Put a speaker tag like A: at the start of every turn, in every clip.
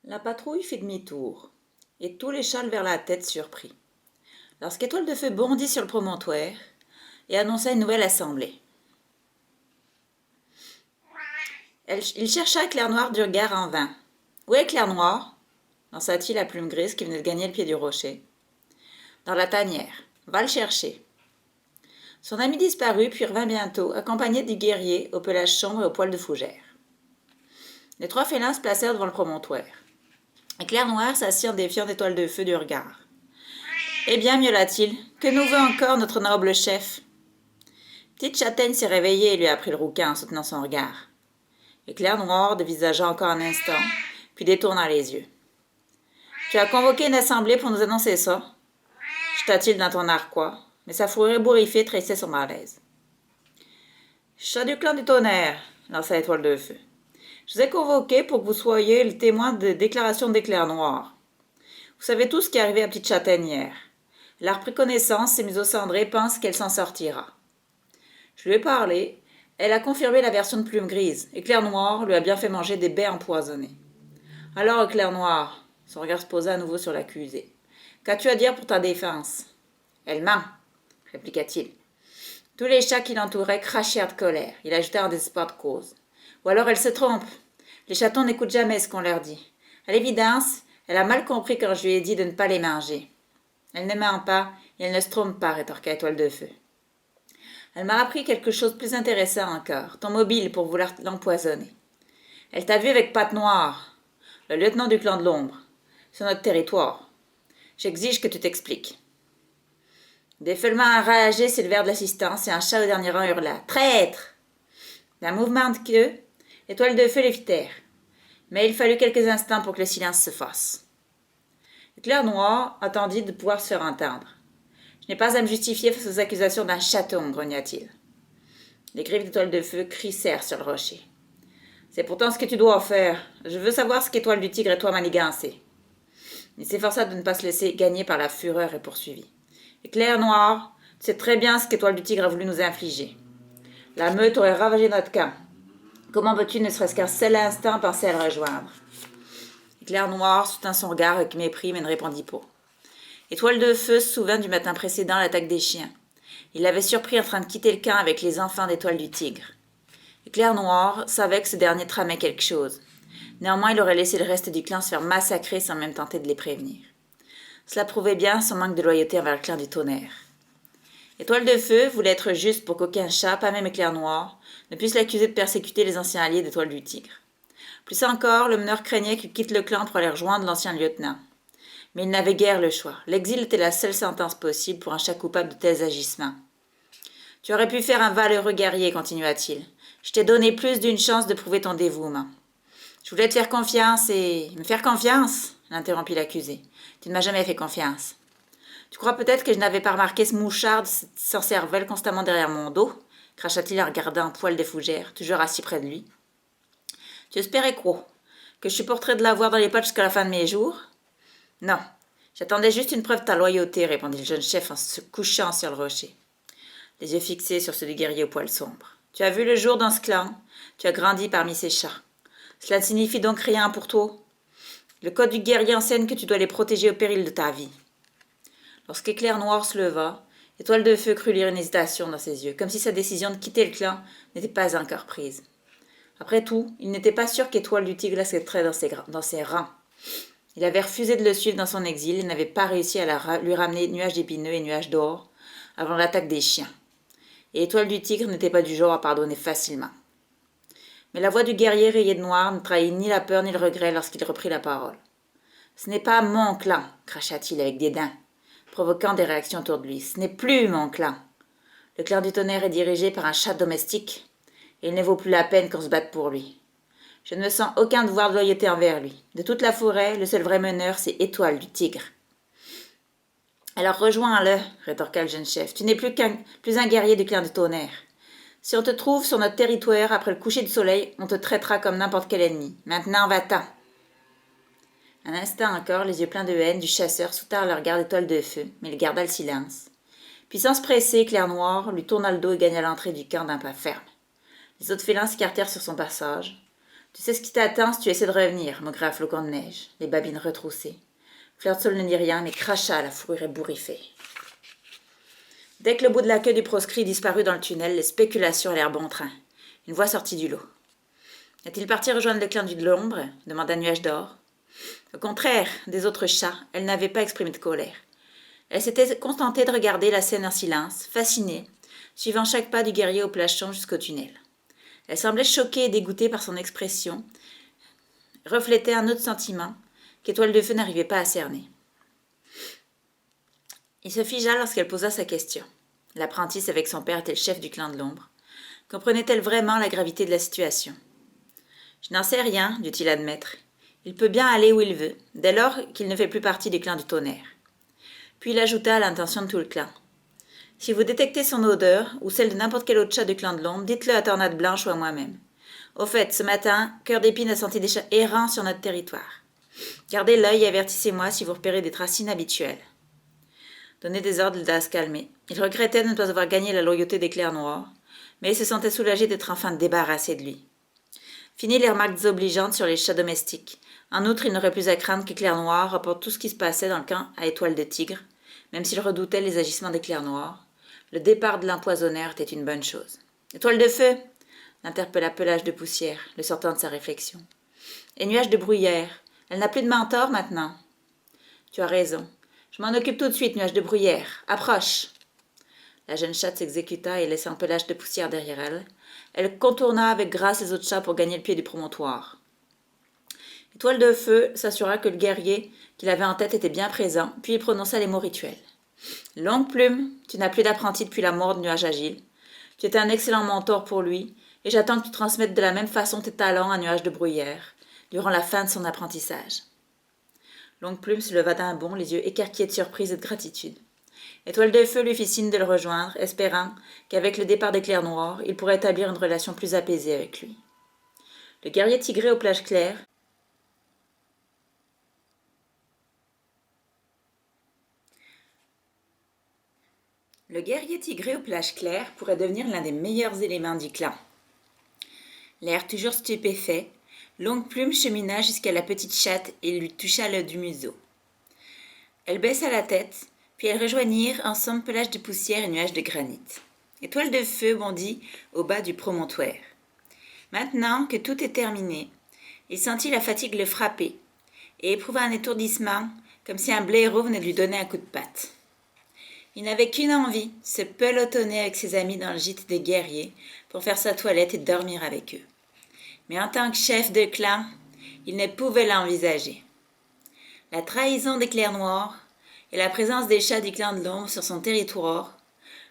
A: La patrouille fit demi-tour, et tous les chats levèrent la tête surpris, lorsqu'Étoile de Feu bondit sur le promontoire et annonça une nouvelle assemblée. Il chercha Éclair Noir du regard en vain. « Où est Éclair Noir ?» lança-t-il à Plume Grise qui venait de gagner le pied du rocher. « Dans la tanière. Va le chercher. » Son ami disparut puis revint bientôt, accompagné du guerrier au pelage sombre et au poil de fougère. Les trois félins se placèrent devant le promontoire. Éclair Noir s'assit en défiant d'Étoile de Feu du regard. « Eh bien, miaula-t-il, que nous veut encore notre noble chef ?» Petite Châtaigne s'est réveillée et lui a pris le rouquin en soutenant son regard. Éclair Noir dévisagea encore un instant, puis détourna les yeux. « Tu as convoqué une assemblée pour nous annoncer ça ?» jeta-t-il dans ton narquois, mais sa fourrure ébouriffée trahissait son malaise. « Chat du clan du tonnerre, lança Étoile de Feu. Je vous ai convoqué pour que vous soyez le témoin de déclaration d'Éclair Noir. Vous savez tout ce qui est arrivé à Petite Châtaigne hier. Elle a repris connaissance et Museau Cendré pense qu'elle s'en sortira. Je lui ai parlé. Elle a confirmé la version de Plume Grise. Éclair Noir lui a bien fait manger des baies empoisonnées. Alors, Éclair Noir, son regard se posa à nouveau sur l'accusé. Qu'as-tu à dire pour ta défense ? Elle ment, répliqua-t-il. Tous les chats qui l'entouraient crachèrent de colère. Il ajouta en désespoir de cause. Ou alors elle se trompe. Les chatons n'écoutent jamais ce qu'on leur dit. À l'évidence, elle a mal compris quand je lui ai dit de ne pas les manger. Elle ne ment pas et elle ne se trompe pas, rétorqua Étoile de Feu. Elle m'a appris quelque chose de plus intéressant encore, ton mobile pour vouloir l'empoisonner. Elle t'a vu avec Patte Noire, le lieutenant du clan de l'ombre, sur notre territoire. J'exige que tu t'expliques. Des feulements enragés s'élevèrent de l'assistance et un chat au dernier rang hurla « Traître !» D'un mouvement de queue, Étoile de Feu les fit taire. Mais il fallut quelques instants pour que le silence se fasse. Éclair Noir attendit de pouvoir se faire entendre. Je n'ai pas à me justifier face aux accusations d'un chaton, grogna-t-il. Les griffes d'Étoile de Feu crissèrent sur le rocher. C'est pourtant ce que tu dois faire. Je veux savoir ce qu'Étoile du Tigre et toi manigancez. Il s'efforça de ne pas se laisser gagner par la fureur et poursuivit. Éclair Noir, tu sais très bien ce qu'Étoile du Tigre a voulu nous infliger. La meute aurait ravagé notre camp. Comment veux-tu ne serait-ce qu'un seul instant penser à le rejoindre? Éclair Noir soutint son regard avec mépris mais ne répondit pas. Étoile de Feu se souvint du matin précédent l'attaque des chiens. Il l'avait surpris en train de quitter le camp avec les enfants d'Étoile du Tigre. Éclair Noir savait que ce dernier tramait quelque chose. Néanmoins, il aurait laissé le reste du clan se faire massacrer sans même tenter de les prévenir. Cela prouvait bien son manque de loyauté envers le clan du tonnerre. Étoile de Feu voulait être juste pour qu'aucun chat, pas même Éclair Noir, ne puisse l'accuser de persécuter les anciens alliés d'Étoile du Tigre. Plus encore, le meneur craignait qu'il quitte le clan pour aller rejoindre l'ancien lieutenant. Mais il n'avait guère le choix. L'exil était la seule sentence possible pour un chat coupable de tels agissements. « Tu aurais pu faire un valeureux guerrier, continua-t-il. Je t'ai donné plus d'une chance de prouver ton dévouement. Je voulais te faire confiance et... »« Me faire confiance ?» l'interrompit l'accusé. « Tu ne m'as jamais fait confiance. Tu crois peut-être que je n'avais pas remarqué ce mouchard de cette sorcervelle constamment derrière mon dos ?» cracha-t-il en regardant Poil des Fougères, toujours assis près de lui. « Tu espérais quoi? Que je supporterais de l'avoir dans les pattes jusqu'à la fin de mes jours? » « Non, j'attendais juste une preuve de ta loyauté, répondit le jeune chef en se couchant sur le rocher, les yeux fixés sur ceux du guerrier au poil sombre. Tu as vu le jour dans ce clan, tu as grandi parmi ces chats. Cela ne signifie donc rien pour toi. Le code du guerrier enseigne que tu dois les protéger au péril de ta vie. Lorsqu'Éclair Noir se leva, Étoile de Feu crut lire une hésitation dans ses yeux, comme si sa décision de quitter le clan n'était pas encore prise. Après tout, il n'était pas sûr qu'Étoile du Tigre l'accepterait dans ses rangs. Il avait refusé de le suivre dans son exil et n'avait pas réussi à lui ramener nuages d'épineux et nuages d'or avant l'attaque des chiens. Et Étoile du Tigre n'était pas du genre à pardonner facilement. Mais la voix du guerrier rayé de noir ne trahit ni la peur ni le regret lorsqu'il reprit la parole. « Ce n'est pas mon clan, cracha-t-il avec dédain, provoquant des réactions autour de lui. Ce n'est plus mon clan. Le clan du tonnerre est dirigé par un chat domestique et il ne vaut plus la peine qu'on se batte pour lui. Je ne me sens aucun devoir de loyauté envers lui. De toute la forêt, le seul vrai meneur, c'est Étoile du Tigre. »« Alors rejoins-le, rétorqua le jeune chef. Tu n'es plus un guerrier du clan du tonnerre. Si on te trouve sur notre territoire après le coucher du soleil, on te traitera comme n'importe quel ennemi. Maintenant, va-t'en. » Un instant encore, les yeux pleins de haine du chasseur soutinrent le regard d'Étoile de Feu, mais il garda le silence. Puis sans se presser, Éclair Noir lui tourna le dos et gagna l'entrée du camp d'un pas ferme. Les autres félins s'écartèrent sur son passage. Tu sais ce qui t'attend si tu essaies de revenir, maugréa Flocon de Neige, les babines retroussées. Flirtsoul ne dit rien, mais cracha la fourrure ébouriffée. Dès que le bout de la queue du proscrit disparut dans le tunnel, les spéculations allèrent bon train. Une voix sortit du lot. Est-il parti rejoindre le clan de l'ombre demanda Nuage d'Or. Au contraire des autres chats, elle n'avait pas exprimé de colère. Elle s'était contentée de regarder la scène en silence, fascinée, suivant chaque pas du guerrier au plafond jusqu'au tunnel. Elle semblait choquée et dégoûtée par son expression, reflétait un autre sentiment qu'Étoile de Feu n'arrivait pas à cerner. Il se figea lorsqu'elle posa sa question. L'apprentisse avec son père était le chef du clan de l'ombre. Comprenait-elle vraiment la gravité de la situation? Je n'en sais rien, dut-il admettre. Il peut bien aller où il veut, dès lors qu'il ne fait plus partie du clan du tonnerre. Puis il ajouta à l'intention de tout le clan. Si vous détectez son odeur, ou celle de n'importe quel autre chat du clan de l'ombre, dites-le à Tornade Blanche ou à moi-même. Au fait, ce matin, Cœur d'Épine a senti des chats errants sur notre territoire. Gardez l'œil et avertissez-moi si vous repérez des traces inhabituelles. Donner des ordres l'aida à se calmer. Il regrettait de ne pas avoir gagné la loyauté des Clairs Noirs, mais il se sentait soulagé d'être enfin débarrassé de lui. Fini les remarques désobligeantes sur les chats domestiques. En outre, il n'aurait plus à craindre que Clair Noir rapporte tout ce qui se passait dans le camp à Étoile de Tigre, même s'il redoutait les agissements des Clairs Noirs. Le départ de l'empoisonneur était une bonne chose. « Étoile de Feu !» l'interpella Pelage de Poussière, le sortant de sa réflexion. « Et Nuage de Bruyère, elle n'a plus de mentor maintenant. »« Tu as raison. Je m'en occupe tout de suite, Nuage de Bruyère. Approche !» La jeune chatte s'exécuta et laissant Pelage de Poussière derrière elle, elle contourna avec grâce les autres chats pour gagner le pied du promontoire. Étoile de Feu s'assura que le guerrier qu'il avait en tête était bien présent, puis il prononça les mots rituels. « Longue Plume, tu n'as plus d'apprenti depuis la mort de Nuage Agile. Tu étais un excellent mentor pour lui, et j'attends que tu transmettes de la même façon tes talents à Nuage de Bruyère, durant la fin de son apprentissage. » Longue Plume se leva d'un bond, les yeux écarquillés de surprise et de gratitude. Étoile de Feu lui fit signe de le rejoindre, espérant qu'avec le départ des Clairs Noirs, il pourrait établir une relation plus apaisée avec lui. Le guerrier tigré aux plages claires pourrait devenir l'un des meilleurs éléments du clan. L'air toujours stupéfait, Longue Plume chemina jusqu'à la petite chatte et lui toucha le du museau. Elle baissa la tête, puis elles rejoignirent ensemble Pelage de Poussière et Nuage de Granit. Étoile de Feu bondit au bas du promontoire. Maintenant que tout est terminé, il sentit la fatigue le frapper et éprouva un étourdissement comme si un blaireau venait de lui donner un coup de patte. Il n'avait qu'une envie, se pelotonner avec ses amis dans le gîte des guerriers pour faire sa toilette et dormir avec eux. Mais en tant que chef de clan, il ne pouvait l'envisager. La trahison des Clairs Noirs et la présence des chats du clan de l'ombre sur son territoire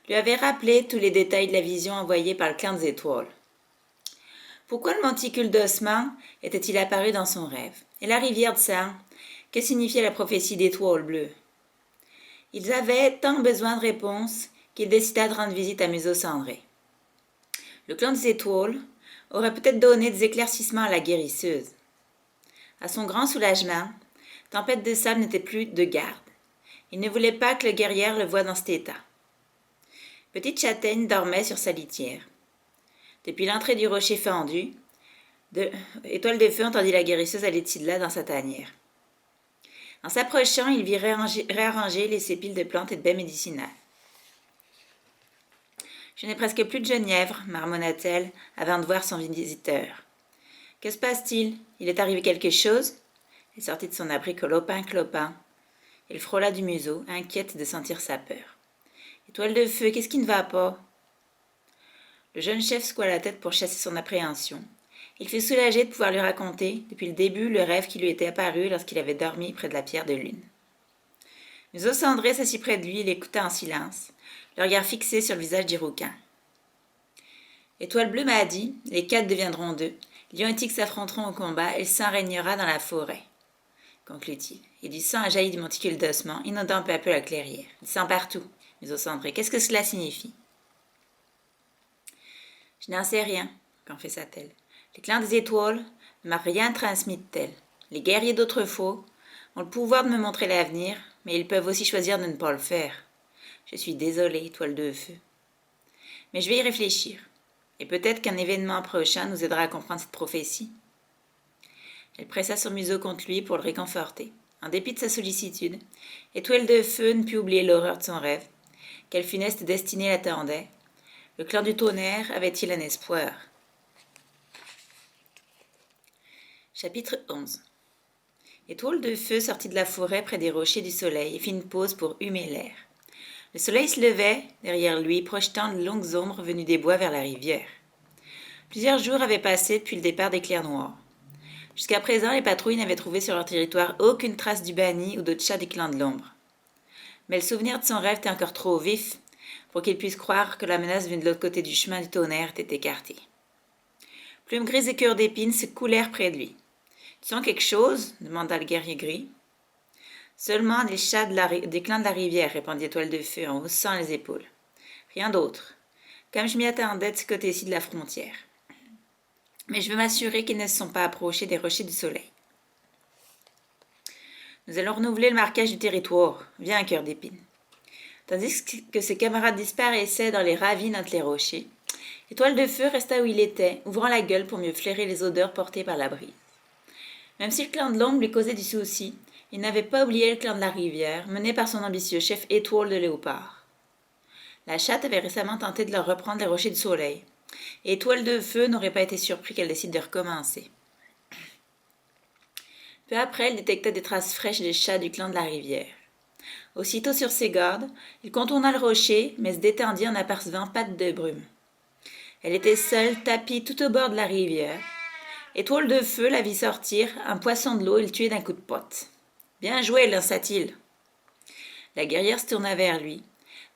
A: lui avaient rappelé tous les détails de la vision envoyée par le clan des étoiles. Pourquoi le monticule d'ossement était-il apparu dans son rêve? Et la rivière de sang, que signifiait la prophétie d'étoiles bleues? Ils avaient tant besoin de réponses qu'il décida de rendre visite à Museau Cendré. Le clan des étoiles aurait peut-être donné des éclaircissements à la guérisseuse. À son grand soulagement, Tempête de Sable n'était plus de garde. Il ne voulait pas que le guerrier le voie dans cet état. Petite Châtaigne dormait sur sa litière. Depuis l'entrée du rocher fendu, Étoile de Feu entendit la guérisseuse aller de là dans sa tanière. En s'approchant, il vit réarranger les sépiles de plantes et de baies médicinales. « Je n'ai presque plus de genièvre, marmonna-t-elle, avant de voir son visiteur. Que se passe-t-il? Il est arrivé quelque chose? Elle sortit de son abri clopin. Elle frôla du museau, inquiète de sentir sa peur. Étoile de Feu, qu'est-ce qui ne va pas? Le jeune chef secoua la tête pour chasser son appréhension. Il fut soulagé de pouvoir lui raconter, depuis le début, le rêve qui lui était apparu lorsqu'il avait dormi près de la pierre de lune. Museau Cendré s'assit près de lui et l'écouta en silence, le regard fixé sur le visage d'Irouquin. Étoile Bleue m'a dit, les 4 deviendront 2, Lion et Tigre s'affronteront au combat et le sang régnera dans la forêt, conclut-il. Et du sang a jailli du monticule d'ossement, inondant peu à peu la clairière. Du sang partout, Museau Cendré. Qu'est-ce que cela signifie? Je n'en sais rien, confessa-t-elle. Les clans des étoiles ne m'ont rien transmis de tel. Les guerriers d'autrefois ont le pouvoir de me montrer l'avenir, mais ils peuvent aussi choisir de ne pas le faire. Je suis désolée, Étoile de Feu. Mais je vais y réfléchir. Et peut-être qu'un événement prochain nous aidera à comprendre cette prophétie. Elle pressa son museau contre lui pour le réconforter. En dépit de sa sollicitude, Étoile de Feu ne put oublier l'horreur de son rêve. Quelle funeste destinée l'attendait? Le clan du tonnerre avait-il un espoir? Chapitre 11. Étoile de Feu sortit de la forêt près des rochers du soleil et fit une pause pour humer l'air. Le soleil se levait derrière lui, projetant de longues ombres venues des bois vers la rivière. Plusieurs jours avaient passé depuis le départ des Clairs Noirs. Jusqu'à présent, les patrouilles n'avaient trouvé sur leur territoire aucune trace du banni ou d'autres chats du clan de l'ombre. Mais le souvenir de son rêve était encore trop vif pour qu'il puisse croire que la menace venue de l'autre côté du chemin du tonnerre était écartée. Plume Grise et Cœur d'Épine se coulèrent près de lui. « Tu sens quelque chose » demanda le guerrier gris. « Seulement des chats des clans de la rivière, répondit Étoile de Feu en haussant les épaules. Rien d'autre, comme je m'y attendais de ce côté-ci de la frontière. Mais je veux m'assurer qu'ils ne se sont pas approchés des rochers du soleil. Nous allons renouveler le marquage du territoire. Viens, Cœur d'Épine. » Tandis que ses camarades disparaissaient dans les ravines entre les rochers, Étoile de Feu resta où il était, ouvrant la gueule pour mieux flairer les odeurs portées par la brise. Même si le clan de l'ombre lui causait du souci, il n'avait pas oublié le clan de la rivière, mené par son ambitieux chef Étoile de Léopard. La chatte avait récemment tenté de leur reprendre les rochers du soleil, et Étoile de Feu n'aurait pas été surpris qu'elle décide de recommencer. Peu après, elle détecta des traces fraîches des chats du clan de la rivière. Aussitôt sur ses gardes, il contourna le rocher, mais se détendit en apercevant Patte de Brume. Elle était seule, tapie tout au bord de la rivière. Étoile de Feu la vit sortir, un poisson de l'eau, et le tuer d'un coup de pote. « Bien joué, lança-t-il. » La guerrière se tourna vers lui.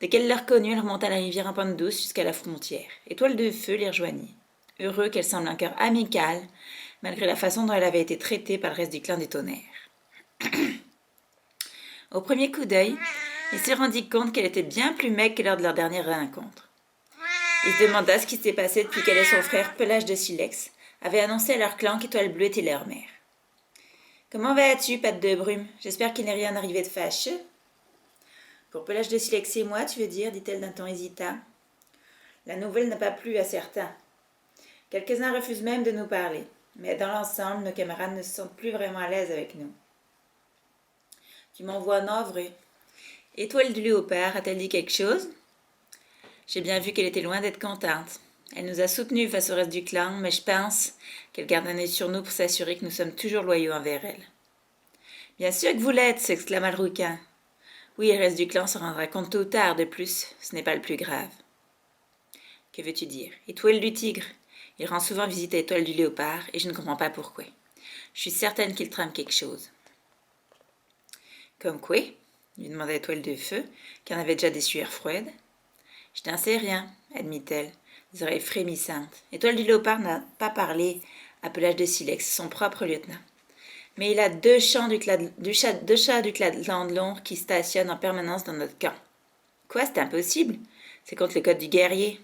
A: Dès qu'elle le reconnut, elle remonta la rivière en pente douce jusqu'à la frontière. Étoile de Feu les rejoignit, heureux qu'elle semble encore amicale, malgré la façon dont elle avait été traitée par le reste du clan des tonnerres. Au premier coup d'œil, il se rendit compte qu'elle était bien plus maigre que lors de leur dernière rencontre. Il se demanda ce qui s'était passé depuis qu'elle et son frère, Pelage de Silex, avaient annoncé à leur clan qu'Étoile Bleue était leur mère. « Comment vas-tu, Patte de Brume? J'espère qu'il n'est rien arrivé de fâcheux. »« Pour Pelage de Silex et moi, tu veux dire, dit-elle d'un ton hésitant. La nouvelle n'a pas plu à certains. Quelques-uns refusent même de nous parler, mais dans l'ensemble, nos camarades ne se sentent plus vraiment à l'aise avec nous. Tu m'envoies navré. Étoile du Léopard, a-t-elle dit quelque chose? J'ai bien vu qu'elle était loin d'être contente. Elle nous a soutenus face au reste du clan, mais je pense qu'elle garde un œil sur nous pour s'assurer que nous sommes toujours loyaux envers elle. Bien sûr que vous l'êtes, s'exclama le rouquin. Oui, le reste du clan se rendra compte tôt ou tard, de plus, ce n'est pas le plus grave. Que veux-tu dire? Étoile du Tigre. Il rend souvent visite à Étoile du Léopard, et je ne comprends pas pourquoi. Je suis certaine qu'il trame quelque chose. Comme quoi? Lui demanda Étoile de Feu, qui en avait déjà des sueurs froides. Je n'en sais rien, admit-elle, les oreilles frémissantes. Étoile du Léopard n'a pas parlé à Pelage de Silex, son propre lieutenant. Mais il a deux chats du clan de l'ombre qui stationnent en permanence dans notre camp. Quoi, c'est impossible? C'est contre le code du guerrier.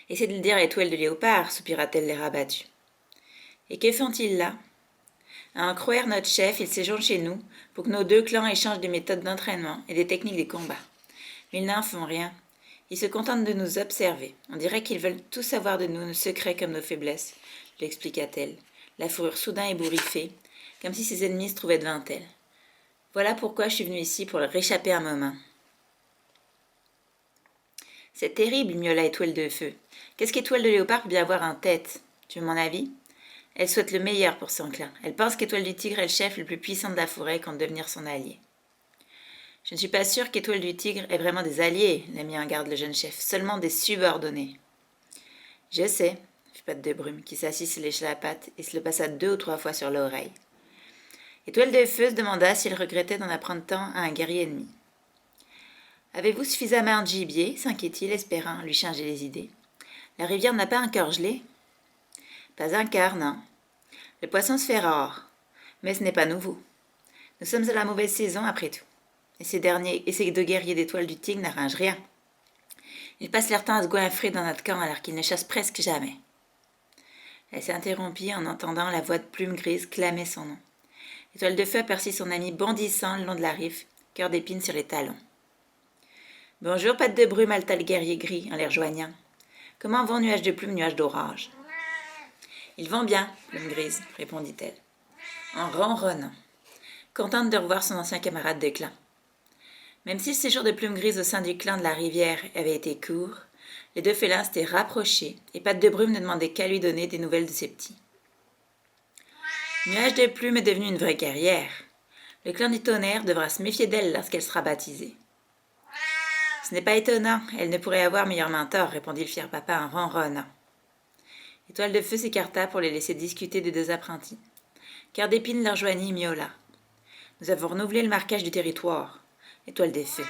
A: Essaie de le dire à Étoile de Léopard, soupira-t-elle l'air abattue. Et que font-ils là? À en croire notre chef, ils séjournent chez nous pour que nos deux clans échangent des méthodes d'entraînement et des techniques de combat. Mais ils n'en font rien. Ils se contentent de nous observer. On dirait qu'ils veulent tout savoir de nous, nos secrets comme nos faiblesses, l'expliqua-t-elle, la fourrure soudain ébouriffée, comme si ses ennemis se trouvaient devant elle. Voilà pourquoi je suis venue ici, pour leur échapper un moment. C'est terrible, miaula Étoile de Feu. Qu'est-ce qu'Étoile de Léopard peut bien avoir en tête? Tu veux mon avis? Elle souhaite le meilleur pour son clan. Elle pense qu'Étoile du Tigre est le chef le plus puissant de la forêt et compte devenir son allié. Je ne suis pas sûre qu'Étoile du Tigre ait vraiment des alliés, l'a mis en garde le jeune chef, seulement des subordonnés. Je sais, fit Patte de Brume, qui s'assit se lécha la patte et se le passa 2 ou 3 fois sur l'oreille. Étoile de Feu se demanda s'il regrettait d'en apprendre tant à un guerrier ennemi. Avez-vous suffisamment de gibier? S'inquiète-t-il, espérant lui changer les idées. La rivière n'a pas encore gelé? Pas encore, non. Le poisson se fait rare, mais ce n'est pas nouveau. Nous sommes à la mauvaise saison après tout. Et ces deux guerriers d'Étoile du Tigre n'arrangent rien. Ils passent leur temps à se goinfrer dans notre camp alors qu'ils ne chassent presque jamais. Elle s'interrompit en entendant la voix de Plume Grise clamer son nom. Étoile de Feu aperçut son ami bondissant le long de la rive, Cœur d'Épine sur les talons. « Bonjour, Patte de Brume, haleta le guerrier gris en les rejoignant. Comment vont nuages de plume, nuages d'orage ?» Ils vont bien, Plume Grise, répondit-elle, en ronronnant, contente de revoir son ancien camarade de clan. Même si le séjour de Plume Grise au sein du clan de la rivière avait été court, les deux félins s'étaient rapprochés et Patte de Brume ne demandait qu'à lui donner des nouvelles de ses petits. Nuage de Plume est devenue une vraie guerrière. Le clan du tonnerre devra se méfier d'elle lorsqu'elle sera baptisée. Ce n'est pas étonnant, elle ne pourrait avoir meilleur mentor, répondit le fier papa en ronronnant. Étoile de Feu s'écarta pour les laisser discuter des deux apprentis. Cœur d'Épine leur joignit et miaula. Nous avons renouvelé le marquage du territoire. Étoile de Feu.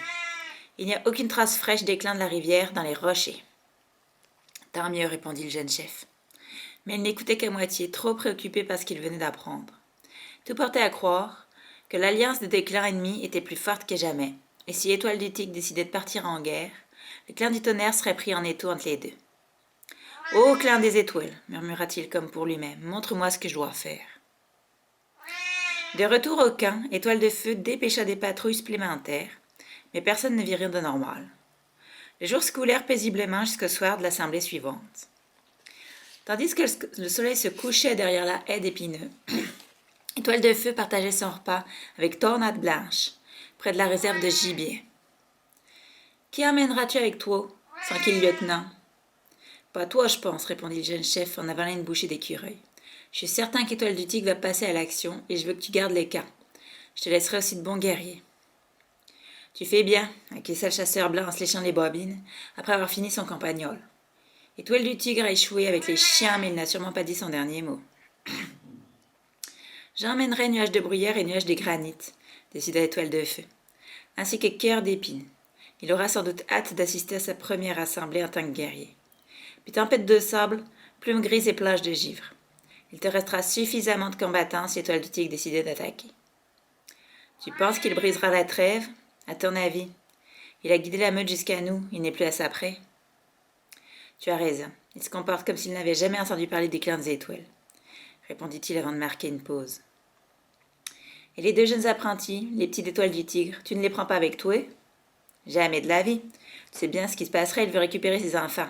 A: Il n'y a aucune trace fraîche des clans de la rivière dans les rochers. Tant mieux, répondit le jeune chef. Mais il n'écoutait qu'à moitié, trop préoccupé par ce qu'il venait d'apprendre. Tout portait à croire que l'alliance des deux clans ennemis était plus forte que jamais, et si Étoile du Tigre décidait de partir en guerre, le clan du tonnerre serait pris en étau entre les deux. « Ô clan des étoiles, murmura-t-il comme pour lui-même, montre-moi ce que je dois faire. » De retour au camp, Étoile de Feu dépêcha des patrouilles supplémentaires, mais personne ne vit rien de normal. Les jours se coulèrent paisiblement jusqu'au soir de l'assemblée suivante. Tandis que le soleil se couchait derrière la haie d'épineux, Étoile de Feu partageait son repas avec Tornade Blanche, près de la réserve de gibier. « Qui emmèneras-tu avec toi, tranquille lieutenant ?»« Pas toi, je pense, répondit le jeune chef en avalant une bouchée d'écureuil. Je suis certain qu'Étoile du Tigre va passer à l'action et je veux que tu gardes les camps. Je te laisserai aussi de bons guerriers. » « Tu fais bien, acquiesça le chasseur blanc en se léchant les bobines, après avoir fini son campagnol. Étoile du Tigre a échoué avec les chiens, mais il n'a sûrement pas dit son dernier mot. J'emmènerai Nuage de Bruyère et Nuage des Granites, décida Étoile de Feu, ainsi que Cœur d'Épine. Il aura sans doute hâte d'assister à sa première assemblée en tant que guerrier. Puis Tempête de Sable, Plume Grise et Plage de Givre. Il te restera suffisamment de combattants si Étoile du Tigre décidait d'attaquer. Tu penses qu'il brisera la trêve ? À ton avis, il a guidé la meute jusqu'à nous, il n'est plus à sa près. Tu as raison, il se comporte comme s'il n'avait jamais entendu parler des clans des étoiles, répondit-il avant de marquer une pause. Et les deux jeunes apprentis, les petits étoiles du tigre, tu ne les prends pas avec toi? Jamais de la vie. Tu sais bien ce qui se passerait, il veut récupérer ses enfants.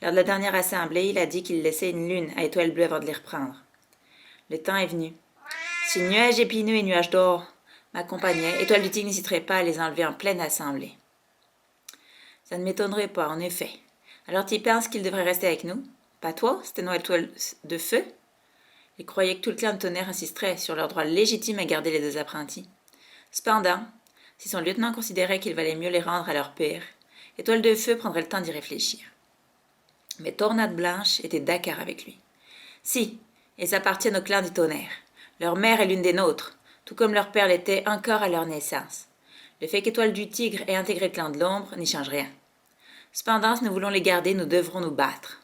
A: Lors de la dernière assemblée, il a dit qu'il laissait une lune à étoiles bleues avant de les reprendre. Le temps est venu. Si Nuage épineux et Nuage d'or m'accompagnaient, Étoile du Tigre n'hésiterait pas à les enlever en pleine assemblée. Ça ne m'étonnerait pas, en effet. Alors tu penses qu'il devrait rester avec nous? Pas toi, c'était nos Étoile de Feu? Il croyait que tout le clan de Tonnerre insisterait sur leur droit légitime à garder les deux apprentis. Cependant, si son lieutenant considérait qu'il valait mieux les rendre à leur père, Étoile de Feu prendrait le temps d'y réfléchir. Mais Tornade Blanche était d'accord avec lui. Si, ils appartiennent au clan du Tonnerre. Leur mère est l'une des nôtres, tout comme leur père l'était encore à leur naissance. Le fait qu'Étoile du Tigre ait intégré le clan de l'ombre n'y change rien. Cependant, si nous voulons les garder, nous devrons nous battre.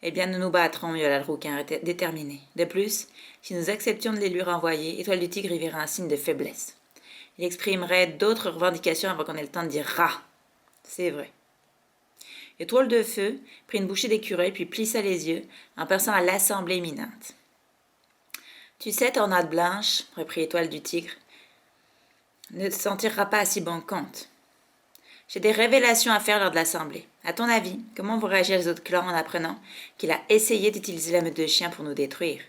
A: Eh bien, nous nous battrons, miaula le rouquin déterminé. De plus, si nous acceptions de les lui renvoyer, Étoile du Tigre y verra un signe de faiblesse. Il exprimerait d'autres revendications avant qu'on ait le temps de dire « rat ». C'est vrai. Étoile de Feu prit une bouchée d'écureuil puis plissa les yeux en pensant à l'assemblée imminente. « Tu sais, Tornade Blanche, reprit Étoile du Tigre, ne s'en tirera pas à si bon compte. J'ai des révélations à faire lors de l'assemblée. À ton avis, comment vont réagir les autres clans en apprenant qu'il a essayé d'utiliser la meute de chiens pour nous détruire?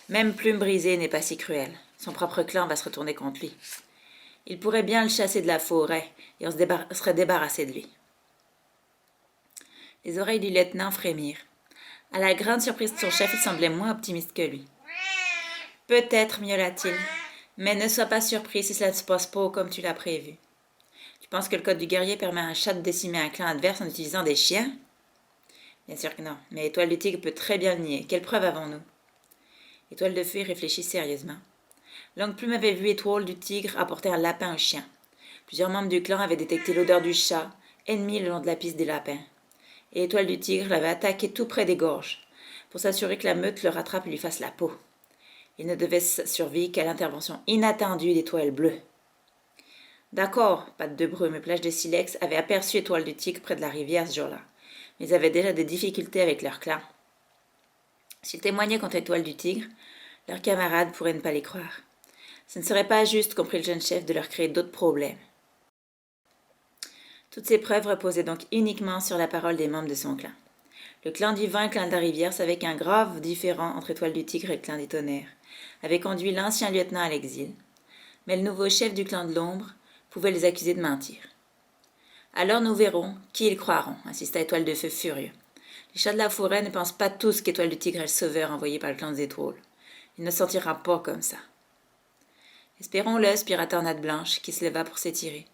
A: Même Plume Brisée n'est pas si cruel. Son propre clan va se retourner contre lui. Il pourrait bien le chasser de la forêt et on serait débarrassé de lui. » Les oreilles du lieutenant frémirent. À la grande surprise de son chef, il semblait moins optimiste que lui. « Peut-être, miaula-t-il, mais ne sois pas surpris si cela ne se passe pas comme tu l'as prévu. Tu penses que le code du guerrier permet à un chat de décimer un clan adverse en utilisant des chiens? Bien sûr que non, mais Étoile du Tigre peut très bien le nier. Quelle preuve avons-nous? Étoile de Feu réfléchit sérieusement. Longue Plume avait vu Étoile du Tigre apporter un lapin au chien. Plusieurs membres du clan avaient détecté l'odeur du chat, ennemi le long de la piste des lapins. Et Étoile du Tigre l'avait attaqué tout près des gorges, pour s'assurer que la meute le rattrape et lui fasse la peau. Il ne devait survivre qu'à l'intervention inattendue d'Étoile bleue. D'accord, Patte de Brume et Plage de Silex avaient aperçu Étoile du Tigre près de la rivière ce jour-là, mais ils avaient déjà des difficultés avec leur clan. S'ils témoignaient contre Étoile du Tigre, leurs camarades pourraient ne pas les croire. Ce ne serait pas juste, comprit le jeune chef, de leur créer d'autres problèmes. Toutes ces preuves reposaient donc uniquement sur la parole des membres de son clan. Le clan du vent et le clan de la rivière savaient qu'un grave différend entre Étoile du Tigre et le clan des tonnerres avait conduit l'ancien lieutenant à l'exil. Mais le nouveau chef du clan de l'ombre pouvait les accuser de mentir. Alors nous verrons qui ils croiront, insista Étoile de Feu furieux. Les chats de la forêt ne pensent pas tous qu'Étoile du Tigre est le sauveur envoyé par le clan des étoiles. Il ne sentira pas comme ça. Espérons-le, aspira Tornade Blanche, qui se leva pour s'étirer.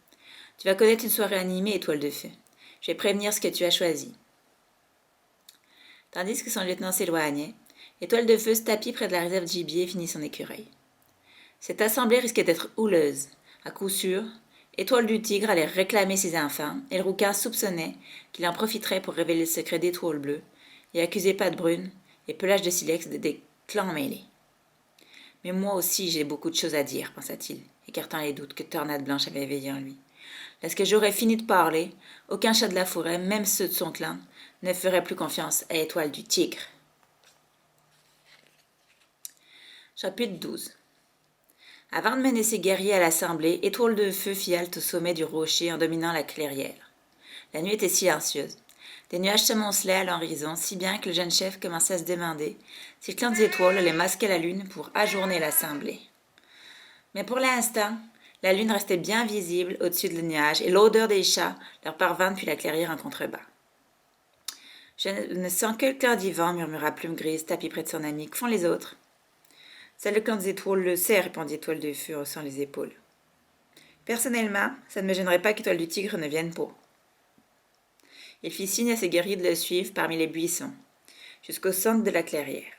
A: Tu vas connaître une soirée animée, Étoile de Feu. Je vais prévenir ce que tu as choisi. Tandis que son lieutenant s'éloignait, Étoile de Feu se tapit près de la réserve gibier et finit son écureuil. Cette assemblée risquait d'être houleuse. À coup sûr, Étoile du Tigre allait réclamer ses enfants, et le rouquin soupçonnait qu'il en profiterait pour révéler le secret d'Étoile Bleue et accuser Patte Brune et Pelage de Silex de des clans mêlés. Mais moi aussi j'ai beaucoup de choses à dire, pensa-t-il, écartant les doutes que Tornade Blanche avait éveillés en lui. Lorsque j'aurais fini de parler, aucun chat de la forêt, même ceux de son clan, ne ferait plus confiance à Étoile du Tigre. Chapitre 12. Avant de mener ses guerriers à l'assemblée, Étoile de Feu fit halte au sommet du rocher en dominant la clairière. La nuit était silencieuse. Des nuages s'amoncelaient à l'horizon, si bien que le jeune chef commençait à se demander si le clan des étoiles allait masquer la lune pour ajourner l'assemblée. Mais pour l'instant, la lune restait bien visible au-dessus de nuages et l'odeur des chats leur parvint depuis la clairière en contrebas. « Je ne sens que le clan d'Ivan, murmura Plume Grise, tapis près de son ami. Que font les autres? C'est le clan des étoiles le sait, répondit Étoile de Feu, haussant les épaules. Personnellement, ça ne me gênerait pas qu'Étoile du Tigre ne vienne pas. Il fit signe à ses guerriers de le suivre parmi les buissons, jusqu'au centre de la clairière.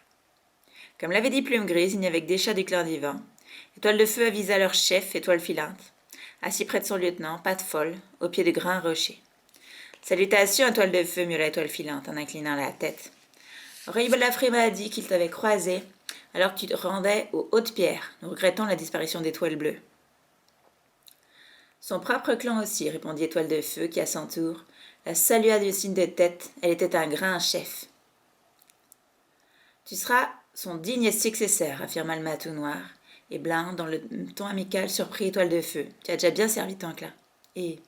A: Comme l'avait dit Plume Grise, il n'y avait que des chats du clan d'Ivan. Étoile de Feu avisa leur chef, Étoile Filante, assis près de son lieutenant, Patte Folle, au pied de grands rochers. Salutations, Étoile de Feu, miaula Étoile Filante en inclinant la tête. Horrible Lafré m'a dit qu'il t'avait croisé alors que tu te rendais aux Hautes Pierres. Nous regrettons la disparition d'Étoile Bleue. Son propre clan aussi, répondit Étoile de Feu, qui à son tour la salua du signe de tête. Elle était un grand chef. Tu seras son digne successeur, affirma le matou noir et blanc, dont le ton amical surprit Étoile de Feu. Tu as déjà bien servi ton clan. Et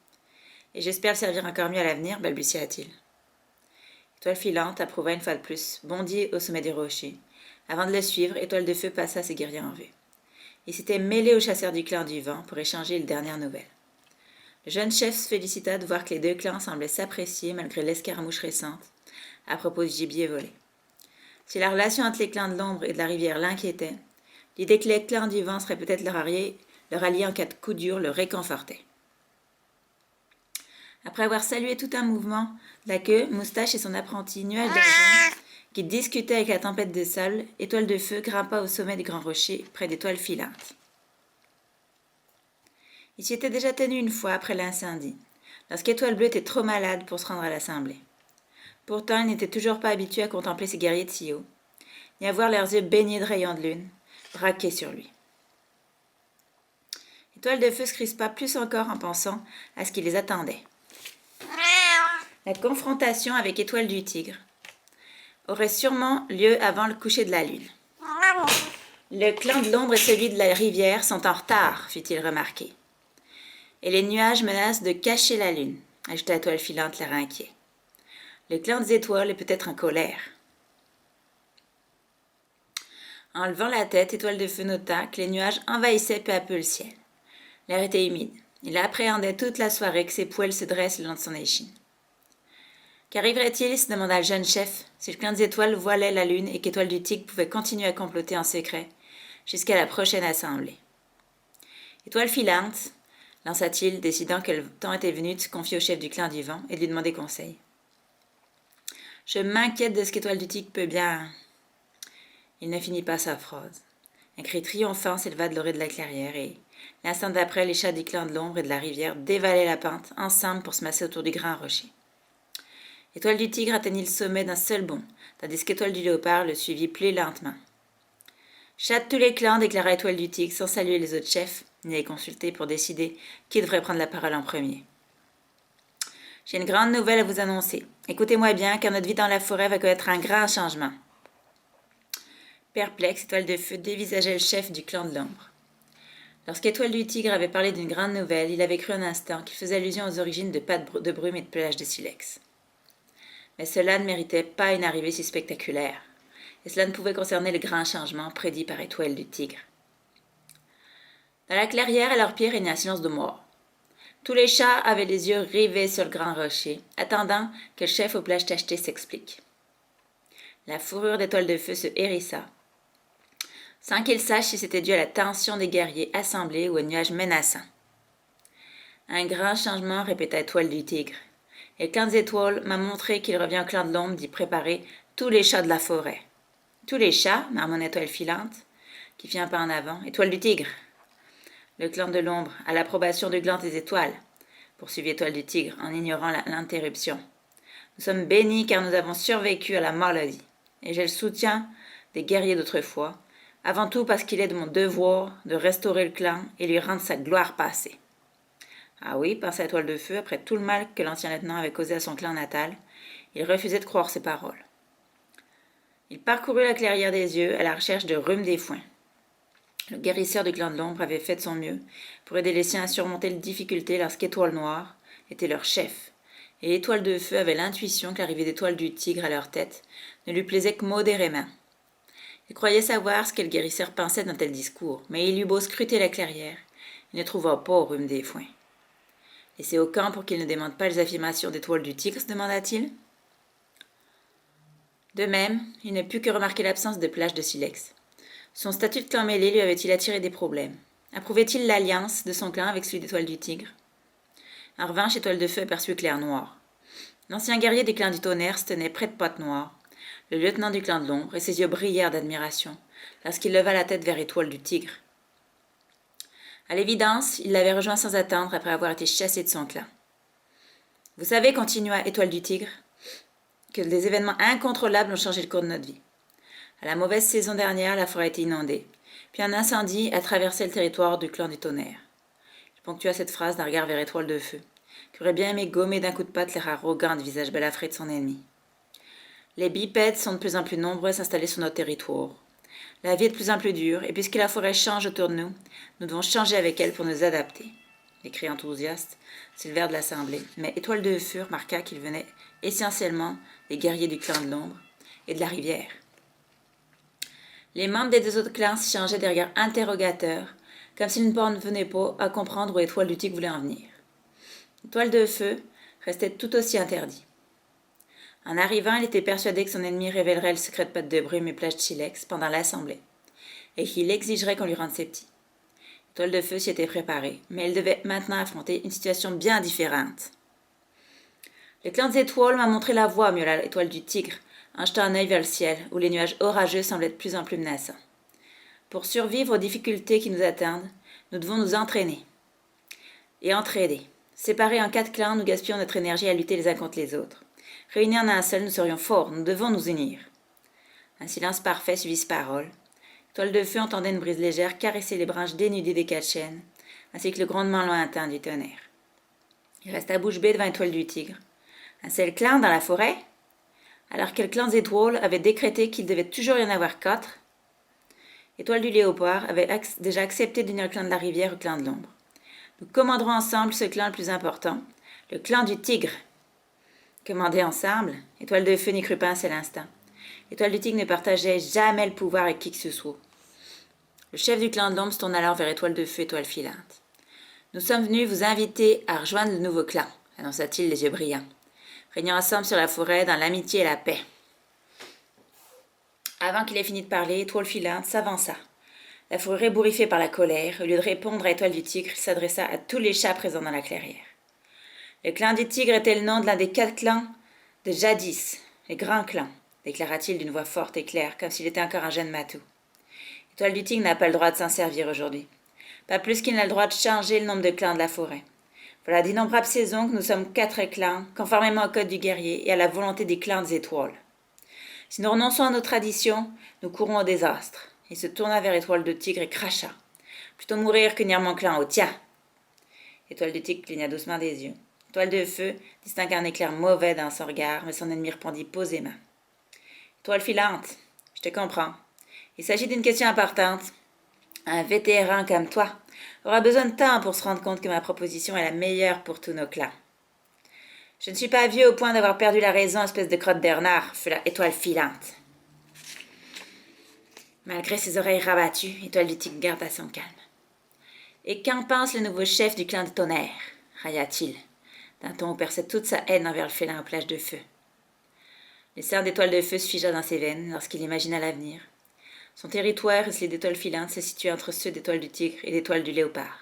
A: j'espère le servir encore mieux à l'avenir, balbutia-t-il. Étoile Filante approuva une fois de plus, bondit au sommet du rocher. Avant de le suivre, Étoile de Feu passa ses guerriers en vue. Il s'était mêlé aux chasseurs du clan du vent pour échanger les dernières nouvelles. Le jeune chef se félicita de voir que les deux clans semblaient s'apprécier malgré l'escarmouche récente à propos du gibier volé. Si la relation entre les clans de l'ombre et de la rivière l'inquiétait, l'idée que les clans du vent seraient peut-être leur allié en cas de coup dur le réconfortait. Après avoir salué tout un mouvement de la queue, Moustache et son apprenti Nuage d'argent, qui discutaient avec la tempête de sable, Étoile de Feu grimpa au sommet des grands rochers près d'Étoile Filante. Il s'y était déjà tenu une fois après l'incendie, lorsqu'Étoile Bleue était trop malade pour se rendre à l'assemblée. Pourtant, il n'était toujours pas habitué à contempler ses guerriers de si haut, ni à voir leurs yeux baignés de rayons de lune, braqués sur lui. Étoile de Feu se crispa plus encore en pensant à ce qui les attendait. La confrontation avec Étoile du Tigre aurait sûrement lieu avant le coucher de la lune. Le clan de l'ombre et celui de la rivière sont en retard, fit-il remarquer. Et les nuages menacent de cacher la lune, ajouta Étoile Filante, l'air inquiet. Le clan des étoiles est peut-être en colère. En levant la tête, Étoile de Feu nota que les nuages envahissaient peu à peu le ciel. L'air était humide. Il appréhendait toute la soirée que ses poils se dressent le long de son échine. Qu'arriverait-il, se demanda le jeune chef, si le clan des étoiles voilait la lune et qu'Étoile du Tigre pouvait continuer à comploter en secret jusqu'à la prochaine assemblée? Étoile Filante, lança-t-il, décidant que le temps était venu de se confier au chef du clan du vent et de lui demander conseil. Je m'inquiète de ce qu'Étoile du Tigre peut bien... Il ne finit pas sa phrase. Un cri triomphant s'éleva de l'orée de la clairière et, l'instant d'après, les chats du clan de l'ombre et de la rivière dévalaient la pente, ensemble pour se masser autour du grand rocher. Étoile du Tigre atteignit le sommet d'un seul bond, tandis qu'Étoile du Léopard le suivit plus lentement. Chats de tous les clans, déclara Étoile du Tigre, sans saluer les autres chefs, ni les consulter pour décider qui devrait prendre la parole en premier. J'ai une grande nouvelle à vous annoncer. Écoutez-moi bien, car notre vie dans la forêt va connaître un grand changement. Perplexe, Étoile de Feu dévisageait le chef du clan de l'ombre. Lorsqu'Étoile du Tigre avait parlé d'une grande nouvelle, il avait cru un instant qu'il faisait allusion aux origines de Patte de Brume et de Pelage de Silex. Mais cela ne méritait pas une arrivée si spectaculaire, et cela ne pouvait concerner le grand changement prédit par Étoile du Tigre. Dans la clairière, à leurs pieds régnait un silence de mort. Tous les chats avaient les yeux rivés sur le grand rocher, attendant que le chef aux plages tachetées s'explique. La fourrure d'Étoile de Feu se hérissa, sans qu'ils sachent si c'était dû à la tension des guerriers assemblés ou au nuage menaçant. Un grand changement, répéta Étoile du Tigre. Et le clan des étoiles m'a montré qu'il revient au clan de l'ombre d'y préparer tous les chats de la forêt. Tous les chats, marmonna Étoile filante, qui fit un pas en avant. Étoile du Tigre. Le clan de l'ombre, à l'approbation du clan des étoiles, poursuivit Étoile du Tigre en ignorant l'interruption. Nous sommes bénis car nous avons survécu à la maladie, et j'ai le soutien des guerriers d'autrefois, avant tout parce qu'il est de mon devoir de restaurer le clan et lui rendre sa gloire passée. Ah oui, pensa Étoile de Feu, après tout le mal que l'ancien lieutenant avait causé à son clan natal, il refusait de croire ses paroles. Il parcourut la clairière des yeux à la recherche de Rhume des Foins. Le guérisseur du clan de l'ombre avait fait de son mieux pour aider les siens à surmonter les difficultés lorsqu'Étoile Noire était leur chef, et Étoile de Feu avait l'intuition que l'arrivée d'Étoile du Tigre à leur tête ne lui plaisait que modérément. Il croyait savoir ce que le guérisseur pensait d'un tel discours, mais il eut beau scruter la clairière, il ne trouva pas Rhume des Foins. « Et c'est au camp pour qu'il ne démente pas les affirmations d'Étoile du Tigre ?» se demanda-t-il. De même, il ne put que remarquer l'absence de plage de silex. Son statut de clan mêlé lui avait-il attiré des problèmes? Approuvait-il l'alliance de son clan avec celui d'Étoile du Tigre? En revanche, Étoile de Feu aperçut Clair Noir. L'ancien guerrier du clan du Tonnerre se tenait près de Pote Noire, le lieutenant du clan de l'ombre, et ses yeux brillèrent d'admiration lorsqu'il leva la tête vers Étoile du Tigre. À l'évidence, il l'avait rejoint sans attendre après avoir été chassé de son clan. « Vous savez, continua Étoile du Tigre, que des événements incontrôlables ont changé le cours de notre vie. À la mauvaise saison dernière, la forêt a été inondée, puis un incendie a traversé le territoire du clan du Tonnerre. » Je ponctua cette phrase d'un regard vers Étoile de Feu, qui aurait bien aimé gommer d'un coup de patte l'air arrogant du visage balafré de son ennemi. Les bipèdes sont de plus en plus nombreux à s'installer sur notre territoire. La vie est de plus en plus dure, et puisque la forêt change autour de nous, nous devons changer avec elle pour nous adapter. Les cris enthousiastes s'élevèrent de l'assemblée, mais Étoile de Feu remarqua qu'il venait essentiellement des guerriers du clan de l'ombre et de la rivière. Les membres des deux autres clans s'échangeaient des regards interrogateurs, comme s'ils ne parvenaient pas à comprendre où Étoile du Tigre voulait en venir. Étoile de Feu restait tout aussi interdit. En arrivant, il était persuadé que son ennemi révélerait le secret de Patte de Brume et Plage de Silex pendant l'assemblée, et qu'il exigerait qu'on lui rende ses petits. Étoile de Feu s'y était préparée, mais elle devait maintenant affronter une situation bien différente. Le clan des étoiles m'a montré la voie, miaula Étoile du Tigre, en jetant un œil vers le ciel, où les nuages orageux semblaient de plus en plus menaçants. Pour survivre aux difficultés qui nous attendent, nous devons nous entraîner. Et entraider. Séparés en 4 clans, nous gaspillons notre énergie à lutter les uns contre les autres. Réunis en un seul, nous serions forts, nous devons nous unir. Un silence parfait suivit ces paroles. Étoile de Feu entendait une brise légère caresser les branches dénudées des 4 chênes, ainsi que le grondement lointain du tonnerre. Il resta bouche bée devant Étoile du Tigre. Un seul clan dans la forêt? Alors que le clan des étoiles avait décrété qu'il devait toujours y en avoir 4, Étoile du Léopard avait déjà accepté d'unir le clan de la rivière au clan de l'ombre. Nous commanderons ensemble ce clan le plus important, le clan du Tigre. Commander ensemble? Étoile de Feu n'y crut pas un seul instant. Étoile du Tigre ne partageait jamais le pouvoir avec qui que ce soit. Le chef du clan de l'ombre se tourna alors vers Étoile de Feu, Étoile filante. Nous sommes venus vous inviter à rejoindre le nouveau clan, annonça-t-il les yeux brillants. Régnons ensemble sur la forêt dans l'amitié et la paix. Avant qu'il ait fini de parler, Étoile filante s'avança. La fourrure ébouriffée par la colère, au lieu de répondre à Étoile du Tigre, il s'adressa à tous les chats présents dans la clairière. Le clan du Tigre était le nom de l'un des 4 clans de jadis, les grands clans, déclara-t-il d'une voix forte et claire, comme s'il était encore un jeune matou. Étoile du Tigre n'a pas le droit de s'en servir aujourd'hui. Pas plus qu'il n'a le droit de changer le nombre de clans de la forêt. Voilà d'innombrables saisons que nous sommes 4 clans, conformément au code du guerrier et à la volonté des clans des étoiles. Si nous renonçons à nos traditions, nous courons au désastre. Il se tourna vers Étoile de Tigre et cracha. Plutôt mourir qu'unir mon clan au tien. Étoile de Tigre cligna doucement des yeux. Étoile de Feu distingua un éclair mauvais dans son regard, mais son ennemi répondit posément. Étoile filante, je te comprends. Il s'agit d'une question importante. Un vétéran comme toi aura besoin de temps pour se rendre compte que ma proposition est la meilleure pour tous nos clans. Je ne suis pas vieux au point d'avoir perdu la raison, espèce de crotte Bernard, fut la étoile filante. Malgré ses oreilles rabattues, Étoile du Tigre garda son calme. Et qu'en pense le nouveau chef du clan du tonnerre railla-t-il, d'un ton où perçait toute sa haine envers le félin aux plages de feu. Le sang d'Étoile de Feu se figea dans ses veines lorsqu'il imagina l'avenir. Son territoire, celui d'Étoile filante, se situait entre ceux d'Étoile du Tigre et d'Étoile du Léopard.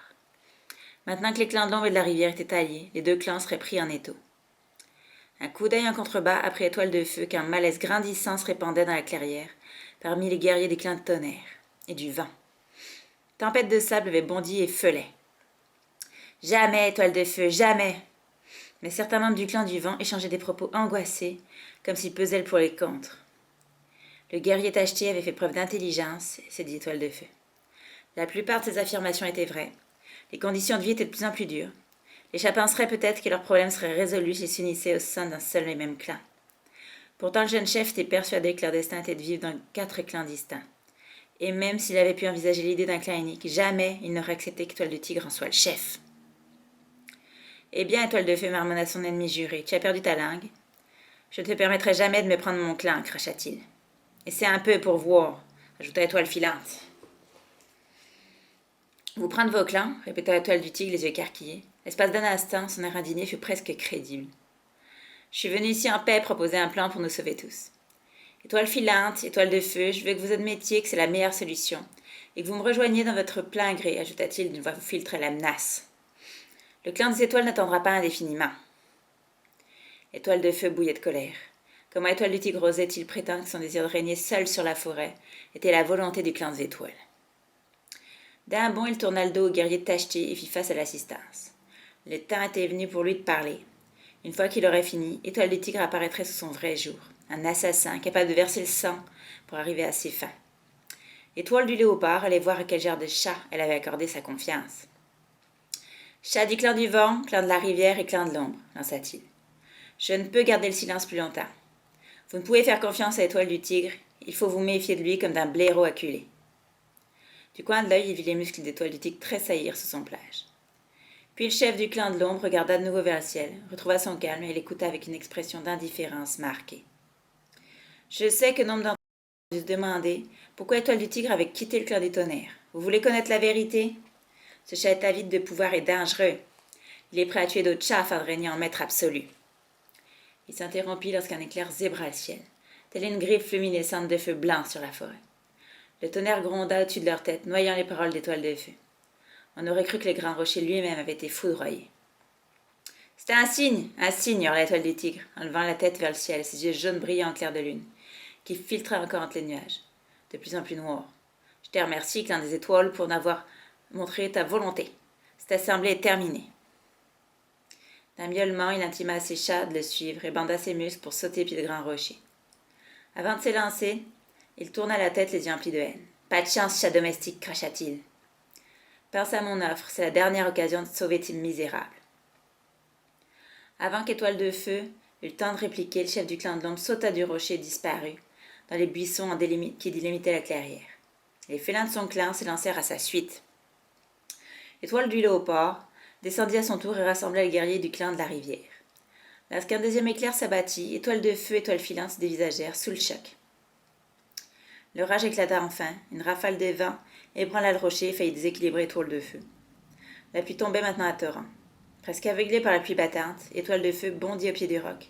A: Maintenant que les clans de l'ombre et de la rivière étaient alliés, les deux clans seraient pris en étau. Un coup d'œil en contrebas après Étoile de Feu qu'un malaise grandissant se répandait dans la clairière, parmi les guerriers des clans de tonnerre et du vent. Tempête de sable avait bondi et feulait. « Jamais, Étoile de Feu, jamais !» Mais certains membres du clan du vent échangeaient des propos angoissés, comme s'ils pesaient le pour les contre. Le guerrier tacheté avait fait preuve d'intelligence, s'est dit Étoile de Feu. La plupart de ses affirmations étaient vraies. Les conditions de vie étaient de plus en plus dures. Les chats penseraient peut-être que leurs problèmes seraient résolus s'ils s'unissaient au sein d'un seul et même clan. Pourtant, le jeune chef était persuadé que leur destin était de vivre dans 4 clans distincts. Et même s'il avait pu envisager l'idée d'un clan unique, jamais il n'aurait accepté qu'Étoile du Tigre en soit le chef. « Eh bien, Étoile de Feu, marmonna son ennemi juré, tu as perdu ta langue. Je ne te permettrai jamais de me prendre mon clan, cracha-t-il. Et c'est un peu pour voir, ajouta Étoile filante. Vous prendre vos clans, répéta Étoile du Tigre, les yeux écarquillés. L'espace d'un instant, son air indigné fut presque crédible. Je suis venu ici en paix proposer un plan pour nous sauver tous. Étoile filante, Étoile de Feu, je veux que vous admettiez que c'est la meilleure solution, et que vous me rejoigniez dans votre plein gré, ajouta-t-il d'une voix où filtrait la menace. Le clan des étoiles n'attendra pas indéfiniment. Étoile de Feu bouillait de colère. Comment Étoile du Tigre osait-il prétendre que son désir de régner seul sur la forêt était la volonté du clan des étoiles? D'un bond, il tourna le dos au guerrier de tacheté et fit face à l'assistance. Le temps était venu pour lui de parler. Une fois qu'il aurait fini, Étoile du Tigre apparaîtrait sous son vrai jour, un assassin capable de verser le sang pour arriver à ses fins. Étoile du Léopard allait voir à quel genre de chat elle avait accordé sa confiance. Chat du clan du vent, clan de la rivière et clan de l'ombre, lança-t-il. Je ne peux garder le silence plus longtemps. Vous ne pouvez faire confiance à Étoile du Tigre, il faut vous méfier de lui comme d'un blaireau acculé. Du coin de l'œil, il vit les muscles d'Étoile du Tigre tressaillir sous son plage. Puis le chef du clan de l'ombre regarda de nouveau vers le ciel, retrouva son calme et l'écouta avec une expression d'indifférence marquée. Je sais que nombre d'entre vous se demander pourquoi Étoile du Tigre avait quitté le clan des tonnerres. Vous voulez connaître la vérité? Ce chat est avide de pouvoir et dangereux. Il est prêt à tuer d'autres chats afin de régner en maître absolu. Il s'interrompit lorsqu'un éclair zébra le ciel, telle une griffe luminescente de feu blanc sur la forêt. Le tonnerre gronda au-dessus de leur tête, noyant les paroles d'Étoile de Feu. On aurait cru que le grand rocher lui-même avait été foudroyé. « C'était un signe, hurla Étoile du Tigre, en levant la tête vers le ciel, ses yeux jaunes brillants en clair de lune, qui filtraient encore entre les nuages, de plus en plus noirs. Je te remercie, clan des étoiles, pour n'avoir montré ta volonté. Cette assemblée est terminée. » D'un miaulement, il intima à ses chats de le suivre et banda ses muscles pour sauter pied de grand rocher. Avant de s'élancer, il tourna la tête, les yeux emplis de haine. « Pas de chance, chat domestique, cracha-t-il. Pense à mon offre, c'est la dernière occasion de sauver tes misérables. » Avant qu'Étoile de Feu eût le temps de répliquer, le chef du clan de l'ombre sauta du rocher et disparut dans les buissons qui délimitaient la clairière. Les félins de son clan s'élancèrent à sa suite. Étoile du Léopard descendit à son tour et rassembla les guerriers du clan de la rivière. Lorsqu'un deuxième éclair s'abattit, Étoile de Feu et Étoile filante se dévisagèrent sous le choc. L'orage éclata enfin, une rafale de vent ébranla le rocher et faillit déséquilibrer Étoile de Feu. La pluie tombait maintenant à torrent. Presque aveuglé par la pluie battante, Étoile de Feu bondit au pied du roc,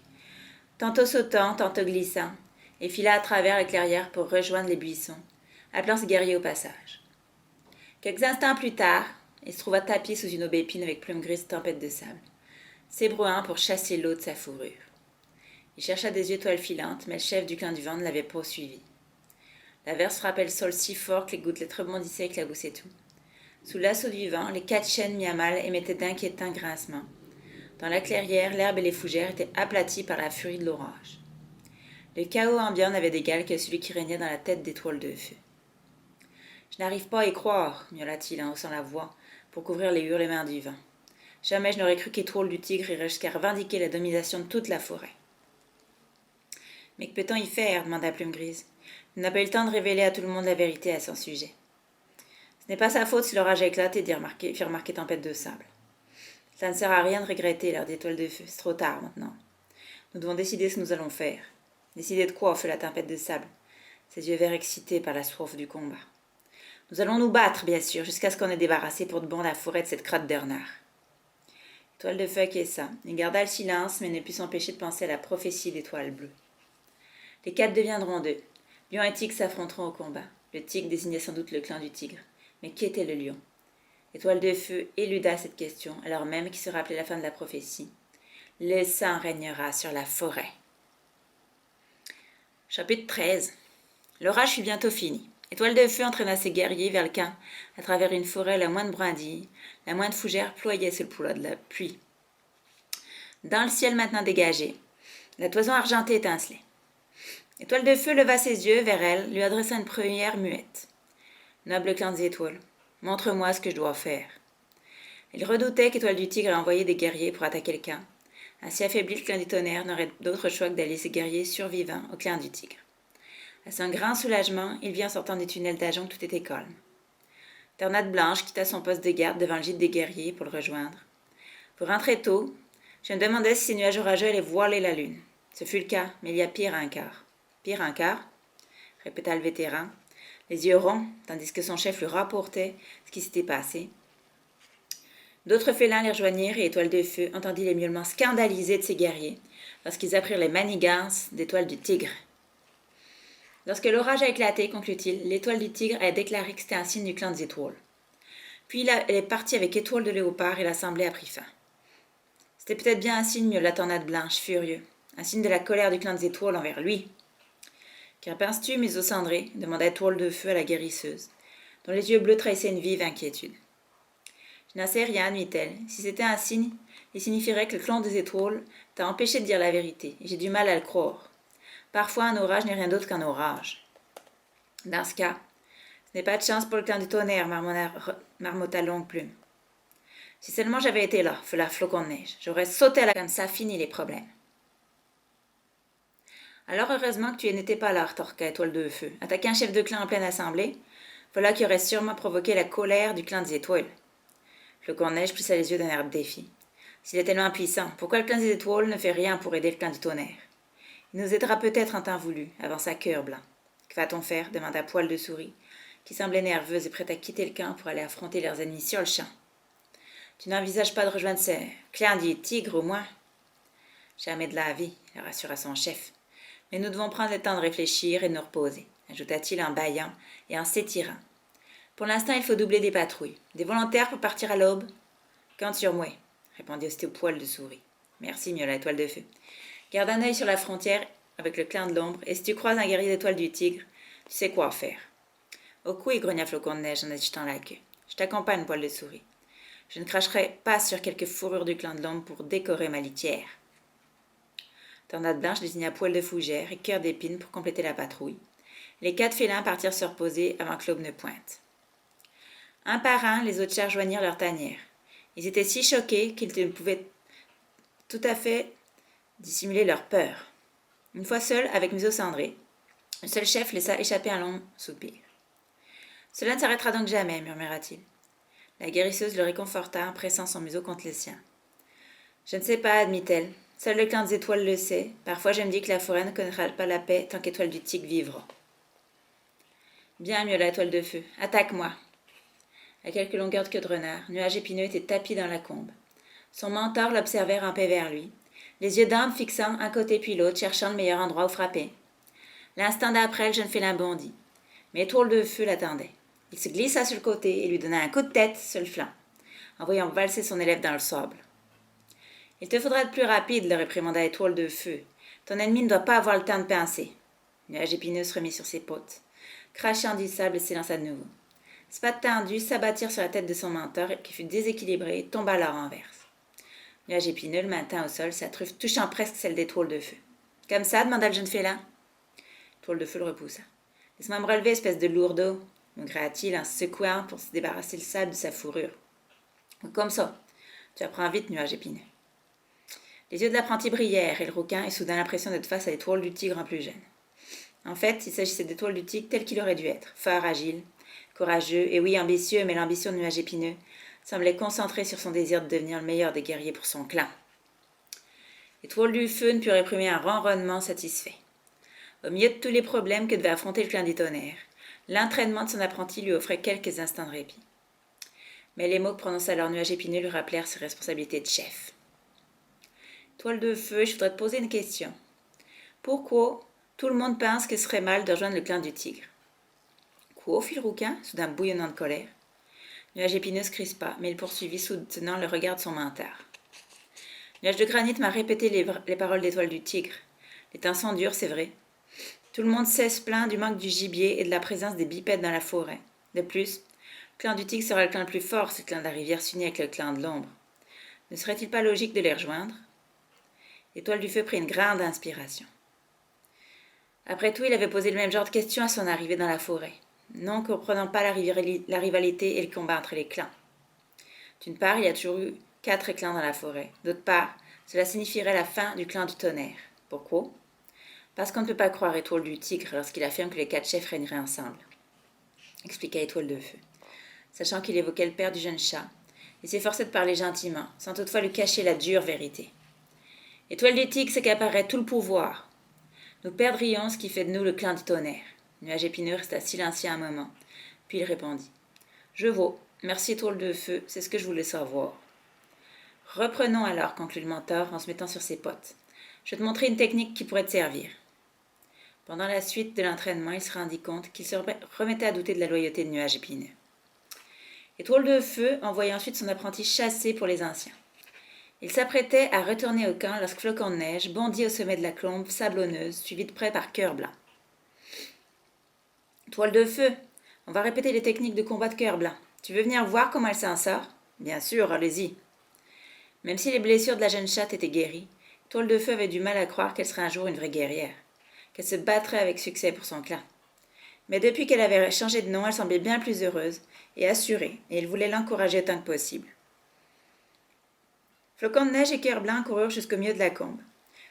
A: tantôt sautant, tantôt glissant, et fila à travers la clairière pour rejoindre les buissons, appelant ses guerriers au passage. Quelques instants plus tard, il se trouva tapis sous une aubépine avec plume grise tempête de sable, s'ébrouant pour chasser l'eau de sa fourrure. Il chercha des yeux Étoile filante, mais le chef du clan du vent ne l'avait poursuivi. L'averse frappait le sol si fort que les gouttelettes rebondissaient et éclaboussaient tout. Sous l'assaut du vent, les 4 chênes mis à mal émettaient d'inquiétants grincements. Dans la clairière, l'herbe et les fougères étaient aplaties par la furie de l'orage. Le chaos ambiant n'avait d'égal que celui qui régnait dans la tête d'Étoile de Feu. « Je n'arrive pas à y croire, miaula-t-il en haussant la voix pour couvrir les hurlements du vent. Jamais je n'aurais cru qu'Étoile du Tigre irait jusqu'à revendiquer la domination de toute la forêt. »« Mais que peut-on y faire » demanda Plume Grise. « Il n'a pas eu le temps de révéler à tout le monde la vérité à son sujet. Ce n'est pas sa faute si l'orage éclate et fit remarquer Tempête de Sable. Ça ne sert à rien de regretter, leur dit Étoile de Feu. C'est trop tard maintenant. Nous devons décider ce que nous allons faire. Décider de quoi, fait la tempête de sable, ses yeux verts excités par la soif du combat. Nous allons nous battre, bien sûr, jusqu'à ce qu'on ait débarrassé pour de bon la forêt de cette crotte de renard. Étoile de Feu acquiesça. Il garda le silence, mais ne put s'empêcher de penser à la prophétie d'Étoile Bleue. Les 4 deviendront 2. Lion et tigre s'affronteront au combat. Le tigre désignait sans doute le clan du tigre. Mais qui était le lion? Étoile de Feu éluda cette question, alors même qu'il se rappelait la fin de la prophétie. Le sang régnera sur la forêt. Chapitre 13. L'orage fut bientôt fini. Étoile de Feu entraîna ses guerriers vers le camp, à travers une forêt la moindre brindille, la moindre fougère ployait sous le poids de la pluie. Dans le ciel maintenant dégagé, la toison argentée étincelait. Étoile de Feu leva ses yeux vers elle, lui adressa une prière muette. Noble clan des étoiles, montre-moi ce que je dois faire. Il redoutait qu'Étoile du Tigre ait envoyé des guerriers pour attaquer le camp. Ainsi affaibli, le clan du Tonnerre n'aurait d'autre choix que d'allier ses guerriers survivants au clan du Tigre. À son grand soulagement, il vit en sortant des tunnels d'Ajon que tout était calme. Tornade Blanche quitta son poste de garde devant le gîte des guerriers pour le rejoindre. Pour rentrer tôt, je me demandais si ces nuages orageux allaient voiler la lune. Ce fut le cas, mais il y a pire encore. Pire encore, répéta le vétéran, les yeux ronds, tandis que son chef lui rapportait ce qui s'était passé. D'autres félins les rejoignirent et Étoile de Feu entendit les miaulements scandalisés de ses guerriers lorsqu'ils apprirent les manigances d'Étoile du Tigre. Lorsque l'orage a éclaté, conclut-il, l'Étoile du Tigre a déclaré que c'était un signe du clan des étoiles. Puis elle est partie avec Étoile de Léopard et l'assemblée a pris fin. C'était peut-être bien un signe, la Tornade Blanche, furieux, un signe de la colère du clan des étoiles envers lui. Qu'en penses-tu, Mésocendré demanda Étoile de Feu à la guérisseuse, dont les yeux bleus trahissaient une vive inquiétude. Je n'en sais rien, dit-elle. Si c'était un signe, il signifierait que le clan des étoiles t'a empêché de dire la vérité, et j'ai du mal à le croire. Parfois, un orage n'est rien d'autre qu'un orage. Dans ce cas, ce n'est pas de chance pour le clan du Tonnerre, marmotta Longue Plume. Si seulement j'avais été là, feu la Flocon de Neige, j'aurais sauté à la comme ça, fini les problèmes. Alors heureusement que tu n'étais pas là, retorqua Étoile de Feu. Attaquer un chef de clan en pleine assemblée, voilà qui aurait sûrement provoqué la colère du clan des étoiles. Flocon de Neige plissa les yeux d'un air de défi. S'il est tellement puissant, pourquoi le clan des étoiles ne fait rien pour aider le clan du Tonnerre? Il nous aidera peut-être en temps voulu, avança Cœur Blanc. Que va-t-on faire demanda Poil de Souris, qui semblait nerveuse et prête à quitter le camp pour aller affronter leurs ennemis sur le champ. Tu n'envisages pas de rejoindre ce clan des tigres, au moins? Jamais de la vie, le rassura son chef. Mais nous devons prendre le temps de réfléchir et de nous reposer, ajouta-t-il en bâillant et en s'étirant. Pour l'instant, il faut doubler des patrouilles. Des volontaires pour partir à l'aube? Compte sur moi, répondit aussitôt Poil de Souris. Merci, miaula Étoile de Feu. Garde un œil sur la frontière avec le clan de l'ombre, et si tu croises un guerrier d'Étoile du Tigre, tu sais quoi faire. Au cou, grogna Flocon de Neige en agitant la queue. Je t'accompagne, Poil de Souris. Je ne cracherai pas sur quelques fourrures du clan de l'ombre pour décorer ma litière. Tornade Blanche désigna Poil de Fougère et Cœur d'Épine pour compléter la patrouille. Les 4 félins partirent se reposer avant que l'aube ne pointe. Un par un, les autres chars joignirent leur tanière. Ils étaient si choqués qu'ils ne pouvaient tout à fait dissimuler leur peur. Une fois seul avec Mésocendré, le seul chef laissa échapper un long soupir. « Cela ne s'arrêtera donc jamais, murmura-t-il. La guérisseuse le réconforta en pressant son museau contre le sien. « Je ne sais pas, admit-elle. Seul le clan des étoiles le sait. Parfois je me dis que la forêt ne connaîtra pas la paix tant qu'Étoile du Tigre vivra. »« Bien, miaula Étoile de Feu. Attaque-moi. » À quelques longueurs de queue de renard, Nuage épineux était tapi dans la combe. Son mentor l'observait ramper vers lui, les yeux d'âme fixant un côté puis l'autre, cherchant le meilleur endroit où frapper. L'instant d'après, le jeune félin bondit. Mais Étoile de Feu l'attendait. Il se glissa sur le côté et lui donna un coup de tête sur le flanc, en voyant valser son élève dans le sable. « Il te faudra être plus rapide, le réprimanda Étoile de Feu. Ton ennemi ne doit pas avoir le temps de pincer. » Nuage épineux se remit sur ses potes, crachant du sable et s'élança de nouveau. Ses pattes tendues s'abattirent sur la tête de son mentor qui fut déséquilibré et tomba à la renverse. Nuage épineux le maintint au sol, sa truffe touchant presque celle d'Étoile de Feu. « Comme ça, demanda le jeune félin. Étoile de Feu le repoussa. « Laisse-moi me relever, espèce de lourdeau, maugréa-t-il en se secouant pour se débarrasser le sable de sa fourrure. « Comme ça. Tu apprends vite, Nuage épineux. » Les yeux de l'apprenti brillèrent et le rouquin eut soudain l'impression d'être face à Étoile du Tigre en plus jeune. En fait, il s'agissait d'Étoile du Tigre tel qu'il aurait dû être, fort agile, courageux et oui ambitieux, mais l'ambition de Nuage épineux semblait concentré sur son désir de devenir le meilleur des guerriers pour son clan. Étoile du Feu ne put réprimer un ronronnement satisfait. Au milieu de tous les problèmes que devait affronter le clan du Tonnerre, l'entraînement de son apprenti lui offrait quelques instants de répit. Mais les mots que prononça alors Nuage Épineux lui rappelèrent ses responsabilités de chef. Étoile de Feu, je voudrais te poser une question. Pourquoi tout le monde pense que ce serait mal de rejoindre le clan du Tigre? Quoi, fit le rouquin, soudain bouillonnant de colère. Nuage Épineux se crispa, mais il poursuivit, soutenant le regard de son mentor. Nuage de Granit m'a répété les paroles d'Étoile du Tigre. Les temps sont durs, c'est vrai. Tout le monde sait se plaindre du manque du gibier et de la présence des bipèdes dans la forêt. De plus, le clan du Tigre sera le clan le plus fort si le clan de la rivière s'unit avec le clan de l'ombre. Ne serait-il pas logique de les rejoindre? Étoile du Feu prit une grande inspiration. Après tout, il avait posé le même genre de questions à son arrivée dans la forêt, non comprenant pas la rivalité et le combat entre les clans. D'une part, il y a toujours eu 4 clans dans la forêt. D'autre part, cela signifierait la fin du clan du Tonnerre. Pourquoi? Parce qu'on ne peut pas croire Étoile du Tigre lorsqu'il affirme que les 4 chefs régneraient ensemble, expliqua Étoile de Feu. Sachant qu'il évoquait le père du jeune chat, il s'efforçait de parler gentiment, sans toutefois lui cacher la dure vérité. Étoile du Tigre s'accaparerait tout le pouvoir. Nous perdrions ce qui fait de nous le clan du Tonnerre. Nuage Épineux resta silencieux un moment, puis il répondit. Je vaux. Merci Étoile de Feu, c'est ce que je voulais savoir. Reprenons alors, conclut le mentor en se mettant sur ses potes. Je vais te montrer une technique qui pourrait te servir. Pendant la suite de l'entraînement, il se rendit compte qu'il se remettait à douter de la loyauté de Nuage Épineux. Étoile de Feu envoya ensuite son apprenti chasser pour les anciens. Il s'apprêtait à retourner au camp lorsque Flocon de Neige bondit au sommet de la colombe sablonneuse, suivi de près par Cœur Blanc. Étoile de Feu, on va répéter les techniques de combat de Cœur Blanc. Tu veux venir voir comment elle s'en sort? Bien sûr, allez-y. Même si les blessures de la jeune chatte étaient guéries, Étoile de Feu avait du mal à croire qu'elle serait un jour une vraie guerrière, qu'elle se battrait avec succès pour son clan. Mais depuis qu'elle avait changé de nom, elle semblait bien plus heureuse et assurée, et il voulait l'encourager autant que possible. Flocon de Neige et Cœur Blanc coururent jusqu'au milieu de la combe.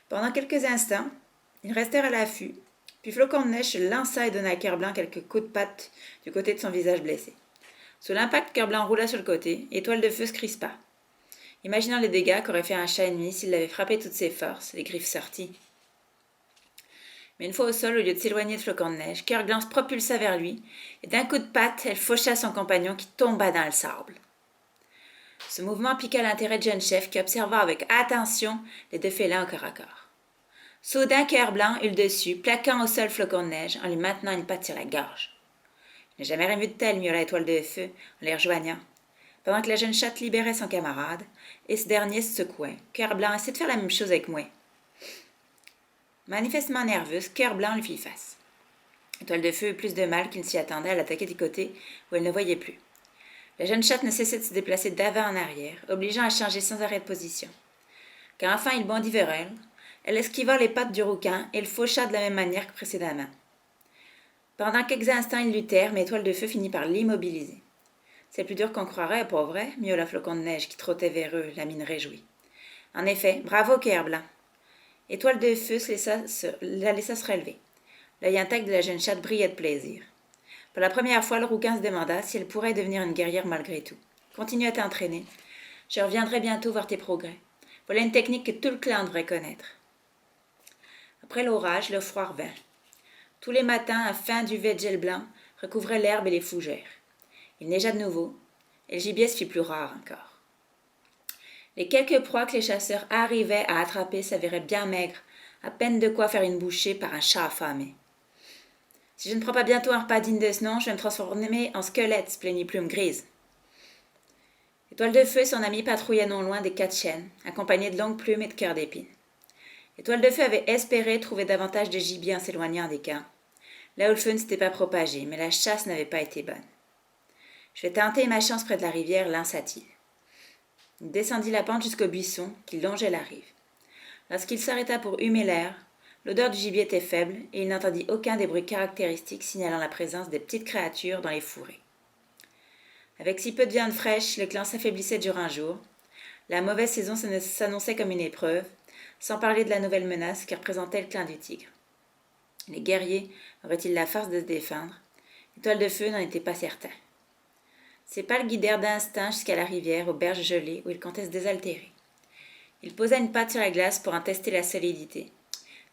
A: Pendant quelques instants, ils restèrent à l'affût, puis Flocon de Neige se lança et donna à Cœur Blanc quelques coups de patte du côté de son visage blessé. Sous l'impact, Cœur Blanc roula sur le côté, et Étoile de Feu se crispa. Imaginant les dégâts qu'aurait fait un chat ennemi s'il l'avait frappé de toutes ses forces, les griffes sorties. Mais une fois au sol, au lieu de s'éloigner de Flocon de Neige, Cœur Blanc se propulsa vers lui, et d'un coup de patte, elle faucha son compagnon qui tomba dans le sable. Ce mouvement piqua l'intérêt de jeune chef qui observa avec attention les deux félins au corps à corps. Soudain, Cœur Blanc eut le dessus, plaquant au sol Flocon de Neige en lui maintenant une patte sur la gorge. Je n'ai jamais rien vu de tel, miaula Étoile de Feu en les rejoignant. Pendant que la jeune chatte libérait son camarade, et ce dernier se secouait, Cœur Blanc essayait de faire la même chose avec moi. Manifestement nerveuse, Cœur Blanc lui fit face. Étoile de Feu eut plus de mal qu'il ne s'y attendait à l'attaquer du côté où elle ne voyait plus. La jeune chatte ne cessait de se déplacer d'avant en arrière, obligeant à changer sans arrêt de position. Quand enfin il bondit vers elle, elle esquiva les pattes du rouquin et le faucha de la même manière que précédemment. Pendant quelques instants, ils luttèrent, mais Étoile de Feu finit par l'immobiliser. C'est plus dur qu'on croirait, pas vrai, miaula Flocon de Neige qui trottait vers eux, la mine réjouie. En effet, bravo Cœur Blanc. Étoile de Feu la laissa se relever. L'œil intact de la jeune chatte brillait de plaisir. Pour la première fois, le rouquin se demanda si elle pourrait devenir une guerrière malgré tout. Continue à t'entraîner. Je reviendrai bientôt voir tes progrès. Voilà une technique que tout le clan devrait connaître. Après l'orage, le froid revint. Tous les matins, un fin duvet de gel blanc recouvrait l'herbe et les fougères. Il neigea de nouveau, et le gibier se fit plus rare encore. Les quelques proies que les chasseurs arrivaient à attraper s'avéraient bien maigres, à peine de quoi faire une bouchée par un chat affamé. Si je ne prends pas bientôt un repas digne de ce nom, je vais me transformer en squelette, se plaignit Plume Grise. Étoile de Feu et son ami patrouillaient non loin des 4 chênes, accompagnés de Longue Plume et de Cœur d'Épine. Étoile de Feu avait espéré trouver davantage de gibier en s'éloignant des camps. Là où le feu ne s'était pas propagé, mais la chasse n'avait pas été bonne. Je vais tenter ma chance près de la rivière, lança-t-il. Il descendit la pente jusqu'au buisson qui longeait la rive. Lorsqu'il s'arrêta pour humer l'air, l'odeur du gibier était faible et il n'entendit aucun des bruits caractéristiques signalant la présence des petites créatures dans les fourrés. Avec si peu de viande fraîche, le clan s'affaiblissait durant un jour. La mauvaise saison s'annonçait comme une épreuve, sans parler de la nouvelle menace que représentait le clan du Tigre. Les guerriers auraient-ils la force de se défendre? Étoile de Feu n'en était pas certain. Ses pas le guidèrent d'instinct jusqu'à la rivière, aux berges gelées, où il comptait se désaltérer. Il posa une patte sur la glace pour en tester la solidité.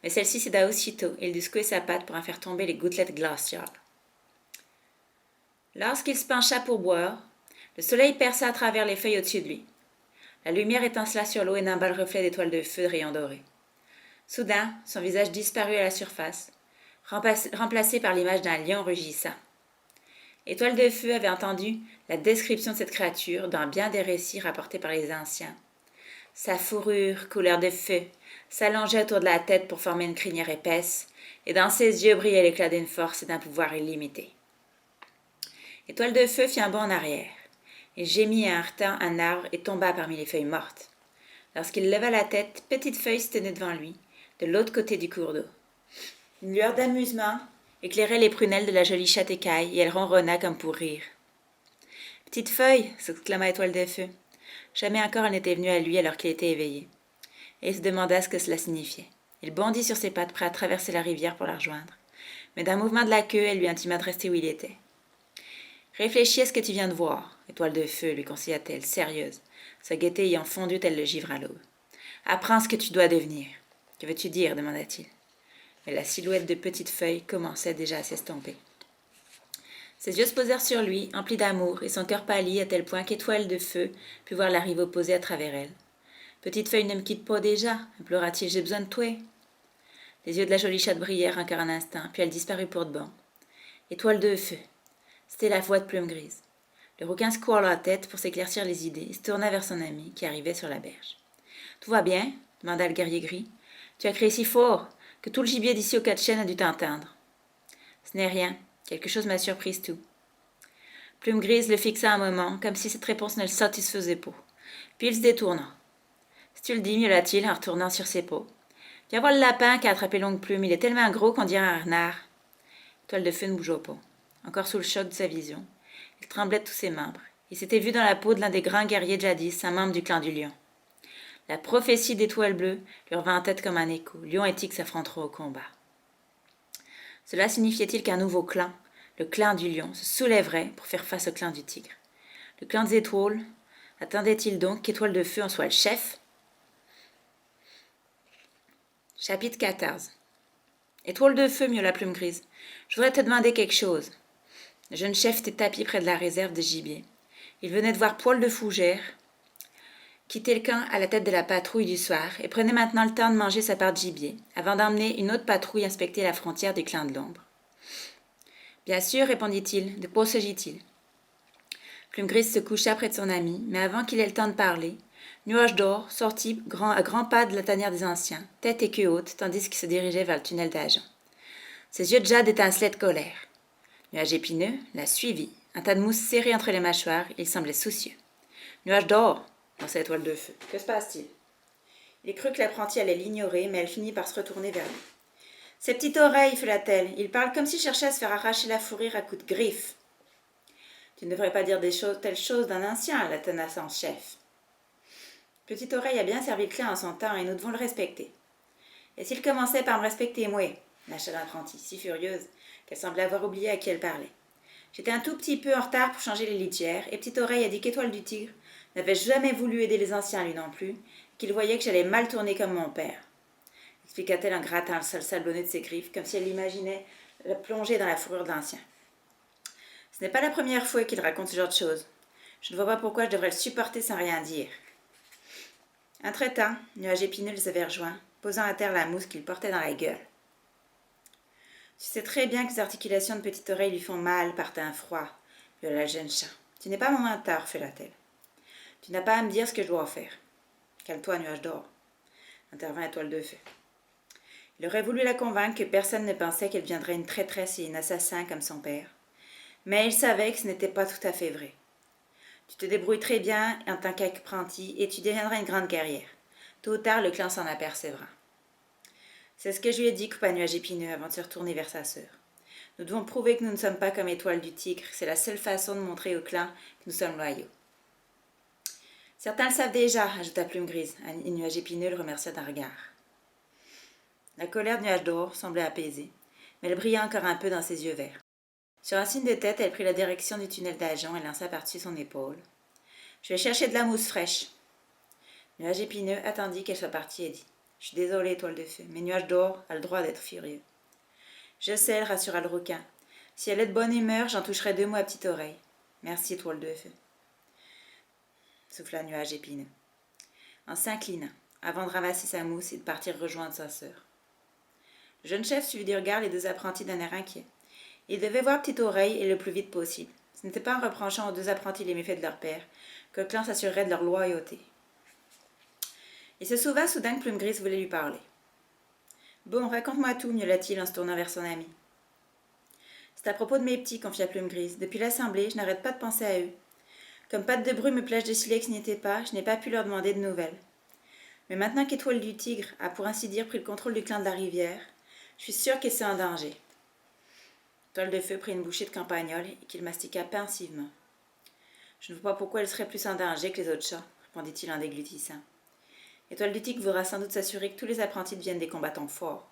A: Mais celle-ci céda aussitôt, et il dut secouer sa patte pour en faire tomber les gouttelettes glaciales. Lorsqu'il se pencha pour boire, le soleil perça à travers les feuilles au-dessus de lui. La lumière étincela sur l'eau et n'imba le reflet d'étoiles de feu de rayons dorés. Soudain, son visage disparut à la surface, remplacé par l'image d'un lion rugissant. Étoile de Feu avait entendu la description de cette créature dans bien des récits rapportés par les anciens. Sa fourrure, couleur de feu, s'allongeait autour de la tête pour former une crinière épaisse, et dans ses yeux brillait l'éclat d'une force et d'un pouvoir illimité. Étoile de Feu fit un bond en arrière. Il gémit et heurta un arbre et tomba parmi les feuilles mortes. Lorsqu'il leva la tête, Petite Feuille se tenait devant lui, de l'autre côté du cours d'eau. Une lueur d'amusement éclairait les prunelles de la jolie chatte écaille et elle ronronna comme pour rire. « Petite Feuille !» s'exclama Étoile de Feu. Jamais encore elle n'était venue à lui alors qu'il était éveillé. Et il se demanda ce que cela signifiait. Il bondit sur ses pattes prêt à traverser la rivière pour la rejoindre. Mais d'un mouvement de la queue, elle lui intima de rester où il était. « Réfléchis à ce que tu viens de voir, Étoile de Feu, lui conseilla-t-elle, sérieuse, sa gaieté ayant fondu tel le givre à l'aube. Apprends ce que tu dois devenir. Que veux-tu dire demanda-t-il. Mais la silhouette de Petite Feuille commençait déjà à s'estomper. Ses yeux se posèrent sur lui, emplis d'amour, et son cœur pâlit à tel point qu'Étoile de Feu put voir la rive opposée à travers elle. « Petite Feuille, ne me quitte pas déjà, implora-t-il, j'ai besoin de toi. » Les yeux de la jolie chatte brillèrent encore un instant, puis elle disparut pour de bon. Étoile de Feu. C'était la voix de Plume Grise. Le requin secoua la tête pour s'éclaircir les idées et se tourna vers son ami qui arrivait sur la berge. « Tout va bien ?» demanda le guerrier gris. « Tu as crié si fort que tout le gibier d'ici aux 4 chênes a dû t'entendre. »« Ce n'est rien. Quelque chose m'a surprise tout. » Plume Grise le fixa un moment, comme si cette réponse ne le satisfaisait pas. Puis il se détourna. « Si tu le dis, miaula-t-il en retournant sur ses pas. Viens voir le lapin qui a attrapé Longue Plume. Il est tellement gros qu'on dirait un renard. » Étoile de Feu ne bougea pas. Encore sous le choc de sa vision, il tremblait de tous ses membres. Il s'était vu dans la peau de l'un des grands guerriers de jadis, un membre du clan du Lion. La prophétie d'Étoile Bleue lui revint en tête comme un écho. Lion et Tigre s'affronteront au combat. Cela signifiait-il qu'un nouveau clan, le clan du Lion, se soulèverait pour faire face au clan du Tigre? Le clan des Étoiles attendait-il donc qu'Étoile de Feu en soit le chef? Chapitre 14. Étoile de Feu, miaula Plume Grise, je voudrais te demander quelque chose. Le jeune chef était tapis près de la réserve de gibier. Il venait de voir Poil de Fougère quitter le camp à la tête de la patrouille du soir et prenait maintenant le temps de manger sa part de gibier, avant d'emmener une autre patrouille inspecter la frontière du clan de l'ombre. Bien sûr, répondit-il, de quoi s'agit-il? Plume Grise se coucha près de son ami, mais avant qu'il ait le temps de parler, Nuage d'Or sortit à grands pas de la tanière des anciens, tête et queue haute, tandis qu'il se dirigeait vers le tunnel d'Agen. Ses yeux de jade étincelaient de colère. Nuage Épineux la suivit, un tas de mousse serré entre les mâchoires, il semblait soucieux. Nuage d'Or, lança Étoile de Feu. Que se passe-t-il? Il crut que l'apprenti allait l'ignorer, mais elle finit par se retourner vers lui. Ses petites oreilles, fela-t-elle. Il parle comme s'il cherchait à se faire arracher la fourrure à coups de griffes. Tu ne devrais pas dire telles choses d'un ancien, la tenace en chef. Petite Oreille a bien servi le clan en son temps et nous devons le respecter. Et s'il commençait par me respecter, moi, lâcha l'apprenti, si furieuse qu'elle semblait avoir oublié à qui elle parlait. J'étais un tout petit peu en retard pour changer les litières, et Petite Oreille a dit qu'Étoile du Tigre n'avait jamais voulu aider les anciens, lui non plus, qu'il voyait que j'allais mal tourner comme mon père. Expliqua-t-elle en grattant le sol sablonné de ses griffes, comme si elle l'imaginait la plonger dans la fourrure de l'ancien. Ce n'est pas la première fois qu'il raconte ce genre de choses. Je ne vois pas pourquoi je devrais le supporter sans rien dire. Entre-temps, Nuage Épineux les avait rejoints, posant à terre la mousse qu'il portait dans la gueule. Tu sais très bien que les articulations de Petite Oreille lui font mal par teint froid, miaula le jeune chat. Tu n'es pas mon mentor, fela-t-elle. Tu n'as pas à me dire ce que je dois faire. Calme-toi, Nuage d'Or, intervint Étoile de Feu. Il aurait voulu la convaincre que personne ne pensait qu'elle deviendrait une traîtresse et une assassin comme son père. Mais il savait que ce n'était pas tout à fait vrai. Tu te débrouilles très bien en tant qu'apprenti et tu deviendras une grande guerrière. Tôt ou tard, le clan s'en apercevra. C'est ce que je lui ai dit, coupa Nuage Épineux avant de se retourner vers sa sœur. Nous devons prouver que nous ne sommes pas comme Étoile du Tigre. C'est la seule façon de montrer au clan que nous sommes loyaux. Certains le savent déjà, ajouta Plume Grise, et Nuage Épineux le remercia d'un regard. La colère de Nuage d'Or semblait apaisée, mais elle brillait encore un peu dans ses yeux verts. Sur un signe de tête, elle prit la direction du tunnel d'Ajon et lança par-dessus son épaule. « Je vais chercher de la mousse fraîche. » Nuage épineux attendit qu'elle soit partie et dit « Je suis désolée, étoile de feu, mais Nuage d'or a le droit d'être furieux. » « Je sais, » rassura le requin. « Si elle est de bonne humeur, j'en toucherai 2 mots à petite oreille. »« Merci, étoile de feu. » souffla Nuage épineux, en s'inclinant, avant de ramasser sa mousse et de partir rejoindre sa sœur. Le jeune chef suivit du regard les 2 apprentis d'un air inquiet. Il devait voir Petite Oreille et le plus vite possible. Ce n'était pas en reprochant aux 2 apprentis les méfaits de leur père que le clan s'assurerait de leur loyauté. Il se souvint soudain que Plume Grise voulait lui parler. « Bon, raconte-moi tout, miaula-t-il en se tournant vers son ami. « C'est à propos de mes petits, confia Plume Grise. Depuis l'assemblée, je n'arrête pas de penser à eux. Comme Patte de Brume et Plage de Silex n'y étaient pas, je n'ai pas pu leur demander de nouvelles. Mais maintenant qu'Étoile du Tigre a pour ainsi dire pris le contrôle du clan de la rivière, je suis sûre qu'elle est en danger. » Étoile de Feu prit une bouchée de campagnole et qu'il mastiqua pensivement. « Je ne vois pas pourquoi elle serait plus en danger que les autres chats, » répondit-il en déglutissant. « Étoile du Tigre voudra sans doute s'assurer que tous les apprentis deviennent des combattants forts. »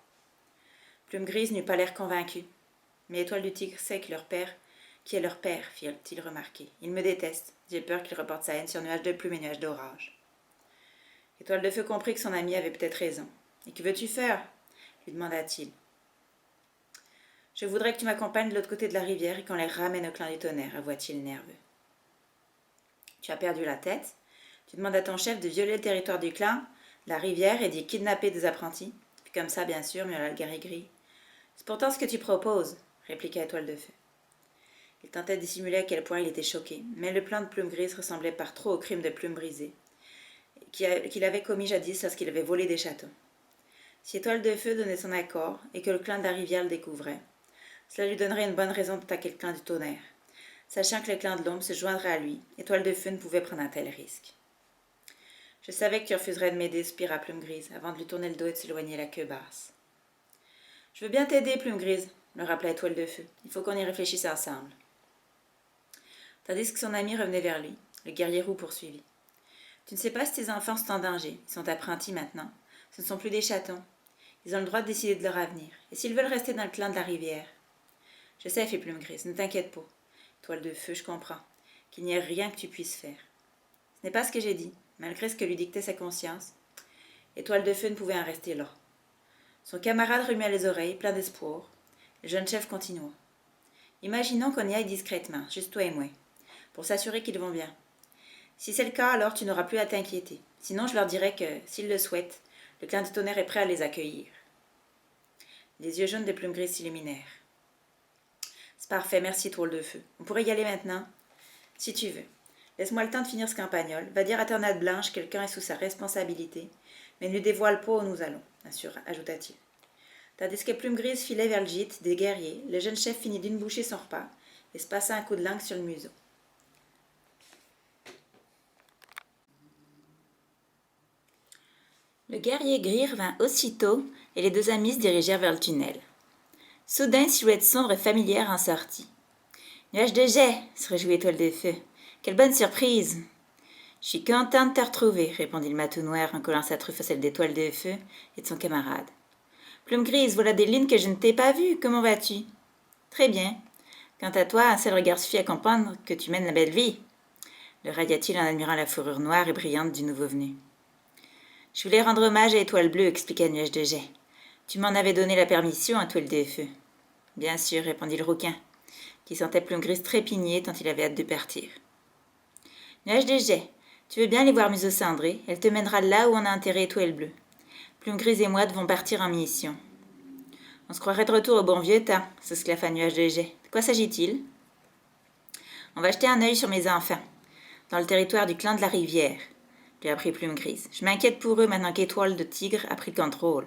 A: Plume Grise n'eut pas l'air convaincu. « Mais Étoile du Tigre sait que leur père, qui est leur père, fit-il remarquer. Il me déteste. J'ai peur qu'il reporte sa haine sur Nuage de Plume et Nuage d'Orage. » Étoile de Feu comprit que son ami avait peut-être raison. « Et que veux-tu faire ?» lui demanda-t-il. « Je voudrais que tu m'accompagnes de l'autre côté de la rivière et qu'on les ramène au clan du tonnerre, avoua-t-il nerveux. « Tu as perdu la tête ? Tu demandes à ton chef de violer le territoire du clan, la rivière, et d'y kidnapper des apprentis. Puis comme ça, bien sûr, miaula le Garigri. C'est pourtant ce que tu proposes, répliqua Étoile de Feu. Il tentait de dissimuler à quel point il était choqué, mais le plan de Plume Grise ressemblait par trop au crime de Plume Brisée, qu'il avait commis jadis lorsqu'il avait volé des châteaux. Si Étoile de Feu donnait son accord et que le clan de la rivière le découvrait, cela lui donnerait une bonne raison d'attaquer le clan du tonnerre. Sachant que le clan de l'ombre se joindrait à lui, Étoile de Feu ne pouvait prendre un tel risque. « Je savais que tu refuserais de m'aider, » soupira Plume Grise, avant de lui tourner le dos et de s'éloigner la queue basse. « Je veux bien t'aider, Plume Grise, » le rappela Étoile de Feu. « Il faut qu'on y réfléchisse ensemble. » Tandis que son ami revenait vers lui, le guerrier roux poursuivit. « Tu ne sais pas si tes enfants sont en danger. Ils sont apprentis maintenant. Ce ne sont plus des chatons. Ils ont le droit de décider de leur avenir. Et s'ils veulent rester dans le clan de la rivière? » « Je sais, fit Plume Grise, ne t'inquiète pas. Étoile de Feu, je comprends. Qu'il n'y ait rien que tu puisses faire. Ce n'est pas ce que j'ai dit. Malgré ce que lui dictait sa conscience, Étoile de Feu ne pouvait en rester là. Son camarade remua les oreilles, plein d'espoir. Le jeune chef continua. « Imaginons qu'on y aille discrètement, juste toi et moi, pour s'assurer qu'ils vont bien. Si c'est le cas, alors tu n'auras plus à t'inquiéter. Sinon, je leur dirai que, s'ils le souhaitent, le clan du tonnerre est prêt à les accueillir. » Les yeux jaunes de Plume Grise s'illuminèrent. « C'est parfait, merci, Étoile de Feu. On pourrait y aller maintenant? »« Si tu veux. Laisse-moi le temps de finir ce campagnol. Va dire à Tornade Blanche que le camp est sous sa responsabilité, mais ne lui dévoile pas où nous allons, ajouta-t-il. Tandis que Plume Grise filait vers le gîte des guerriers, le jeune chef finit d'une bouchée son repas et se passa un coup de langue sur le museau. Le guerrier gris revint aussitôt et les 2 amis se dirigèrent vers le tunnel. Soudain, une silhouette sombre et familière en sortit. « Nuage de jet !» se réjouit Étoile de Feu. « Quelle bonne surprise !»« Je suis contente de te retrouver, » répondit le matou noir en collant sa truffe à celle d'Étoile de Feu et de son camarade. « Plume Grise, voilà des lunes que je ne t'ai pas vues. Comment vas-tu? »« Très bien. Quant à toi, un seul regard suffit à comprendre que tu mènes la belle vie, » le railla-t-il en admirant la fourrure noire et brillante du nouveau venu. « Je voulais rendre hommage à Étoile Bleue, » expliqua Nuage de jet. « Tu m'en avais donné la permission, Étoile de Feu. »« Bien sûr, » répondit le rouquin, qui sentait Plume Grise trépigner tant il avait hâte de partir. « Nuage de jet, tu veux bien aller voir Museau Cendré? Elle te mènera là où on a enterré Étoile Bleue. Plume Grise et moi devons partir en mission. »« On se croirait de retour au bon vieux temps, » s'esclaffa Nuage de jet. « De quoi s'agit-il? »« On va jeter un œil sur mes enfants, dans le territoire du clan de la rivière, » lui apprit Plume Grise. « Je m'inquiète pour eux maintenant qu'Étoile de Tigre a pris le contrôle. »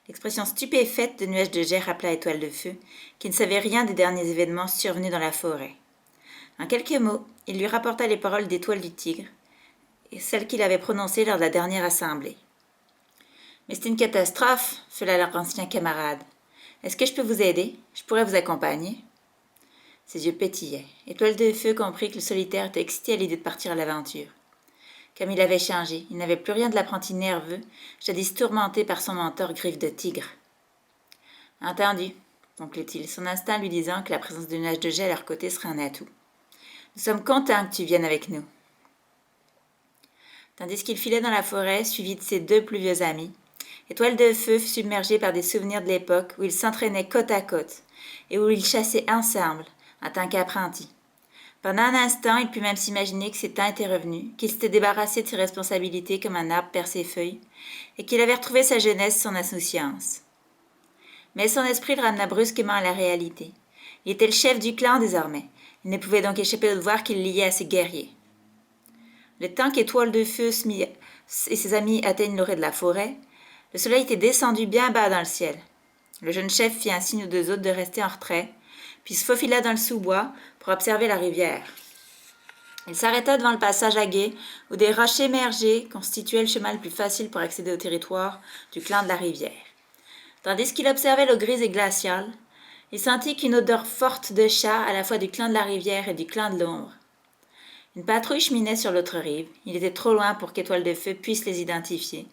A: L'expression stupéfaite de Nuage de jet rappela Étoile de Feu, qui ne savait rien des derniers événements survenus dans la forêt. En quelques mots, il lui rapporta les paroles d'Étoile du Tigre, et celles qu'il avait prononcées lors de la dernière assemblée. « Mais c'est une catastrophe, » fela leur ancien camarade. « Est-ce que je peux vous aider? Je pourrais vous accompagner. » Ses yeux pétillaient. Étoile de Feu comprit que le solitaire était excité à l'idée de partir à l'aventure. Comme il avait changé, il n'avait plus rien de l'apprenti nerveux, jadis tourmenté par son mentor Griffe de Tigre. « Entendu. conclut-il, son instinct lui disant que la présence de nuages de gel à leur côté serait un atout. Nous sommes contents que tu viennes avec nous. Tandis qu'il filait dans la forêt, suivi de ses 2 plus vieux amis, Étoile de Feu fut submergé par des souvenirs de l'époque où ils s'entraînaient côte à côte et où ils chassaient ensemble en tant qu'apprentis. Pendant un instant, il put même s'imaginer que ses temps étaient revenus, qu'il s'était débarrassé de ses responsabilités comme un arbre perd ses feuilles, et qu'il avait retrouvé sa jeunesse et son insouciance. Mais son esprit le ramena brusquement à la réalité. Il était le chef du clan désormais. Il ne pouvait donc échapper au devoir qu'il liait à ses guerriers. Le temps qu'Étoile de Feu et ses amis atteignent l'orée de la forêt, le soleil était descendu bien bas dans le ciel. Le jeune chef fit un signe aux 2 autres de rester en retrait, puis se faufila dans le sous-bois pour observer la rivière. Il s'arrêta devant le passage à gué, où des rochers émergés constituaient le chemin le plus facile pour accéder au territoire du clan de la rivière. Tandis qu'il observait l'eau grise et glaciale, il sentit qu'une odeur forte de chat à la fois du clan de la rivière et du clan de l'ombre. Une patrouille cheminait sur l'autre rive. Il était trop loin pour qu'Étoile de Feu puisse les identifier,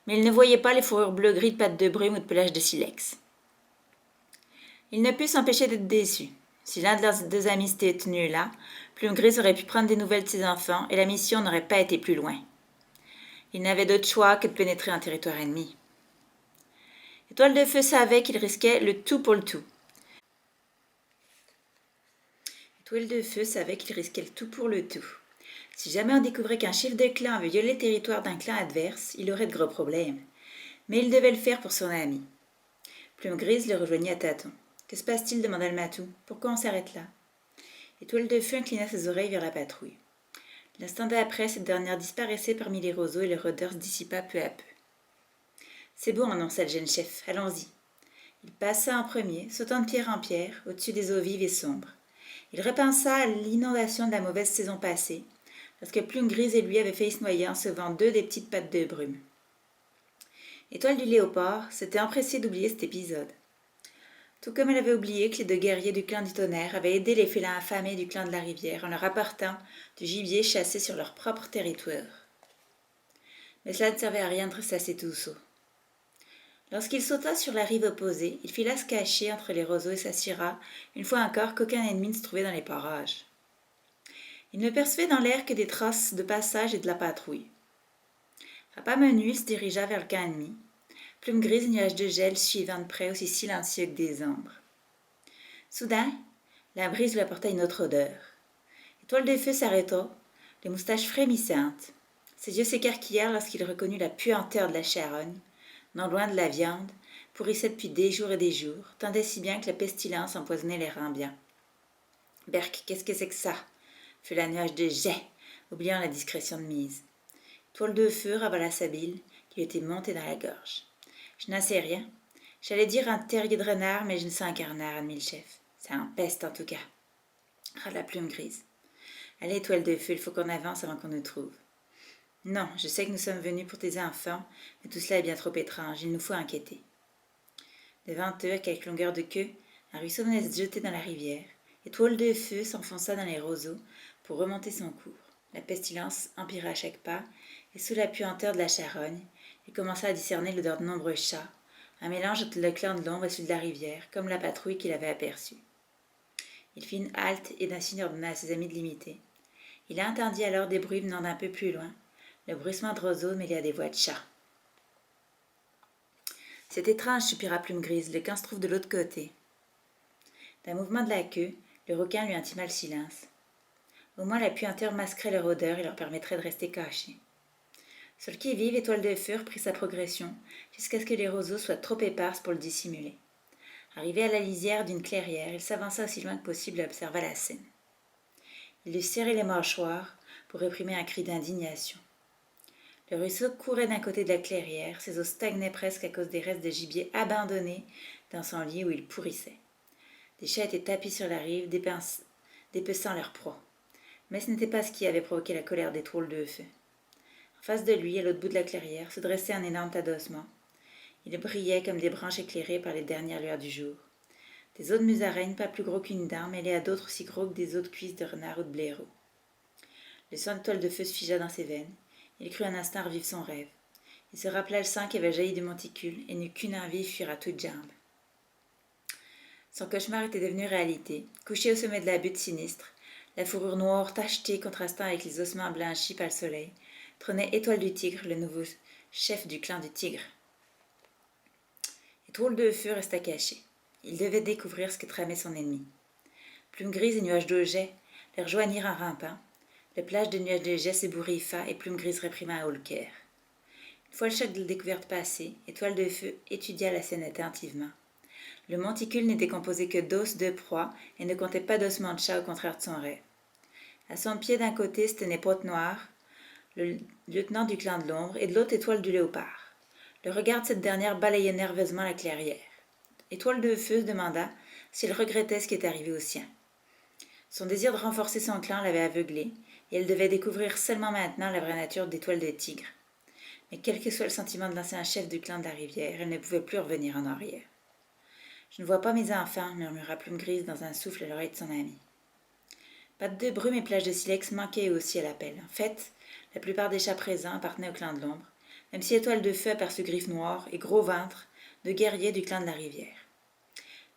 A: mais il ne voyait pas les fourrures bleu-gris de pattes de brume ou de pelage de silex. Il ne put s'empêcher d'être déçu. Si l'un de leurs 2 amis s'était tenu là, Plume Grise aurait pu prendre des nouvelles de ses enfants et la mission n'aurait pas été plus loin. Il n'avait d'autre choix que de pénétrer un territoire ennemi. Étoile de Feu savait qu'il risquait le tout pour le tout. Étoile de Feu savait qu'il risquait le tout pour le tout. Si jamais on découvrait qu'un chef de clan avait violé le territoire d'un clan adverse, il aurait de gros problèmes. Mais il devait le faire pour son ami. Plume Grise le rejoignit à tâtons. « Que se passe-t-il » demanda le matou. « Pourquoi on s'arrête là ?» Étoile de Feu inclina ses oreilles vers la patrouille. L'instant d'après, cette dernière disparaissait parmi les roseaux et le rôdeur se dissipa peu à peu. « C'est bon » annonça le jeune chef. « Allons-y. » Il passa en premier, sautant de pierre en pierre, au-dessus des eaux vives et sombres. Il repensa à l'inondation de la mauvaise saison passée, lorsque Plume Grise et lui avaient failli se noyer en sauvant 2 des petites pattes de brume. Étoile du Léopard s'était empressée d'oublier cet épisode. Tout comme elle avait oublié que les 2 guerriers du clan du tonnerre avaient aidé les félins affamés du clan de la rivière en leur apportant du gibier chassé sur leur propre territoire. Mais cela ne servait à rien de rester tout saut. Lorsqu'il sauta sur la rive opposée, il fila se cacher entre les roseaux et s'assura, une fois encore, qu'aucun ennemi ne se trouvait dans les parages. Il ne percevait dans l'air que des traces de passage et de la patrouille. À pas menus, il se dirigea vers le camp ennemi. Plume Grise et nuages de gel suivant de près, aussi silencieux que des ombres. Soudain, la brise lui apporta une autre odeur. Étoile de Feu s'arrêta, les moustaches frémissantes. Ses yeux s'écarquillèrent lorsqu'il reconnut la puanteur de la charogne, non loin de la viande, pourrissait depuis des jours et des jours, tant et si bien que la pestilence empoisonnait l'air ambiant. « Berk, qu'est-ce que c'est que ça ?» fut la nuage de jet, oubliant la discrétion de mise. Étoile de Feu ravala sa bile, qui lui était montée dans la gorge. « Je n'en sais rien. J'allais dire un terrier de renard, mais je ne sens qu'un renard, admit le chef. Ça en peste en tout cas. » Râla Plume Grise. « Allez, Étoile de Feu, il faut qu'on avance avant qu'on nous trouve. » « Non, je sais que nous sommes venus pour tes enfants, mais tout cela est bien trop étrange, il nous faut inquiéter. » Devant eux, à quelques longueurs de queue, un ruisseau venait de se jeter dans la rivière. Étoile de Feu s'enfonça dans les roseaux pour remonter son cours. La pestilence empira à chaque pas, et sous la puanteur de la charogne, il commença à discerner l'odeur de nombreux chats, un mélange entre le clan de l'ombre et celui de la rivière, comme la patrouille qu'il avait aperçue. Il fit une halte et d'un signe ordonna à ses amis de l'imiter. Il entendit alors des bruits venant d'un peu plus loin, le bruissement de roseaux mêlé à des voix de chats. « C'est étrange, soupira Plume Grise, le camp se trouve de l'autre côté. » D'un mouvement de la queue, le requin lui intima le silence. Au moins la puanteur masquerait leur odeur et leur permettrait de rester cachés. Sur le qui-vive, Étoile de Feu prit sa progression, jusqu'à ce que les roseaux soient trop épars pour le dissimuler. Arrivé à la lisière d'une clairière, il s'avança aussi loin que possible et observa la scène. Il lui serrait les mâchoires pour réprimer un cri d'indignation. Le ruisseau courait d'un côté de la clairière, ses eaux stagnaient presque à cause des restes de gibier abandonnés dans son lit où il pourrissait. Des chats étaient tapis sur la rive, dépeçant leur proie. Mais ce n'était pas ce qui avait provoqué la colère d'Étoile de Feu. En face de lui, à l'autre bout de la clairière, se dressait un énorme tas d'ossements. Il brillait comme des branches éclairées par les dernières lueurs du jour. Des os de musaraigne, pas plus gros qu'une dent, mêlés à d'autres aussi gros que des os de cuisses de renard ou de blaireau. Le sang d'Étoile de Feu se figea dans ses veines. Il crut un instant revivre son rêve. Il se rappela le sang qui avait jailli du monticule et n'eut qu'une envie, fuir à toutes jambes. Son cauchemar était devenu réalité. Couché au sommet de la butte sinistre, la fourrure noire tachetée contrastant avec les ossements blanchis par le soleil, trônait Étoile du Tigre, le nouveau chef du clan du Tigre. Étoile de Feu resta caché. Il devait découvrir ce que tramait son ennemi. Plume Grise et Nuage de Jet les rejoignirent en rampant. Le plage de Nuage de Jet s'ébouriffa et Plume Grise réprima Holker. Une fois le choc de la découverte passé, Étoile de Feu étudia la scène attentivement. Le monticule n'était composé que d'os de proie et ne comptait pas d'ossements de chat au contraire de son raid. À son pied d'un côté se tenait Pote-Noire, le lieutenant du clan de l'ombre, et de l'autre Étoile du Léopard. Le regard de cette dernière balayait nerveusement la clairière. Étoile de Feu se demanda s'il regrettait ce qui était arrivé au sien. Son désir de renforcer son clan l'avait aveuglée, et elle devait découvrir seulement maintenant la vraie nature d'Étoile de Tigre. Mais quel que soit le sentiment de l'ancien chef du clan de la rivière, elle ne pouvait plus revenir en arrière. « Je ne vois pas mes enfants, murmura Plume Grise dans un souffle à l'oreille de son ami. Pattes de Brume et Plage de Silex manquaient aussi à l'appel. En fait, la plupart des chats présents appartenaient au clan de l'ombre, même si Étoile de Feu aperçut Griffe Noire et Gros Ventre, deux guerriers du clan de la rivière.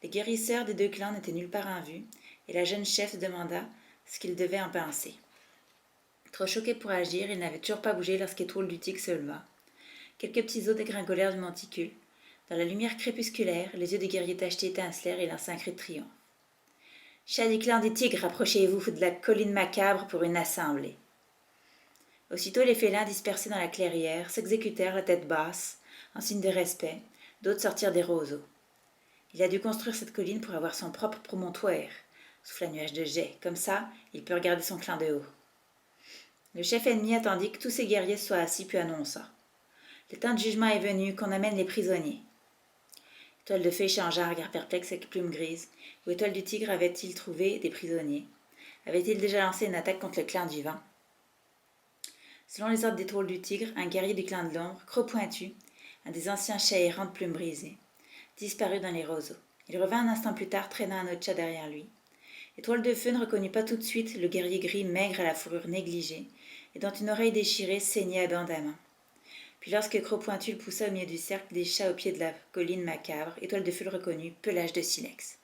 A: Les guérisseurs des deux clans n'étaient nulle part en vue, et la jeune chef se demanda ce qu'il devait en penser. Trop choqué pour agir, il n'avait toujours pas bougé lorsqu'Étoile du Tigre se leva. Quelques petits os dégringolèrent du monticule. Dans la lumière crépusculaire, les yeux des guerriers tachetés étincelèrent et lançaient un cri de triomphe. « Chats du clan des tigres, approchez-vous de la colline macabre pour une assemblée. » Aussitôt les félins dispersés dans la clairière s'exécutèrent la tête basse, en signe de respect, d'autres sortirent des roseaux. Il a dû construire cette colline pour avoir son propre promontoire, souffla Nuage de Jet. Comme ça, il peut regarder son clan de haut. Le chef ennemi attendit que tous ses guerriers soient assis puis annonça. Le temps de jugement est venu, qu'on amène les prisonniers. Étoile de Feu échangea un regard perplexe avec Plume Grise. Où Étoile du Tigre avait-il trouvé des prisonniers? Avait-il déjà lancé une attaque contre le clan du vent? Selon les ordres d'Étoile du Tigre, un guerrier du clan de l'ombre, Croc Pointu, un des anciens chats errants de Plume Brisée, disparut dans les roseaux. Il revint un instant plus tard, traînant un autre chat derrière lui. Étoile de Feu ne reconnut pas tout de suite le guerrier gris maigre à la fourrure négligée et dont une oreille déchirée saignait abondamment. Puis lorsque Croc Pointu le poussa au milieu du cercle des chats au pied de la colline macabre, Étoile de Feu le reconnut, Pelage de Silex.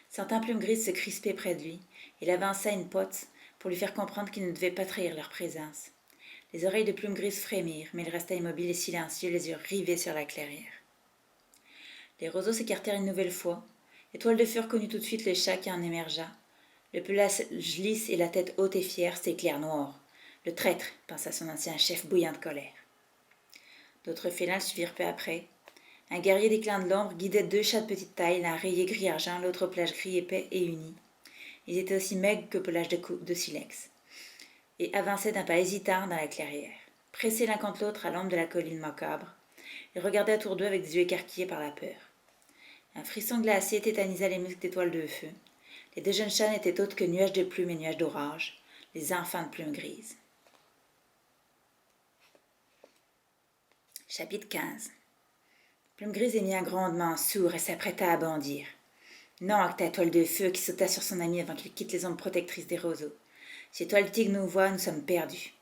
A: Sentant Plume Grise se crisper près de lui, il avança une pote pour lui faire comprendre qu'il ne devait pas trahir leur présence. Les oreilles de Plume Grise frémirent, mais il resta immobile et silencieux, les yeux rivés sur la clairière. Les roseaux s'écartèrent une nouvelle fois. Étoile de Feu reconnut tout de suite le chat qui en émergea. Le pelage lisse et la tête haute et fière, c'était Éclair Noir. Le traître, pensa son ancien chef bouillant de colère. D'autres félins le suivirent peu après. Un guerrier des clans de l'ombre guidait deux chats de petite taille, l'un rayé gris-argent, l'autre au pelage gris épais et uni. Ils étaient aussi maigres que pelage de silex, et avançaient d'un pas hésitant dans la clairière. Pressés l'un contre l'autre à l'ombre de la colline macabre, ils regardaient autour d'eux avec des yeux écarquillés par la peur. Un frisson glacé tétanisa les muscles d'Étoile de Feu. Les deux jeunes chats n'étaient autres que Nuages de Plume et Nuages d'Orage, les enfants de Plume Grise. Chapitre 15. Plume Grise émit un grondement sourd et s'apprêta à bondir. Non, acta Étoile de Feu qui sauta sur son ami avant qu'il quitte les ombres protectrices des roseaux. Si Étoile du Tigre nous voit, nous sommes perdus.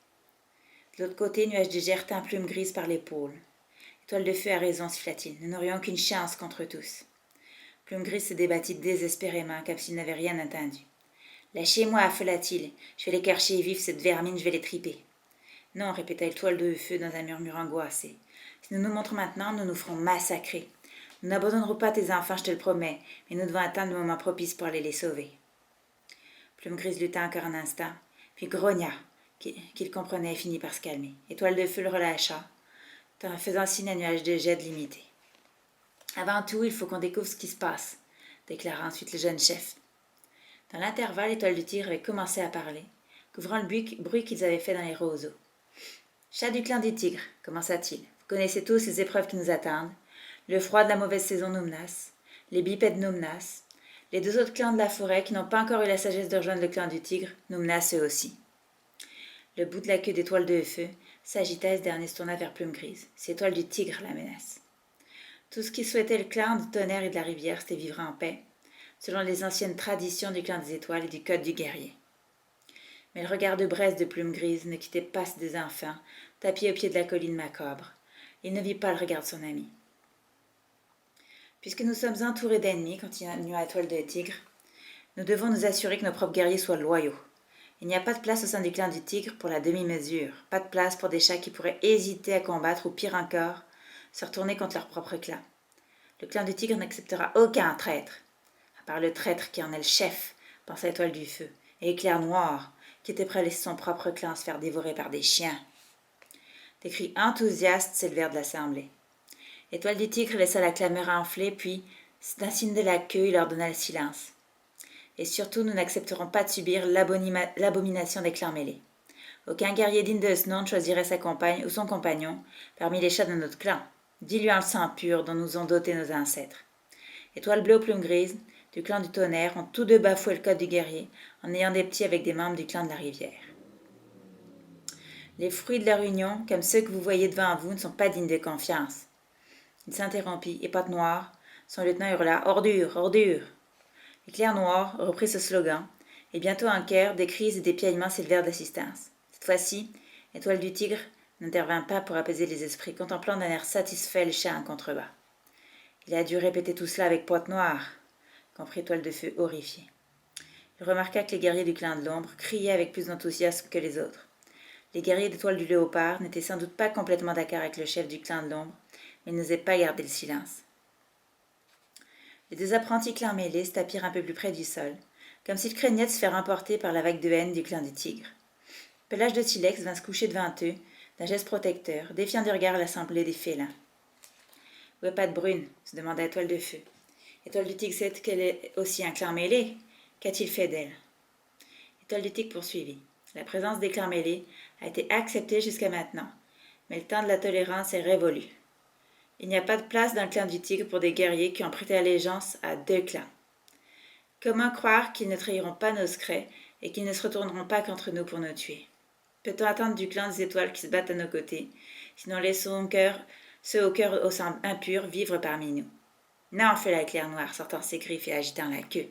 A: De l'autre côté, Nuage de Jet retint Plume Grise par l'épaule. Étoile de Feu a raison, siffla-t-il. Nous n'aurions aucune chance contre tous. Plume Grise se débattit désespérément, comme s'il n'avait rien entendu. Lâchez-moi, affela-t-il. Je vais l'écorcher vif, cette vermine, je vais les triper. Non, répéta Étoile de Feu dans un murmure angoissé. Si nous nous montrons maintenant, nous nous ferons massacrer. Nous n'abandonnerons pas tes enfants, je te le promets, mais nous devons attendre le moment propice pour aller les sauver. Plume Grise lutta encore un instant, puis grogna, qu'il comprenait et finit par se calmer. Étoile de Feu le relâcha, en faisant signe à Nuage de Jet de l'imiter. Avant tout, il faut qu'on découvre ce qui se passe, déclara ensuite le jeune chef. Dans l'intervalle, Étoile du Tigre avait commencé à parler, couvrant le bruit qu'ils avaient fait dans les roseaux. Chat du clan des tigres, commença-t-il. Vous connaissez tous les épreuves qui nous attendent. Le froid de la mauvaise saison nous menace. Les bipèdes nous menacent. Les deux autres clans de la forêt, qui n'ont pas encore eu la sagesse de rejoindre le clan du tigre, nous menacent eux aussi. Le bout de la queue d'Étoile de Feu s'agita et ce dernier se tourna vers Plume Grise. C'est Étoile du Tigre la menace. Tout ce qui souhaitait le clan du tonnerre et de la rivière, c'était vivre en paix, selon les anciennes traditions du clan des étoiles et du code du guerrier. Mais le regard de braise de Plume Grise ne quittait pas ceux des enfants, tapis au pied de la colline macabre. Il ne vit pas le regard de son ami. Puisque nous sommes entourés d'ennemis, continua Étoile de Tigre, nous devons nous assurer que nos propres guerriers soient loyaux. Il n'y a pas de place au sein du clan du Tigre pour la demi-mesure, pas de place pour des chats qui pourraient hésiter à combattre ou pire encore, se retourner contre leur propre clan. Le clan du Tigre n'acceptera aucun traître, à part le traître qui en est le chef, pensa Étoile du Feu, et Éclair Noir, qui était prêt à laisser son propre clan se faire dévorer par des chiens. Des cris enthousiastes s'élevèrent de l'assemblée. Étoile du Tigre laissa la clameur enfler, puis, d'un signe de la queue, il leur donna le silence. Et surtout, nous n'accepterons pas de subir l'abomination des clans mêlés. Aucun guerrier digne de ce nom ne choisirait sa compagne ou son compagnon parmi les chats de notre clan, diluant le sang pur dont nous ont doté nos ancêtres. Étoile bleue aux plumes grises, du clan du tonnerre, ont tous deux bafoué le code du guerrier en ayant des petits avec des membres du clan de la rivière. Les fruits de leur union, comme ceux que vous voyez devant vous, ne sont pas dignes de confiance. Il s'interrompit, et Patte Noire, son lieutenant hurla « Ordure, ordure !» Éclair Noir reprit ce slogan, et bientôt en chœur, des cris et des piaillements s'élevèrent d'assistance. Cette fois-ci, Étoile du Tigre n'intervint pas pour apaiser les esprits, contemplant d'un air satisfait le chat en contrebas. Il a dû répéter tout cela avec Patte Noire, comprit Étoile de Feu horrifié. Il remarqua que les guerriers du clan de l'ombre criaient avec plus d'enthousiasme que les autres. Les guerriers d'Étoile du Léopard n'étaient sans doute pas complètement d'accord avec le chef du clan de l'ombre, mais ils n'osaient pas garder le silence. Les deux apprentis clans mêlés se tapirent un peu plus près du sol, comme s'ils craignaient de se faire emporter par la vague de haine du clan du Tigre. Pelage de Silex vint se coucher devant eux, d'un geste protecteur, défiant du regard l'assemblée des félins. « Où est Patte Brune ?» se demanda Étoile de Feu. Étoile du Tigre sait qu'elle est aussi un clan mêlé. Qu'a-t-il fait d'elle ? Étoile du Tigre poursuivit. La présence des clans mêlés a été acceptée jusqu'à maintenant, mais le temps de la tolérance est révolu. Il n'y a pas de place dans le clan du Tigre pour des guerriers qui ont prêté allégeance à deux clans. Comment croire qu'ils ne trahiront pas nos secrets et qu'ils ne se retourneront pas contre nous pour nous tuer? Peut-on attendre du clan des étoiles qui se battent à nos côtés, sinon laissons ceux au cœur au sang impur vivre parmi nous? Non, fait l'Éclair Noir, sortant ses griffes et agitant la queue.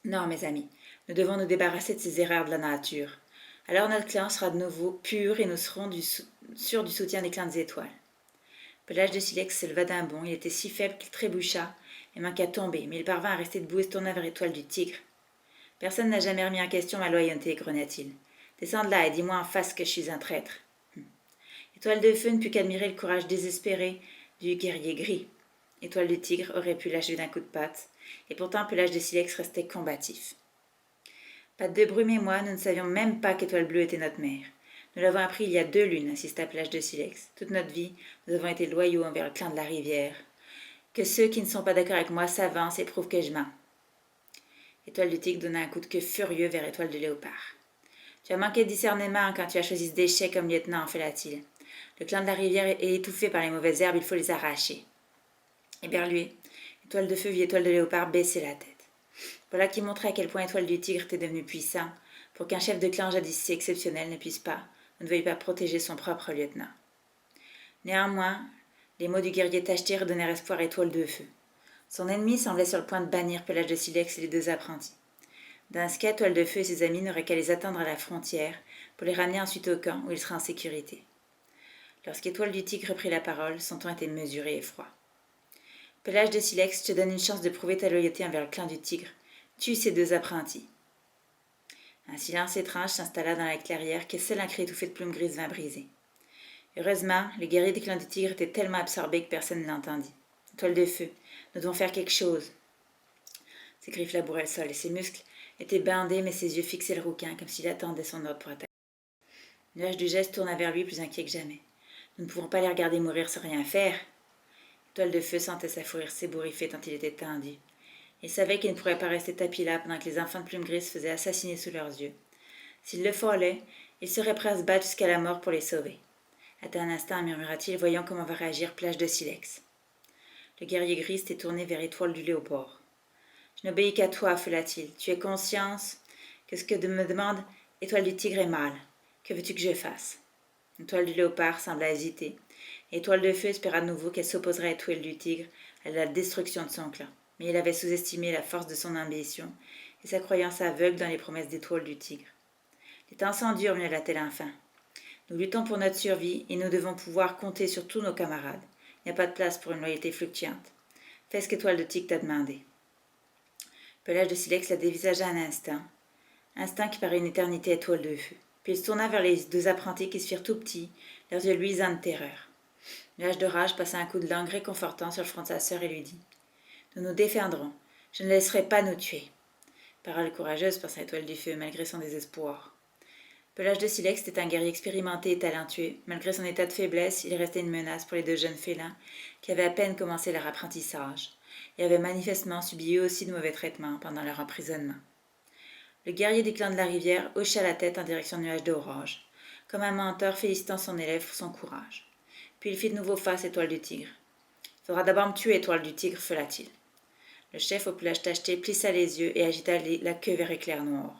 A: Non, mes amis, nous devons nous débarrasser de ces erreurs de la nature. Alors notre clan sera de nouveau pur et nous serons sûrs du soutien des clans des étoiles. Pelage de Silex se leva d'un bond, il était si faible qu'il trébucha et manqua de tomber, mais il parvint à rester debout et se tourna vers Étoile du Tigre. Personne n'a jamais remis en question ma loyauté, grogna-t-il. Descends de là et dis-moi en face que je suis un traître. Étoile de Feu ne put qu'admirer le courage désespéré du guerrier gris. Étoile du Tigre aurait pu l'achever d'un coup de patte, et pourtant Pelage de Silex restait combatif. Patte de Brume et moi, nous ne savions même pas qu'Étoile Bleue était notre mère. Nous l'avons appris il y a 2 lunes, insista Pelage de Silex. Toute notre vie, nous avons été loyaux envers le clan de la rivière. Que ceux qui ne sont pas d'accord avec moi s'avancent et prouvent que je mens. Étoile du Tigre donna un coup de queue furieux vers Étoile de Léopard. Tu as manqué de discernement quand tu as choisi ce déchet comme lieutenant, fela-t-il. Le clan de la rivière est étouffé par les mauvaises herbes, il faut les arracher. Éberlué, Étoile de Feu vit Étoile de Léopard baisser la tête. Voilà qui montrait à quel point Étoile du Tigre était devenu puissant, pour qu'un chef de clan jadis si exceptionnel ne puisse pas, ou ne veuille pas protéger son propre lieutenant. Néanmoins, les mots du guerrier tacheté redonnèrent espoir à Étoile de Feu. Son ennemi semblait sur le point de bannir Pelage de Silex et les 2 apprentis. Dans ce cas, Étoile de Feu et ses amis n'auraient qu'à les attendre à la frontière pour les ramener ensuite au camp où ils seraient en sécurité. Lorsqu'Étoile du Tigre prit la parole, son ton était mesuré et froid. Pelage de Silex, je te donne une chance de prouver ta loyauté envers le clan du Tigre. Tue ces 2 apprentis. Un silence étrange s'installa dans la clairière que seul un cri étouffé de plumes grises vint briser. Heureusement, les guerriers des clans du Tigre étaient tellement absorbés que personne ne l'entendit. Étoile de Feu, nous devons faire quelque chose. Ses griffes labouraient le sol et ses muscles étaient bandés, mais ses yeux fixaient le rouquin comme s'il attendait son ordre pour attaquer. Le nuage du geste tourna vers lui plus inquiet que jamais. Nous ne pouvons pas les regarder mourir sans rien faire. Étoile de Feu sentait sa fourrure s'ébouriffer tant il était tendu. Il savait qu'il ne pourrait pas rester tapis là pendant que les enfants de plumes grises se faisaient assassiner sous leurs yeux. S'il le fallait, il serait prêt à se battre jusqu'à la mort pour les sauver. Attends un instant, murmura-t-il, voyons comment va réagir Pelage de Silex. Le guerrier gris s'était tourné vers Étoile du Léopard. Je n'obéis qu'à toi, fela-t-il. Tu es conscience que ce que me demande Étoile du Tigre est mal. Que veux-tu que je fasse? Étoile du Léopard sembla hésiter. Étoile de Feu espéra de nouveau qu'elle s'opposerait à Étoile du Tigre à la destruction de son clan. Mais il avait sous-estimé la force de son ambition et sa croyance aveugle dans les promesses d'Étoile du Tigre. Les temps sont durs, murmura-t-elle enfin. Nous luttons pour notre survie et nous devons pouvoir compter sur tous nos camarades. Il n'y a pas de place pour une loyauté fluctuante. Fais ce qu'Étoile de Tigre t'a demandé. Pelage de Silex la dévisagea un instant qui paraît une éternité à Étoile de Feu. Puis il se tourna vers les deux apprentis qui se firent tout petits, leurs yeux luisants de terreur. Nuage de Rage passa un coup de langue réconfortant sur le front de sa sœur et lui dit « Nous nous défendrons. Je ne laisserai pas nous tuer. » Parole courageuse, pensa Étoile du Feu, malgré son désespoir. Pelage de Silex était un guerrier expérimenté et talentueux. Malgré son état de faiblesse, il restait une menace pour les deux jeunes félins qui avaient à peine commencé leur apprentissage et avaient manifestement subi eux aussi de mauvais traitements pendant leur emprisonnement. Le guerrier du clan de la rivière hocha la tête en direction du nuage d'orage, comme un menteur félicitant son élève pour son courage. Puis il fit de nouveau face Étoile du Tigre. « Il faudra d'abord me tuer, Étoile du Tigre, fela-t-il. » Le chef au pelage tacheté plissa les yeux et agita la queue vers Éclair Noir.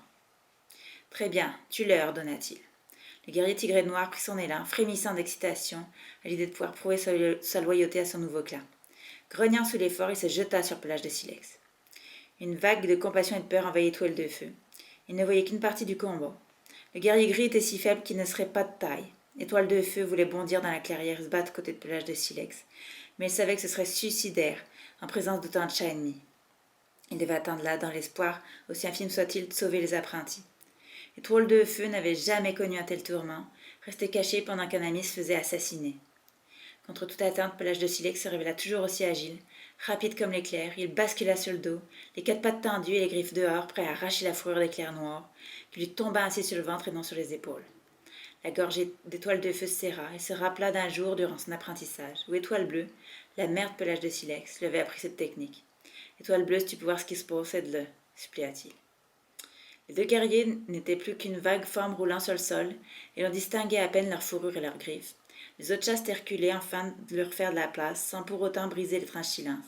A: « Très bien, tue-le, ordonna-t-il. » Le guerrier tigré noir prit son élan, frémissant d'excitation à l'idée de pouvoir prouver sa loyauté à son nouveau clan. Grognant sous l'effort, il se jeta sur Pelage de Silex. Une vague de compassion et de peur envahit Étoile de Feu. Il ne voyait qu'une partie du combat. Le guerrier gris était si faible qu'il ne serait pas de taille. Étoile de Feu voulait bondir dans la clairière et se battre côté de Pelage de Silex, mais il savait que ce serait suicidaire en présence d'autant de chats ennemis. Il devait attendre là, dans l'espoir, aussi infime soit-il, de sauver les apprentis. Étoile de Feu n'avait jamais connu un tel tourment, resté caché pendant qu'un ami se faisait assassiner. Contre toute attente, Pelage de Silex se révéla toujours aussi agile. Rapide comme l'éclair, il bascula sur le dos, les quatre pattes tendues et les griffes dehors, prêt à arracher la fourrure d'Éclair Noir, qui lui tomba ainsi sur le ventre et non sur les épaules. La gorge d'Étoile de Feu se serra et se rappela d'un jour durant son apprentissage, où Étoile Bleue, la mère de Pelage de Silex, lui avait appris cette technique. Étoile Bleue, si tu peux voir ce qui se passe, aide-le, supplia-t-il. Les deux guerriers n'étaient plus qu'une vague forme roulant sur le sol, et l'on distinguait à peine leurs fourrures et leurs griffes. Les autres chats reculaient afin de leur faire de la place, sans pour autant briser l'étrange silence.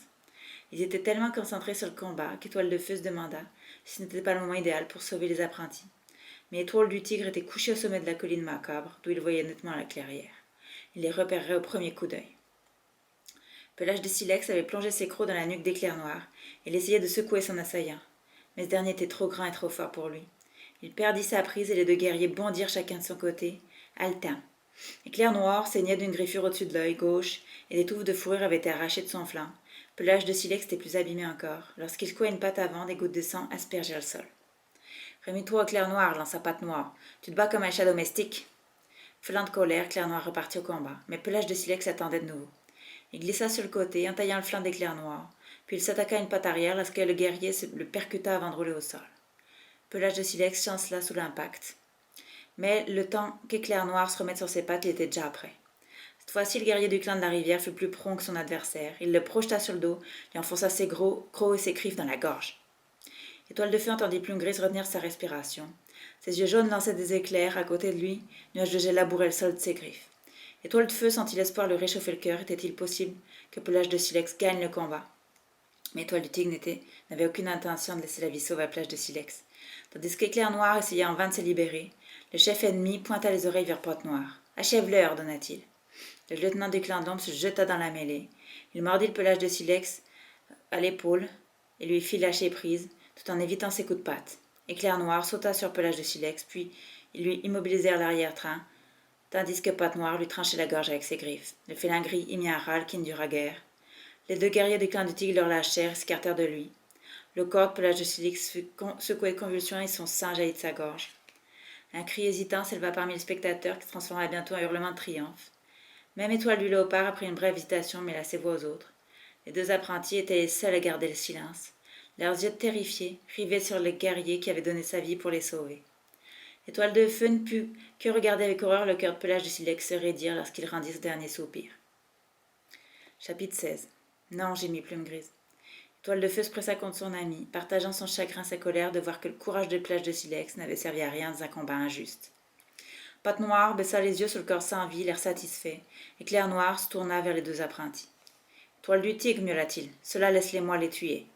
A: Ils étaient tellement concentrés sur le combat qu'Étoile de Feu se demanda si ce n'était pas le moment idéal pour sauver les apprentis. Mais Étoile du Tigre était couché au sommet de la colline macabre, d'où il voyait nettement la clairière. Il les repérerait au premier coup d'œil. Pelage de Silex avait plongé ses crocs dans la nuque d'Éclair Noir, et il essayait de secouer son assaillant. Mais ce dernier était trop grand et trop fort pour lui. Il perdit sa prise et les deux guerriers bondirent chacun de son côté, haletants. Éclair Noir saignait d'une griffure au-dessus de l'œil gauche, et des touffes de fourrure avaient été arrachées de son flanc. Pelage de Silex était plus abîmé encore. Lorsqu'il secouait une patte avant, des gouttes de sang aspergeaient le sol. « Remets-toi, Éclair Noir, lança Patte Noire. Tu te bats comme un chat domestique. » Foulant de colère, Éclair Noir repartit au combat, mais Pelage de Silex attendait de nouveau. Il glissa sur le côté, entaillant le flanc d'Éclair Noir, puis il s'attaqua à une patte arrière lorsque le guerrier le percuta avant de rouler au sol. Pelage de Silex chancela sous l'impact. Mais le temps qu'Éclair Noir se remette sur ses pattes, il était déjà prêt. Cette fois-ci, le guerrier du clan de la rivière fut plus prompt que son adversaire. Il le projeta sur le dos, lui enfonça ses gros crocs et ses griffes dans la gorge. Étoile de Feu entendit Plume Grise retenir sa respiration. Ses yeux jaunes lançaient des éclairs. À côté de lui, nuage de gel labourait le sol de ses griffes. Étoile de Feu sentit l'espoir lui réchauffer le cœur. Était-il possible que Pelage de Silex gagne le combat? Mais Étoile du Tigre n'avait aucune intention de laisser la vie sauve à Pelage de Silex. Tandis qu'Éclair Noir essayait en vain de se libérer, le chef ennemi pointa les oreilles vers Patte Noire. « Achève-le, ordonna-t-il. » Le lieutenant du clan d'ombre se jeta dans la mêlée. Il mordit le Pelage de Silex à l'épaule et lui fit lâcher prise, tout en évitant ses coups de patte. Éclair Noir sauta sur Pelage de Silex, puis ils lui immobilisèrent l'arrière-train, tandis que Patte Noire lui tranchait la gorge avec ses griffes. Le félin gris y mit un râle qui ne dura guère. Les deux guerriers du clan du Tigre leur lâchèrent et s'écartèrent de lui. Le corps de Pelage de Silex fut secoué de convulsions et son sang jaillit de sa gorge. Un cri hésitant s'éleva parmi les spectateurs qui se transforma bientôt en hurlement de triomphe. Même Étoile du Léopard, après une brève hésitation, mêla ses voix aux autres. Les deux apprentis étaient les seuls à garder le silence, leurs yeux terrifiés, rivés sur le guerrier qui avait donné sa vie pour les sauver. Étoile de Feu ne put que regarder avec horreur le cœur de Pelage de Silex se raidir lorsqu'il rendit ce dernier soupir. Chapitre 16. Non, gémit Plume Grise. Étoile de Feu se pressa contre son ami, partageant son chagrin, sa colère de voir que le courage de Pelage de Silex n'avait servi à rien dans un combat injuste. Patte Noire baissa les yeux sur le corps sans vie, l'air satisfait. Éclair Noir se tourna vers les deux apprentis. « Toile du Tigre, miaula-t-il. Cela laisse-les-moi les tuer. »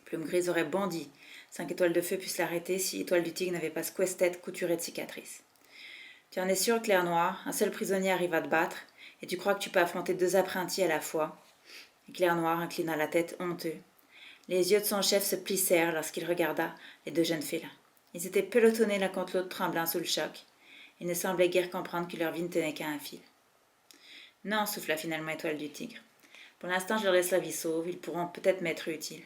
A: Plume Grise aurait bondi, sans qu'Étoile de Feu puisse l'arrêter si Étoile du Tigre n'avait pas secoué cette tête couturée de cicatrices. « Tu en es sûr, Éclair Noir? Un seul prisonnier arrive à te battre, et tu crois que tu peux affronter deux apprentis à la fois ?» Éclair Noir inclina la tête honteux. Les yeux de son chef se plissèrent lorsqu'il regarda les deux jeunes félins. Ils étaient pelotonnés l'un contre l'autre, tremblant sous le choc. Ils ne semblaient guère comprendre que leur vie ne tenait qu'à un fil. « Non, souffla finalement Étoile du Tigre. Pour l'instant, je leur laisse la vie sauve, ils pourront peut-être m'être utiles.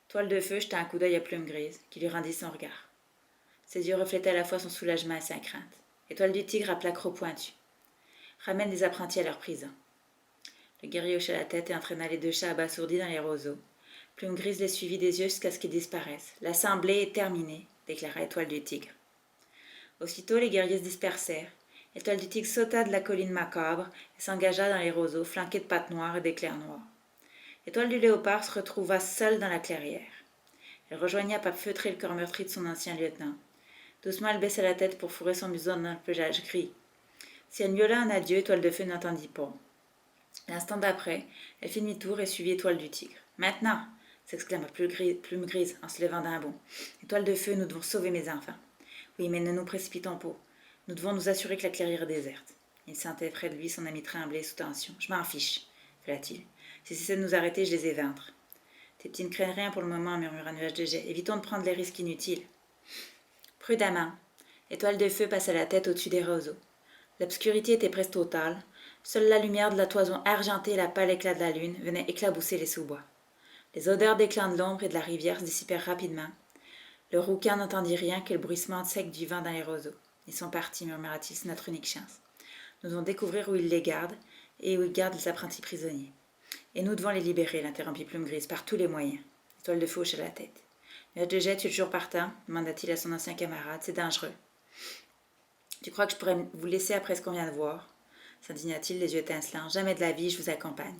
A: Toile de feu jeta un coup d'œil à Plume Grise, qui lui rendit son regard. Ses yeux reflétaient à la fois son soulagement et sa crainte. Étoile du Tigre appela Croc Pointu. Ramène les apprentis à leur prison. Le guerrier hocha la tête et entraîna les 2 chats abasourdis dans les roseaux. Plume Grise les suivit des yeux jusqu'à ce qu'ils disparaissent. L'assemblée est terminée, déclara Étoile du Tigre. Aussitôt, les guerriers se dispersèrent. Étoile du Tigre sauta de la colline macabre et s'engagea dans les roseaux, flanqués de pattes noires et d'éclairs noirs. Étoile du Léopard se retrouva seule dans la clairière. Elle rejoignit à pas feutré le corps meurtri de son ancien lieutenant. Doucement, elle baissa la tête pour fourrer son museau dans le pelage gris. Si elle miaula un adieu, Étoile de Feu n'entendit pas. L'instant d'après, elle fit demi-tour et suivit Étoile du Tigre. « Maintenant !» s'exclama Plume Grise en se levant d'un bond. « Étoile de Feu, nous devons sauver mes enfants. » « Oui, mais ne nous précipitons pas. Nous devons nous assurer que la clairière est déserte. » Il sentait près de lui son ami trembler sous tension. « Je m'en fiche, fela-t-il. Si c'est de nous arrêter, je les éventre. »« Tes petits ne craignent rien pour le moment, murmura Nuage de Jet. Évitons de prendre les risques inutiles. » Prudemment, Étoile de Feu passa la tête au-dessus des roseaux. L'obscurité était presque totale. Seule la lumière de la toison argentée et la pâle éclat de la lune venaient éclabousser les sous-bois. Les odeurs des clans de l'ombre et de la rivière se dissipèrent rapidement. Le rouquin n'entendit rien que le bruissement sec du vent dans les roseaux. « Ils sont partis, murmura-t-il, c'est notre unique chance. Nous devons découvrir où ils les gardent et où ils gardent les apprentis prisonniers. Et nous devons les libérer, l'interrompit Plume Grise, par tous les moyens. » Étoile de Feu hocha la tête. « Nuage de Jet, tu es toujours partant ?» demanda-t-il à son ancien camarade. « C'est dangereux. »« Tu crois que je pourrais vous laisser après ce qu'on vient de voir ?» s'indigna-t-il, les yeux étincelants. « Jamais de la vie, je vous accompagne. »«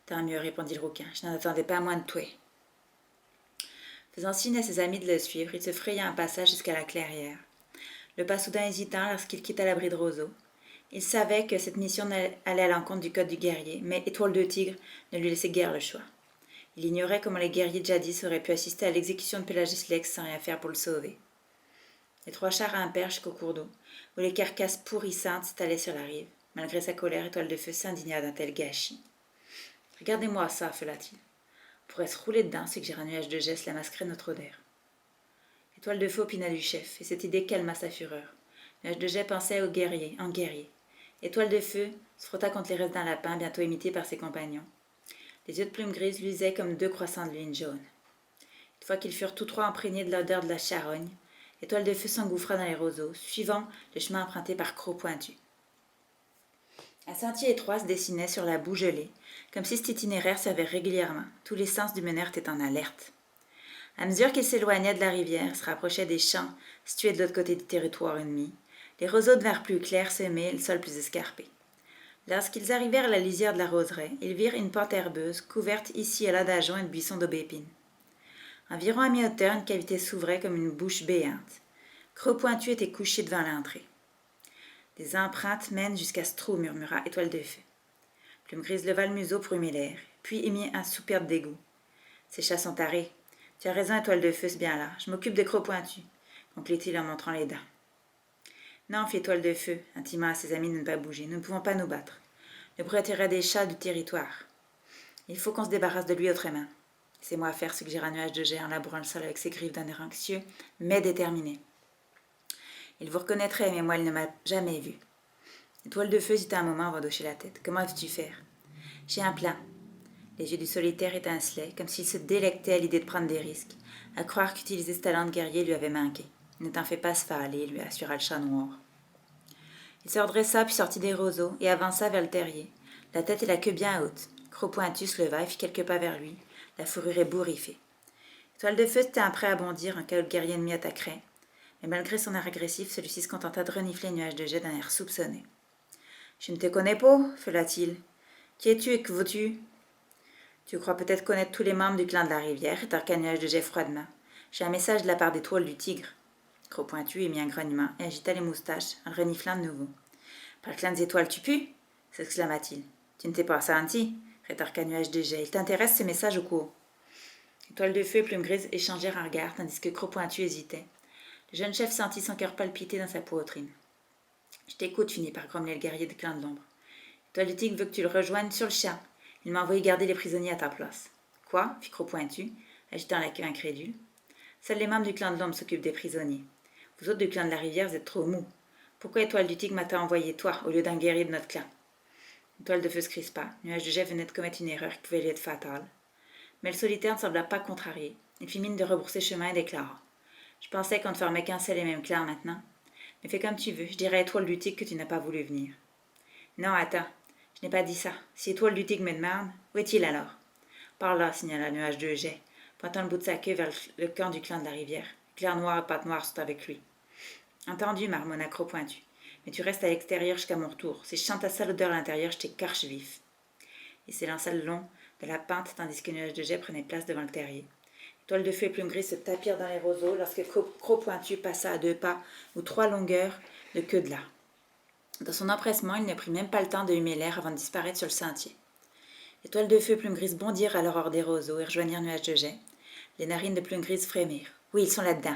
A: Tant mieux, répondit le rouquin. Je n'en attendais pas moins de toi. » Faisant signe à ses amis de le suivre, il se fraya un passage jusqu'à la clairière. Le pas soudain hésitant lorsqu'il quitta l'abri de roseaux. Il savait que cette mission allait à l'encontre du code du guerrier, mais Étoile de Tigre ne lui laissait guère le choix. Il ignorait comment les guerriers de jadis auraient pu assister à l'exécution de Pélagis Lex sans rien faire pour le sauver. Les 3 chars rimpèrent jusqu'au cours d'eau, où les carcasses pourrissantes s'étalaient sur la rive. Malgré sa colère, Étoile de Feu s'indigna d'un tel gâchis. « Regardez-moi ça, fela-t-il. On pourrait se rouler dedans, suggéra Nuage de Jet, la masquerait notre odeur. » Étoile de Feu opina du chef, et cette idée calma sa fureur. Nuage de Jet pensait en guerrier. Étoile de Feu se frotta contre les restes d'un lapin, bientôt imité par ses compagnons. Les yeux de Plume Grise luisaient comme 2 croissants de lune jaune. Une fois qu'ils furent tous 3 imprégnés de l'odeur de la charogne, Étoile de Feu s'engouffra dans les roseaux, suivant le chemin emprunté par Croc Pointu. Un sentier étroit se dessinait sur la boue gelée, comme si cet itinéraire servait régulièrement. Tous les sens du meneur étaient en alerte. À mesure qu'il s'éloignait de la rivière, se rapprochait des champs situés de l'autre côté du territoire ennemi, les roseaux devinrent plus clairs semaient et le sol plus escarpé. Lorsqu'ils arrivèrent à la lisière de la roseraie, ils virent une pente herbeuse, couverte ici et là d'ajoncs et de buissons d'aubépines. Environ à mi-hauteur, une cavité s'ouvrait comme une bouche béante. Croc Pointu était couché devant l'entrée. « Des empreintes mènent jusqu'à ce trou, murmura Étoile de Feu. Plume Grise leva le museau pour humer l'air, puis émit un soupir de dégoût. « Ces chats sont tarés. Tu as raison, Étoile de Feu, c'est bien là. Je m'occupe de Croc Pointu, conclut-il en montrant les dents. Non, fit Étoile de Feu, intimant à ses amis de ne pas bouger. Nous ne pouvons pas nous battre. Le propriétaire des chats du territoire. Il faut qu'on se débarrasse de lui autrement. C'est moi à faire, suggéra Nuage de Jet en labourant le sol avec ses griffes d'un air anxieux, mais déterminé. Il vous reconnaîtrait, mais moi, il ne m'a jamais vu. Étoile de Feu hésita un moment avant d'hocher la tête. Comment veux-tu faire? J'ai un plan. Les yeux du solitaire étincelaient, comme s'il se délectait à l'idée de prendre des risques, à croire qu'utiliser ce talent de guerrier lui avait manqué. Ne t'en fais pas, Sfalé, lui assura le chat noir. Il se redressa, puis sortit des roseaux, et avança vers le terrier, la tête et la queue bien haute. Croc Pointu se leva et fit quelques pas vers lui, la fourrure ébouriffée. Étoile de Feu était prêt à bondir en cas où le guerrier ennemi attaquerait, mais malgré son air agressif, celui-ci se contenta de renifler Nuage de Jet d'un air soupçonné. « Je ne te connais pas, fela-t-il. Qui es-tu et que veux-tu? Tu crois peut-être connaître tous les membres du clan de la rivière, rétorqua Nuage de Jet froidement. J'ai un message de la part d'Étoile du Tigre. Croc Pointu émit un grognement et agita les moustaches en le reniflant de nouveau. Par le clan des étoiles, tu pues s'exclama-t-il. Tu ne t'es pas senti, rétorqua Nuage de Jet. Il t'intéresse ces messages ou quoi? Étoile de Feu et Plume Grise échangèrent un regard tandis que Croc Pointu hésitait. Le jeune chef sentit son cœur palpiter dans sa poitrine. Je t'écoute, finit par grommeler le guerrier du clan de l'ombre. Étoile du Tigre veut que tu le rejoignes sur le champ. Il m'a envoyé garder les prisonniers à ta place. Quoi? Fit Croc Pointu, agitant la queue incrédule. Seuls les membres du clan de l'ombre s'occupent des prisonniers. Vous autres du clan de la rivière, vous êtes trop mous. Pourquoi Étoile du Tigre m'a-t-elle envoyé toi au lieu d'un guerrier de notre clan? Toile de feu se crispa. Nuage de jet venait de commettre une erreur qui pouvait lui être fatale. Mais le solitaire ne sembla pas contrarié. Il fit mine de rebrousser chemin et déclara. Je pensais qu'on ne formait qu'un seul et même clan maintenant. Mais fais comme tu veux, je dirai à Étoile du Tigre que tu n'as pas voulu venir. Non, attends, je n'ai pas dit ça. Si Étoile du Tigre me demande, où est-il alors? Par là, signala Nuage de jet, pointant le bout de sa queue vers le camp du clan de la rivière. Clair noir et patte noire sont avec lui. Entendu, marmonna Croc Pointu. Mais tu restes à l'extérieur jusqu'à mon retour. Si je sens ta sale odeur à l'intérieur, je t'écarche vif. Il s'élança le long de la pente tandis que Nuage de jet prenait place devant le terrier. Toile de feu et Plume Grise se tapirent dans les roseaux lorsque Croc Pointu passa à 2 pas ou 3 longueurs de queue de là. Dans son empressement, il ne prit même pas le temps de humer l'air avant de disparaître sur le sentier. Les toiles de feu et Plume Grise bondirent alors hors des roseaux et rejoignirent Nuage de jet. Les narines de Plume Grise frémirent. « Oui, ils sont là-dedans !»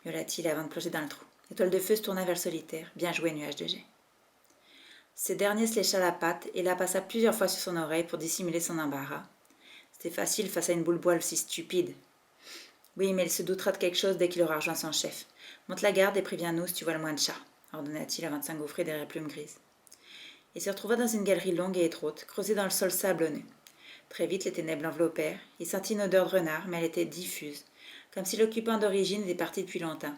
A: miaula-t-il avant de plonger dans le trou. L'étoile de feu se tourna vers le solitaire. « Bien joué, Nuage de jet !» Ce dernier se lécha la patte et la passa plusieurs fois sur son oreille pour dissimuler son embarras. C'était facile face à une boule boile aussi stupide. Oui, mais il se doutera de quelque chose dès qu'il aura rejoint son chef. Monte la garde et préviens-nous si tu vois le moins de chat, ordonna-t-il avant de s'engouffrer derrière Plume Grise. Il se retrouva dans une galerie longue et étroite, creusée dans le sol sablonneux. Très vite, les ténèbres l'enveloppèrent. Il sentit une odeur de renard, mais elle était diffuse, comme si l'occupant d'origine était parti depuis longtemps.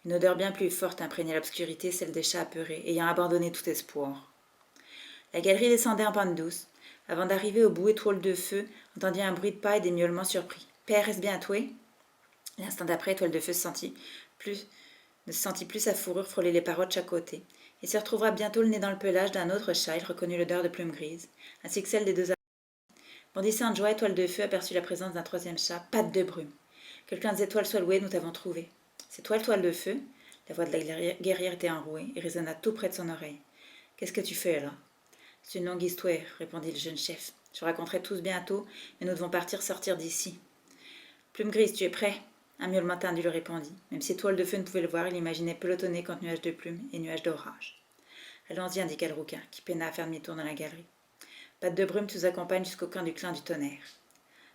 A: Une odeur bien plus forte imprégnait l'obscurité, celle des chats apeurés, ayant abandonné tout espoir. La galerie descendait en pente douce. Avant d'arriver au bout, Étoile de feu entendit un bruit de pas et des miaulements surpris. « Père, est-ce bien toi ?» L'instant d'après, Étoile de feu ne se sentit plus sa fourrure frôler les parois de chaque côté. Il se retrouva bientôt le nez dans le pelage d'un autre chat. Il reconnut l'odeur de Plume Grise, ainsi que celle des 2 Bondissant de joie, Étoile de feu aperçut la présence d'un 3e chat, Patte de Brume. Que le clan des étoiles soit loué, nous t'avons trouvé. C'est toi, Étoile de feu? La voix de la guerrière était enrouée et résonna tout près de son oreille. Qu'est-ce que tu fais là? C'est une longue histoire, répondit le jeune chef. Je raconterai tous bientôt, mais nous devons sortir d'ici. Plume Grise, tu es prêt? Un miaulement tendu le répondit. Même si Étoile de feu ne pouvait le voir, il imaginait pelotonner contre nuages de plumes et nuages d'orage. Allons-y, indiqua le rouquin, qui peina à faire demi-tour dans la galerie. Patte de Brume nous accompagne jusqu'au camp du clan du tonnerre.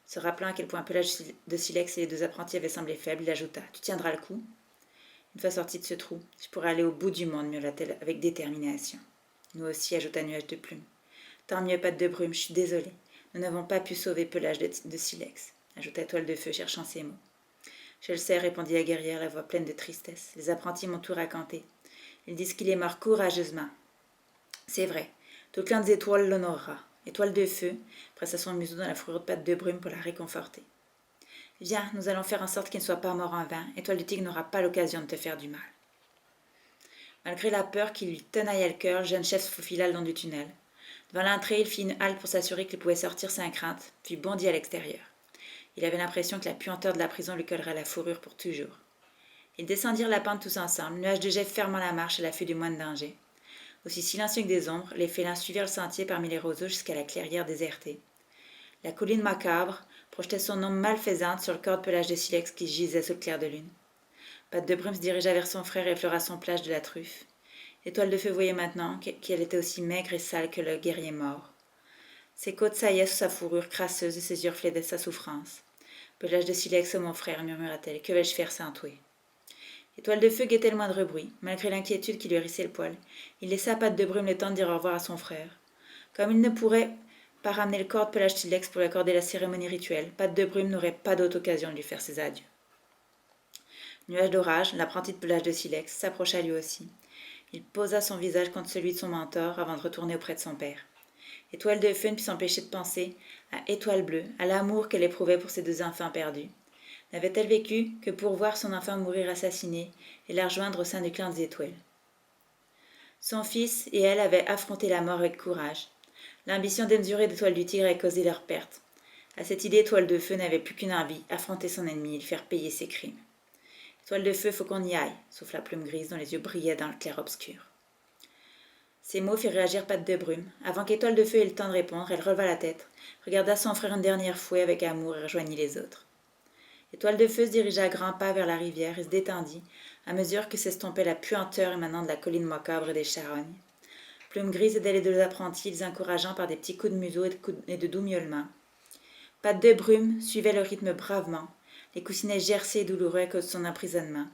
A: Se rappelant à quel point Pelage de Silex et les 2 apprentis avaient semblé faibles, il ajouta. Tu tiendras le coup? Une fois sorti de ce trou, je pourrais aller au bout du monde, miaula-t-elle avec détermination. Nous aussi, ajouta Nuage de Plume. Tant mieux, Patte de Brume, je suis désolée. Nous n'avons pas pu sauver Pelage de Silex, ajouta Toile de Feu, cherchant ses mots. Je le sais, répondit la guerrière, la voix pleine de tristesse. Les apprentis m'ont tout raconté. Ils disent qu'il est mort courageusement. C'est vrai, tout le clan des étoiles l'honorera. Étoile de feu pressa son museau dans la fourrure de Patte de Brume pour la réconforter. Viens, nous allons faire en sorte qu'il ne soit pas mort en vain. Étoile du Tigre n'aura pas l'occasion de te faire du mal. Malgré la peur qui lui tenaillait le cœur, le jeune chef se faufila le long du tunnel. Devant l'entrée, il fit une halte pour s'assurer qu'il pouvait sortir sans crainte, puis bondit à l'extérieur. Il avait l'impression que la puanteur de la prison lui collerait la fourrure pour toujours. Ils descendirent la pente tous ensemble, nuage de jet fermant la marche à l'affût du moindre danger. Aussi silencieux que des ombres, les félins suivirent le sentier parmi les roseaux jusqu'à la clairière désertée. La colline macabre projetait son ombre malfaisante sur le corps de Pelage de Silex qui gisait sous le clair de lune. Patte de Brume se dirigea vers son frère et effleura son plage de la truffe. Étoile de feu voyait maintenant qu'elle était aussi maigre et sale que le guerrier mort. Ses côtes saillaient sous sa fourrure crasseuse et ses yeux reflétaient sa souffrance. Pelage de Silex, oh mon frère, murmura-t-elle, que vais-je faire sans toi? Étoile de feu guettait le moindre bruit, malgré l'inquiétude qui lui hérissait le poil. Il laissa à Patte de Brume le temps de dire au revoir à son frère. Comme il ne pourrait pas ramener le corps de Pelage de Silex pour lui accorder la cérémonie rituelle, Patte de Brume n'aurait pas d'autre occasion de lui faire ses adieux. Nuage d'orage, l'apprenti de Pelage de Silex, s'approcha lui aussi. Il posa son visage contre celui de son mentor avant de retourner auprès de son père. Étoile de feu ne put s'empêcher de penser à Étoile bleue, à l'amour qu'elle éprouvait pour ses 2 enfants perdus. N'avait-elle vécu que pour voir son enfant mourir assassiné et la rejoindre au sein du clan des étoiles? Son fils et elle avaient affronté la mort avec courage. L'ambition démesurée d'Étoile du Tigre avait causé leur perte. À cette idée, Étoile de feu n'avait plus qu'une envie, affronter son ennemi et lui faire payer ses crimes. Étoile de feu, faut qu'on y aille, souffla Plume Grise dont les yeux brillaient dans le clair-obscur. Ces mots firent réagir Patte de Brume. Avant qu'Étoile de feu ait le temps de répondre, elle releva la tête, regarda son frère une dernière fois avec amour et rejoignit les autres. Étoile de feu se dirigea à grands pas vers la rivière et se détendit à mesure que s'estompait la puanteur émanant de la colline macabre et des charognes. Plume Grise aidait les 2 apprentis, les encourageant par des petits coups de museau et de doux miaulements. Patte de Brume suivait le rythme bravement, les coussinets gercés et douloureux à cause de son emprisonnement,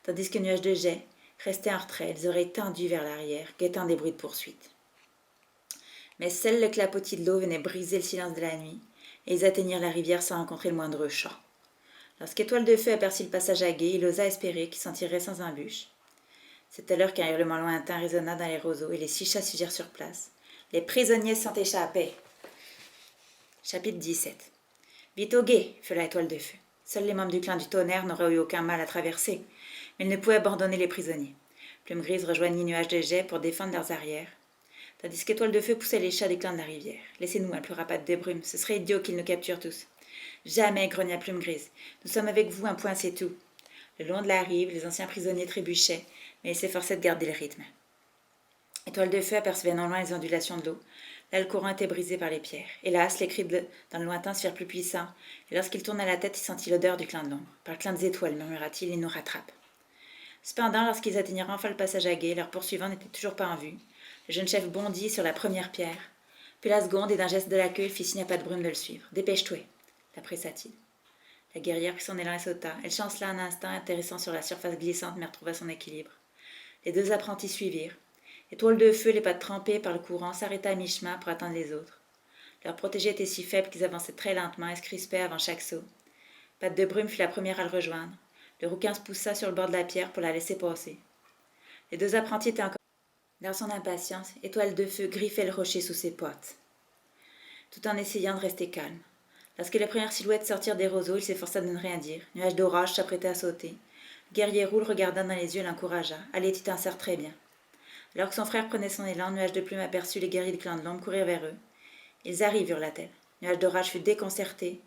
A: tandis que Nuage de jet restait en retrait, les oreilles tendues vers l'arrière, guettant des bruits de poursuite. Mais seul le clapotis de l'eau venait briser le silence de la nuit, et ils atteignirent la rivière sans rencontrer le moindre chat. Lorsqu'Étoile de Feu aperçut le passage à gué, il osa espérer qu'il s'en tirerait sans embûche. C'est alors qu'un hurlement lointain résonna dans les roseaux et les 6 chats suivirent sur place. Les prisonniers sont échappés. Chapitre 17. Vite au gué, fut la Étoile de Feu. Seuls les membres du clan du tonnerre n'auraient eu aucun mal à traverser, mais ils ne pouvaient abandonner les prisonniers. Plume Grise rejoignit Nuage de Jet pour défendre leurs arrières, tandis qu'Étoile de Feu poussait les chats des clans de la rivière. Laissez-nous, implora Patte de Brume, ce serait idiot qu'ils nous capturent tous. Jamais, grogna Plume Grise. Nous sommes avec vous, un point c'est tout. Le long de la rive, les anciens prisonniers trébuchaient, mais ils s'efforçaient de garder le rythme. Étoile de Feu apercevait non loin les ondulations de l'eau. Là, le courant était brisé par les pierres. Hélas, les cris dans le lointain se firent plus puissants, et lorsqu'il tourna la tête, il sentit l'odeur du clan de l'ombre. Par le clan des étoiles, murmura-t-il, ils nous rattrapent. Cependant, lorsqu'ils atteignirent enfin le passage à gué, leur poursuivant n'était toujours pas en vue. Le jeune chef bondit sur la première pierre, puis la seconde, et d'un geste de la queue, il fit signe à Patte Brume de le suivre. Dépêche-toi, la pressa-t-il. La guerrière prit son élan et sauta. Elle chancela un instant, atterrissant sur la surface glissante, mais retrouva son équilibre. Les 2 apprentis suivirent. Étoile de Feu, les pattes trempées par le courant, s'arrêta à mi-chemin pour attendre les autres. Leur protégé était si faible qu'ils avançaient très lentement et se crispaient avant chaque saut. Patte de Brume fut la première à le rejoindre. Le rouquin se poussa sur le bord de la pierre pour la laisser passer. Les 2 apprentis étaient encore... Dans son impatience, Étoile de Feu griffait le rocher sous ses pattes, tout en essayant de rester calme. Lorsque les premières silhouettes sortirent des roseaux, il s'efforça de ne rien dire. Nuage d'orage s'apprêtait à sauter. Le guerrier roux le regarda dans les yeux et l'encouragea. Allez, tu t'en sers très bien. Alors que son frère prenait son élan, Nuage de Plume aperçut les guerriers du clan de l'ombre courir vers eux. Ils arrivent, hurla-t-elle. Nuage d'orage fut déconcerté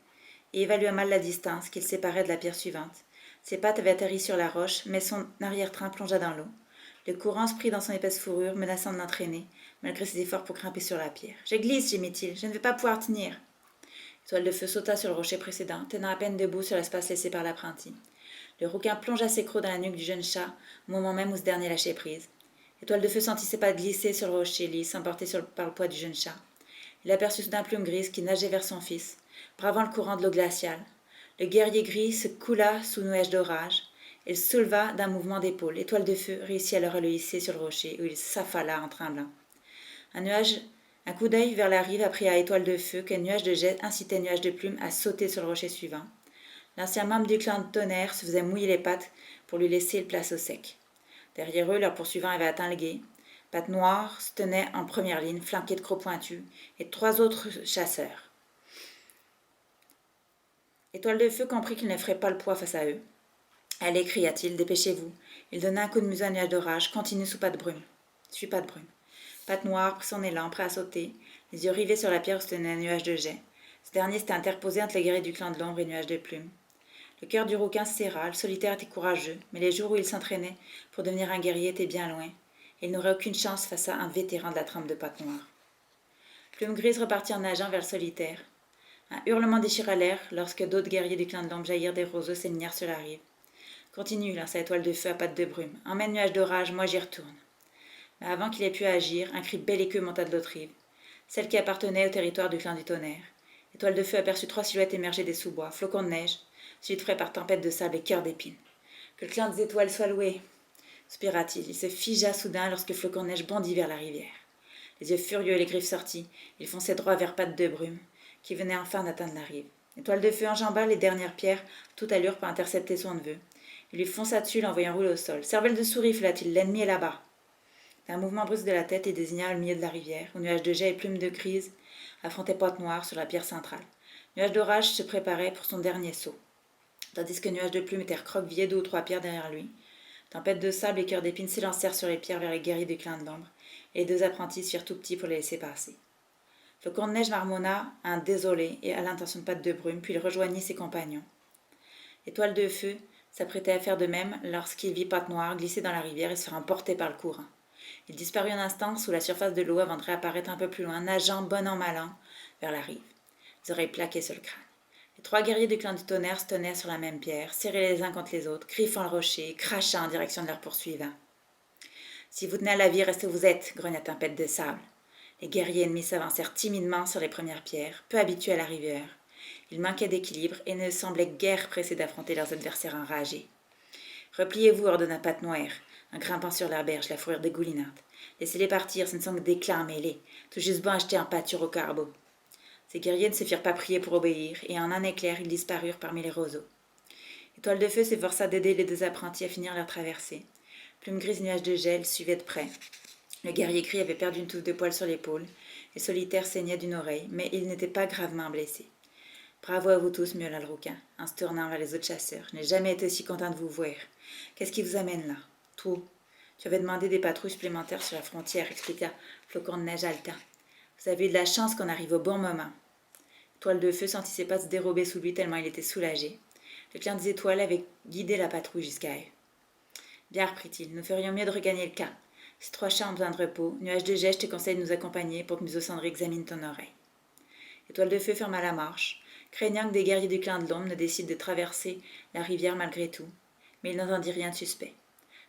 A: et évalua mal la distance qu'il séparait de la pierre suivante. Ses pattes avaient atterri sur la roche, mais son arrière-train plongea dans l'eau. Le courant se prit dans son épaisse fourrure, menaçant de l'entraîner, malgré ses efforts pour grimper sur la pierre. Je glisse, gémit-il, je ne vais pas pouvoir tenir. Étoile de Feu sauta sur le rocher précédent, tenant à peine debout sur l'espace laissé par l'apprenti. Le rouquin plongea ses crocs dans la nuque du jeune chat, au moment même où ce dernier lâchait prise. Étoile de Feu sentit ses pattes glisser sur le rocher lisse, emporté par le poids du jeune chat. Il aperçut soudain Plume Grise qui nageait vers son fils, bravant le courant de l'eau glaciale. Le guerrier gris se coula sous nuage d'orage. Il se souleva d'un mouvement d'épaule. Étoile de Feu réussit alors à le hisser sur le rocher, où il s'affala en tremblant. Un coup d'œil vers la rive apprit à Étoile de Feu que Nuage de Jet incitait Nuage de Plume à sauter sur le rocher suivant. L'ancien membre du clan de Tonnerre se faisait mouiller les pattes pour lui laisser place au sec. Derrière eux, leur poursuivant avait atteint le gué. Patte Noire se tenait en première ligne, flanquée de crocs pointus, et 3 autres chasseurs. Étoile de Feu comprit qu'il ne ferait pas le poids face à eux. Allez, cria-t-il, dépêchez-vous. Il donna un coup de museau à Nuage d'orage, continue sous Patte Brume. Suis Patte Brume. Patte Noire prit son élan, prêt à sauter, les yeux rivés sur la pierre où se tenait un Nuage de Jet. Ce dernier s'était interposé entre les guerriers du clan de l'ombre et Nuage de Plume. Le cœur du rouquin se serra, le solitaire était courageux, mais les jours où il s'entraînait pour devenir un guerrier étaient bien loin, et il n'aurait aucune chance face à un vétéran de la trempe de Patte Noire. Plume Grise repartit en nageant vers le solitaire. Un hurlement déchira l'air lorsque d'autres guerriers du clan de l'ombre jaillirent des roseaux s'alignèrent sur la rive. Continue, lança Étoile de Feu à Patte de Brume. Emmène Nuage d'orage, moi j'y retourne. Mais avant qu'il ait pu agir, un cri belliqueux monta de l'autre rive, celle qui appartenait au territoire du clan du tonnerre. Étoile de Feu aperçut 3 silhouettes émerger des sous-bois, flocons de neige, suivis frais par tempête de sable et cœur d'épines. Que le clan des étoiles soit loué, soupira-t-il. Il se figea soudain lorsque Flocon de neige bondit vers la rivière. Les yeux furieux et les griffes sorties, il fonçait droit vers Patte de Brume, qui venait enfin d'atteindre la rive. Étoile de Feu enjamba les dernières pierres, toute allure pour intercepter son neveu. Il lui fonça dessus, l'envoyant rouler au sol. Cervelle de souris, fla-t-il, l'ennemi est là-bas. D'un mouvement brusque de la tête, il désigna le milieu de la rivière, où Nuage de Jet et Plume de Grise affrontaient Patte Noire sur la pierre centrale. Nuage d'orage se préparait pour son dernier saut, tandis que Nuage de Plume était recroquevillé 2 ou 3 pierres derrière lui. Tempête de sable et cœur d'épines s'élancèrent sur les pierres vers les guerriers du clan de l'ombre, et les 2 apprentis se firent tout petits pour les laisser passer. Flocon de neige marmonna un désolé et à l'intention de Patte de Brume, puis il rejoignit ses compagnons. Étoile de Feu s'apprêtait à faire de même lorsqu'il vit Patte Noire glisser dans la rivière et se faire emporter par le courant. Il disparut un instant sous la surface de l'eau avant de réapparaître un peu plus loin, nageant bon an mal an vers la rive, les oreilles plaquées sur le crâne. Les 3 guerriers du clan du tonnerre se tenaient sur la même pierre, serrés les uns contre les autres, griffant le rocher, crachant en direction de leurs poursuivants. « Si vous tenez à la vie, restez où vous êtes, » grogna Tempête de sable. Les guerriers ennemis s'avancèrent timidement sur les premières pierres, peu habitués à la rivière. Ils manquaient d'équilibre et ne semblaient guère pressés d'affronter leurs adversaires enragés. « Repliez-vous, ordonna Patte Noire. en grimpant sur la berge, la fourrure dégoulinante. Laissez-les partir, ce ne sont que des clans mêlés, tout juste bon achetés en pâture au carbo. Ces guerriers ne se firent pas prier pour obéir, et en un éclair, ils disparurent parmi les roseaux. Étoile de Feu s'efforça d'aider les deux apprentis à finir leur traversée. Plume grise nuage de gel suivait de près. Le guerrier gris avait perdu une touffe de poils sur l'épaule, et Solitaire saignait d'une oreille, mais il n'était pas gravement blessé. Bravo à vous tous, miaula le rouquin, en se tournant vers les autres chasseurs. Je n'ai jamais été aussi content de vous voir. Qu'est-ce qui vous amène là? Tout. Tu avais demandé des patrouilles supplémentaires sur la frontière, expliqua Flocon de Neige haletant. Vous avez eu de la chance qu'on arrive au bon moment. Toile de Feu sentit ses pas se dérober sous lui tellement il était soulagé. Le clan des étoiles avait guidé la patrouille jusqu'à eux. Bien, reprit-il, nous ferions mieux de regagner le camp. Ces 3 chats ont besoin de repos. Nuage de Jet, je te conseille de nous accompagner pour que Museau Cendré examine ton oreille. Étoile de Feu ferma la marche, craignant que des guerriers du clan de l'ombre ne décident de traverser la rivière malgré tout, mais il n'entendit rien de suspect.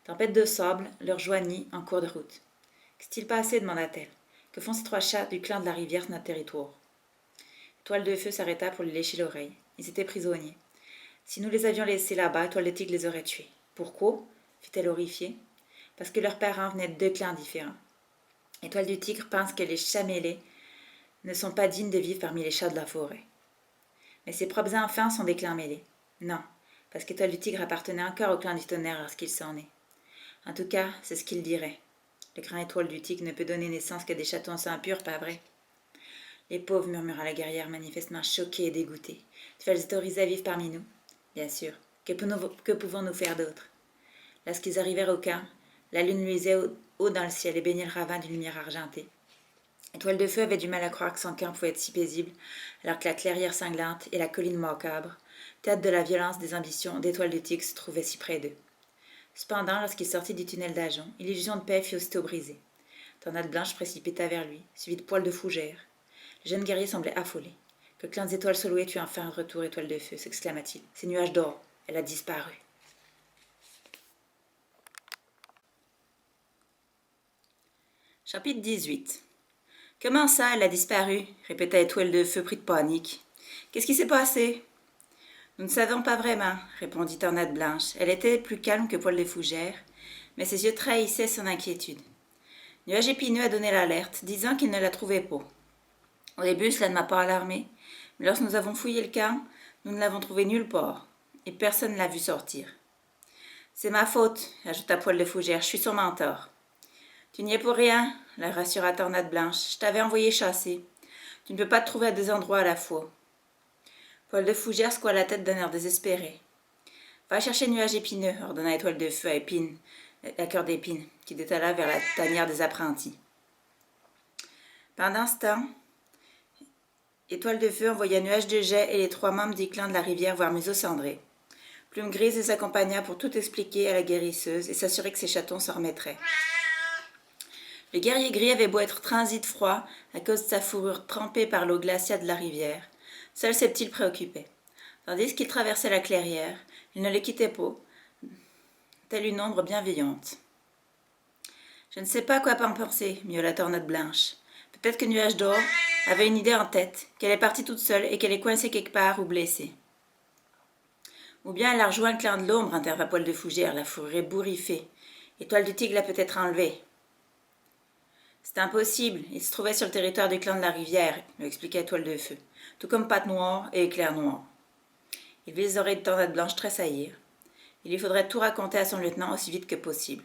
A: Tempête de sable leur joignit en cours de route. Qu'est-il passé demanda-t-elle. Que font ces 3 chats du clan de la rivière sur notre territoire? Étoile de Feu s'arrêta pour lui lécher l'oreille. Ils étaient prisonniers. Si nous les avions laissés là-bas, Étoile de Tigre les aurait tués. Pourquoi? Fit-elle horrifiée. Parce que leurs parents venaient de 2 clans différents. Étoile du Tigre pense que les chats mêlés ne sont pas dignes de vivre parmi les chats de la forêt. Mais ses propres enfants sont des clans mêlés. Non, parce qu'Étoile du Tigre appartenait encore au clan du Tonnerre lorsqu'il s'en est. En tout cas, c'est ce qu'il dirait. Le grand Étoile du Tigre ne peut donner naissance qu'à des chatons sans impurs, pas vrai? Les pauvres, murmura la guerrière, manifestement choquée et dégoûtée. Tu vas les autoriser à vivre parmi nous? Bien sûr. Que pouvons-nous faire d'autre? Lorsqu'ils arrivèrent au camp, la lune luisait haut dans le ciel et baignait le ravin d'une lumière argentée. Étoile de Feu avait du mal à croire que son camp pouvait être si paisible, alors que la clairière sanglante et la colline macabre, tête de la violence des ambitions d'Étoile de Tigre, se trouvaient si près d'eux. Cependant, lorsqu'il sortit du tunnel d'Ajon, l'illusion de paix fut aussitôt brisée. Tornade Blanche précipita vers lui, suivi de Poil de Fougère. Le jeune guerrier semblait affolé. Que le clan des étoiles Soloué tue enfin un retour, Étoile de Feu, s'exclama-t-il. C'est Nuage d'or, elle a disparu. Chapitre 18. Comment ça, elle a disparu? Répéta Étoile de Feu pris de panique. Qu'est-ce qui s'est passé? Nous ne savons pas vraiment, répondit Tornade Blanche. Elle était plus calme que Poil de Fougère, mais ses yeux trahissaient son inquiétude. Nuage épineux a donné l'alerte, disant qu'il ne la trouvait pas. Au début, cela ne m'a pas alarmé, mais lorsque nous avons fouillé le camp, nous ne l'avons trouvée nulle part, et personne ne l'a vue sortir. C'est ma faute, ajouta Poil de Fougère, je suis son mentor. Tu n'y es pour rien, la rassura Tornade Blanche. Je t'avais envoyé chasser. Tu ne peux pas te trouver à 2 endroits à la fois. Poil de Fougère secoua la tête d'un air désespéré. Va chercher Nuage épineux, ordonna Étoile de Feu à Cœur d'Épine, qui détala vers la tanière des apprentis. Pendant ce temps, Étoile de Feu envoya Nuage de Jet et les 3 membres du clan de la rivière voir Museau Cendré. Plume Grise les accompagna pour tout expliquer à la guérisseuse et s'assurer que ses chatons s'en remettraient. Le guerrier gris avait beau être transi de froid à cause de sa fourrure trempée par l'eau glaciale de la rivière, seul ses petits le préoccupaient. Tandis qu'il traversait la clairière, il ne les quittait pas, telle une ombre bienveillante. Je ne sais pas quoi en penser, miaula Tornade Blanche. Peut-être que Nuage d'or avait une idée en tête, qu'elle est partie toute seule et qu'elle est coincée quelque part ou blessée. Ou bien elle a rejoint le clan de l'ombre, intervint Poil de Fougère, la fourrure ébouriffée. Étoile du Tigre l'a peut-être enlevée. C'est impossible, il se trouvait sur le territoire du clan de la rivière, lui expliquait Étoile de Feu, tout comme Patte Noire et Éclair Noir. Il vit les oreilles de Tornade Blanche tressaillir. Il lui faudrait tout raconter à son lieutenant aussi vite que possible.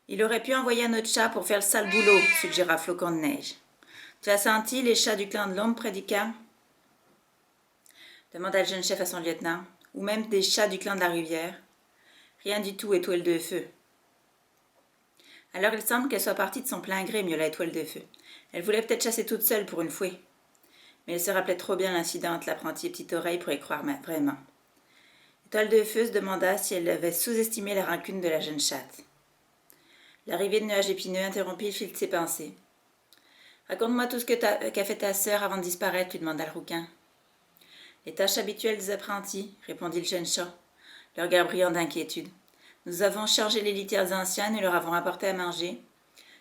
A: Il aurait pu envoyer un autre chat pour faire le sale boulot, suggéra Flocon de Neige. Tu as senti les chats du clan de l'ombre prédiquant? Demanda le jeune chef à son lieutenant. Ou même des chats du clan de la rivière? Rien du tout, Étoile de Feu. Alors il semble qu'elle soit partie de son plein gré, miaula Étoile de Feu. Elle voulait peut-être chasser toute seule pour une fois. Mais elle se rappelait trop bien l'incident entre l'apprenti et Petite Oreille pour y croire vraiment. Étoile de Feu se demanda si elle avait sous-estimé la rancune de la jeune chatte. L'arrivée de Nuage épineux interrompit le fil de ses pensées. « Raconte-moi tout ce qu'a fait ta sœur avant de disparaître, lui demanda le rouquin. « Les tâches habituelles des apprentis, répondit le jeune chat, le regard brillant d'inquiétude. Nous avons chargé les litières anciennes et leur avons apporté à manger.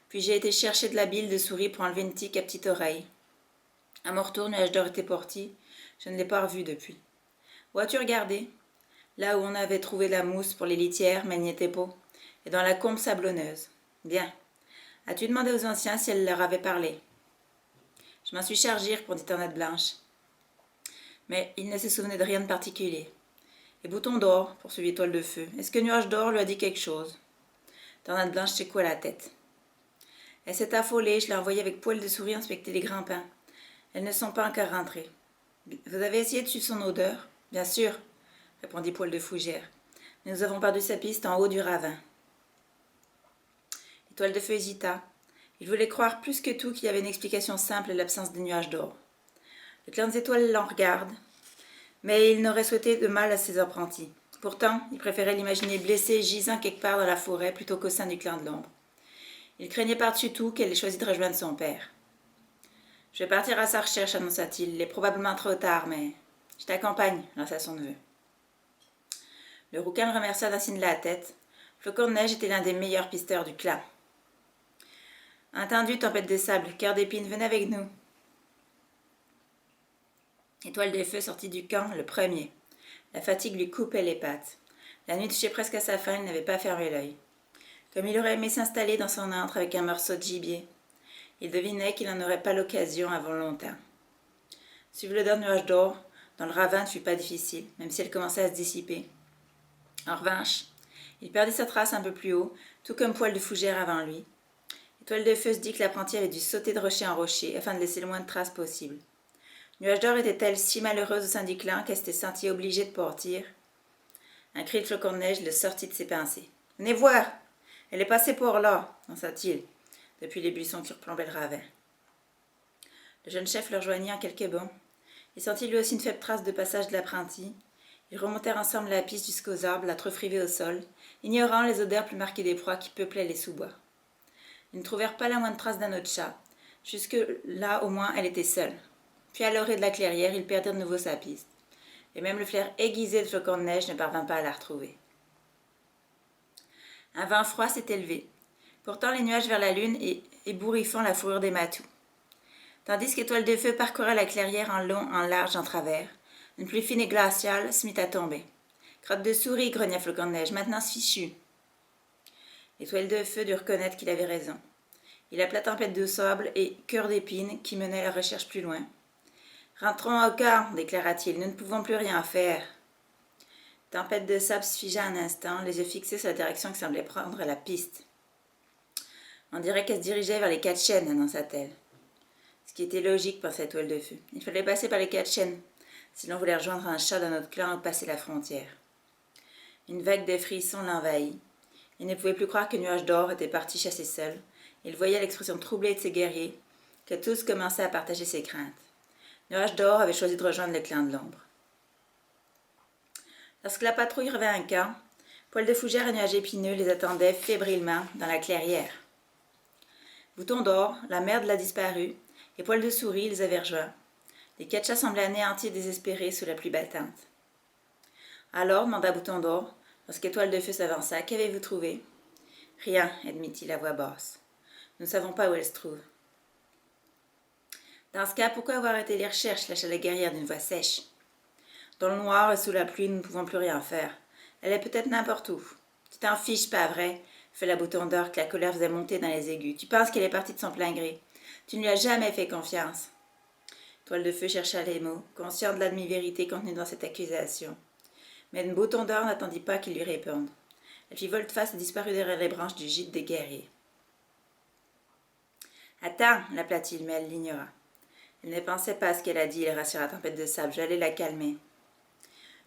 A: Puis j'ai été chercher de la bile de souris pour enlever une tique à Petite Oreille. À mon retour, Nuage d'or était parti. Je ne l'ai pas revu depuis. Où as-tu regardé? là où on avait trouvé la mousse pour les litières, mais elle n'y était pas, et dans la combe sablonneuse. Bien. As-tu demandé aux anciens si elle leur avait parlé? Je m'en suis chargée, répondit Tornade Blanche. Mais il ne se souvenait de rien de particulier. Et Bouton d'Or, poursuivit Étoile de Feu, est-ce que Nuage d'Or lui a dit quelque chose? Tornade Blanche secoua la tête. Elle s'est affolée, je l'ai envoyée avec Poil de Souris inspecter les grands pins. Elles ne sont pas encore rentrées. Vous avez essayé de suivre son odeur? Bien sûr, répondit Poil de Fougère. Mais nous avons perdu sa piste en haut du ravin. Étoile de Feu hésita. Il voulait croire plus que tout qu'il y avait une explication simple à l'absence des nuages d'or. Le clan des étoiles l'en regarde, mais il n'aurait souhaité de mal à ses apprentis. Pourtant, il préférait l'imaginer blessé, gisant quelque part dans la forêt, plutôt qu'au sein du clan de l'ombre. Il craignait par-dessus tout qu'elle ait choisi de rejoindre son père. « Je vais partir à sa recherche, annonça-t-il. Il est probablement trop tard, mais... »« Je t'accompagne, » lança son neveu. Le rouquin le remercia d'un signe de la tête. Flocon de Neige était l'un des meilleurs pisteurs du clan. « Entendu, Tempête de Sable, Cœur d'Épine, venez avec nous. » Étoile de Feu sortit du camp le premier. La fatigue lui coupait les pattes. La nuit touchait presque à sa fin, il n'avait pas fermé l'œil. Comme il aurait aimé s'installer dans son antre avec un morceau de gibier. Il devinait qu'il n'en aurait pas l'occasion avant longtemps. Suivre le dernier nuage d'or dans le ravin ne fut pas difficile, même si elle commençait à se dissiper. En revanche, il perdit sa trace un peu plus haut, tout comme Poil de Fougère avant lui. Étoile de Feu se dit que l'apprenti avait dû sauter de rocher en rocher afin de laisser le moins de traces possible. Nuage d'or était-elle si malheureuse au sein du clan qu'elle s'était sentie obligée de partir? Un cri de Flocon de Neige le sortit de ses pensées. « Venez voir! Elle est passée par là !» lança-t-il, depuis les buissons qui replombaient le ravin. Le jeune chef le rejoignit en quelques bonds. Il sentit lui aussi une faible trace de passage de l'apprenti. Ils remontèrent ensemble la piste jusqu'aux arbres, la truffe rivée au sol, ignorant les odeurs plus marquées des proies qui peuplaient les sous-bois. Ils ne trouvèrent pas la moindre trace d'un autre chat. Jusque-là, au moins, elle était seule. Puis à l'orée de la clairière, ils perdirent de nouveau sa piste. Et même le flair aiguisé de Flocon de Neige ne parvint pas à la retrouver. Un vent froid s'est élevé, portant les nuages vers la lune et ébouriffant la fourrure des matous. Tandis qu'Étoile de Feu parcourait la clairière en long, en large, en travers, une pluie fine et glaciale se mit à tomber. Crotte de souris, grogna Flocon de Neige, maintenant c'est fichu. Étoile de Feu dut reconnaître qu'il avait raison. Il appela Tempête de Sable et Cœur d'Épine qui menaient la recherche plus loin. Rentrons au camp, déclara-t-il, nous ne pouvons plus rien faire. Tempête de Sable se figea un instant, les yeux fixés sur la direction qui semblait prendre la piste. On dirait qu'elle se dirigeait vers les 4 chênes, annonça-t-elle. Ce qui était logique, pensait Étoile de Feu. Il fallait passer par les 4 chênes, si l'on voulait rejoindre un chat d'un autre clan ou passer la frontière. Une vague de frissons l'envahit. Il ne pouvait plus croire que Nuage d'Or était parti chasser seul. Il voyait l'expression troublée de ses guerriers, que tous commençaient à partager ses craintes. Nuage d'Or avait choisi de rejoindre le clan de l'ombre. Lorsque la patrouille revint au camp, Poil de Fougère et Nuage épineux les attendaient fébrilement dans la clairière. Bouton d'Or, la mère de la disparue, et Poil de Souris les avaient rejoints. Les 4 chats semblaient anéantis et désespérés sous la pluie battante. Alors, demanda Bouton d'Or, lorsqu'Étoile de Feu s'avança, qu'avez-vous trouvé? Rien, admit-il à voix basse. Nous ne savons pas où elle se trouve. Dans ce cas, pourquoi avoir arrêté les recherches, lâcha la guerrière d'une voix sèche. Dans le noir et sous la pluie, nous ne pouvons plus rien faire. Elle est peut-être n'importe où. Tu t'en fiches, pas vrai? Fait la Bouton d'Or que la colère faisait monter dans les aigus. Tu penses qu'elle est partie de son plein gré. Tu ne lui as jamais fait confiance. Toile de Feu chercha les mots, conscient de la demi-vérité contenue dans cette accusation. Mais Bouton d'Or n'attendit pas qu'il lui réponde. Elle fit volte-face et disparut derrière les branches du gîte des guerriers. Attends, l'appela-t-il, mais elle l'ignora. Elle ne pensait pas à ce qu'elle a dit, il rassura Tempête de Sable. J'allais la calmer.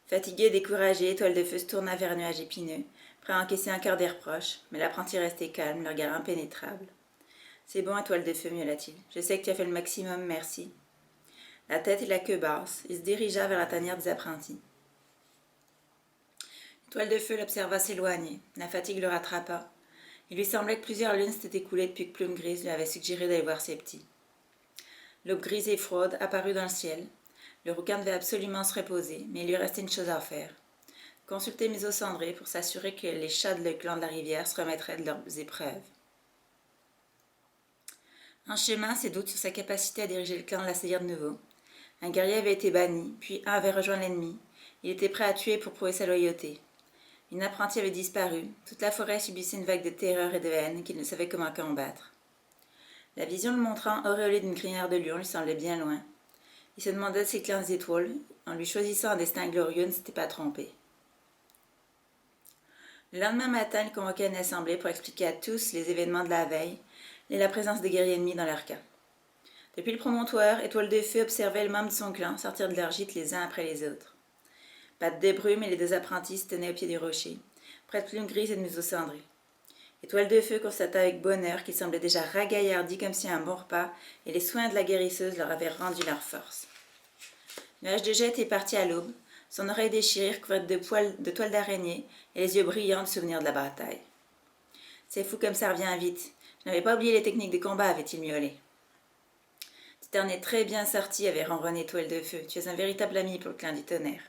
A: Fatiguée et découragée, Étoile de Feu se tourna vers Nuage épineux, prêt à encaisser un quart des reproches, mais l'apprenti restait calme, le regard impénétrable. C'est bon, Étoile de Feu, miaula-t-il. Je sais que tu as fait le maximum, merci. La tête et la queue basse, il se dirigea vers la tanière des apprentis. Étoile de Feu l'observa s'éloigner. La fatigue le rattrapa. Il lui semblait que plusieurs lunes s'étaient écoulées depuis que Plume Grise lui avait suggéré d'aller voir ses petits. L'aube grise et froide apparut dans le ciel. Le rouquin devait absolument se reposer, mais il lui restait une chose à faire. Consulter Mésocendré pour s'assurer que les chats de le clan de la rivière se remettraient de leurs épreuves. En chemin, ses doutes sur sa capacité à diriger le clan l'assaillirent de nouveau. Un guerrier avait été banni, puis un avait rejoint l'ennemi, Il était prêt à tuer pour prouver sa loyauté. Une apprentie avait disparu. Toute la forêt subissait une vague de terreur et de haine qu'il ne savait comment combattre. La vision le montrant auréolé d'une crinière de lion lui semblait bien loin. Il se demandait ses clans des étoiles, en lui choisissant un destin glorieux, ne s'était pas trompé. Le lendemain matin, il convoquait une assemblée pour expliquer à tous les événements de la veille et la présence des guerriers ennemis dans leur camp. Depuis le promontoire, Étoile de Feu observait les membres de son clan sortir de leur gîte les uns après les autres. Patte de Brume et les deux apprentis se tenaient au pied du rocher, près de Plume Grise et de Museau Cendré. Étoile de Feu constata avec bonheur qu'ils semblaient déjà ragaillardis comme si un bon repas et les soins de la guérisseuse leur avaient rendu leur force. Nuage de Jet était parti à l'aube, son oreille déchirée couverte de toiles d'araignée et les yeux brillants du souvenir de la bataille. C'est fou comme ça revient vite. Je n'avais pas oublié les techniques de combat, avait-il miaulé. Tu t'en es très bien sorti, avait ronronné Étoile de Feu. Tu es un véritable ami pour le clan du tonnerre.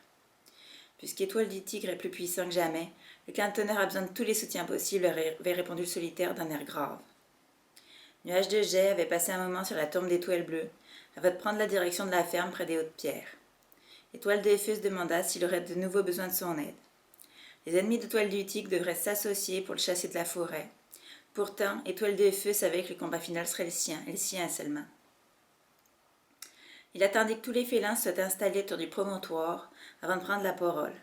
A: Puisqu'Étoile du Tigre est plus puissant que jamais, le clan de tonnerre a besoin de tous les soutiens possibles, avait répondu le solitaire d'un air grave. Nuage de Jet avait passé un moment sur la tombe d'Étoile Bleue, avant de prendre la direction de la ferme près des hautes pierres. Étoile de Feu se demanda s'il aurait de nouveau besoin de son aide. Les ennemis d'Étoile du Tigre devraient s'associer pour le chasser de la forêt. Pourtant, Étoile de Feu savait que le combat final serait le sien, et le sien seulement. Il attendait que tous les félins soient installés autour du promontoire avant de prendre la parole.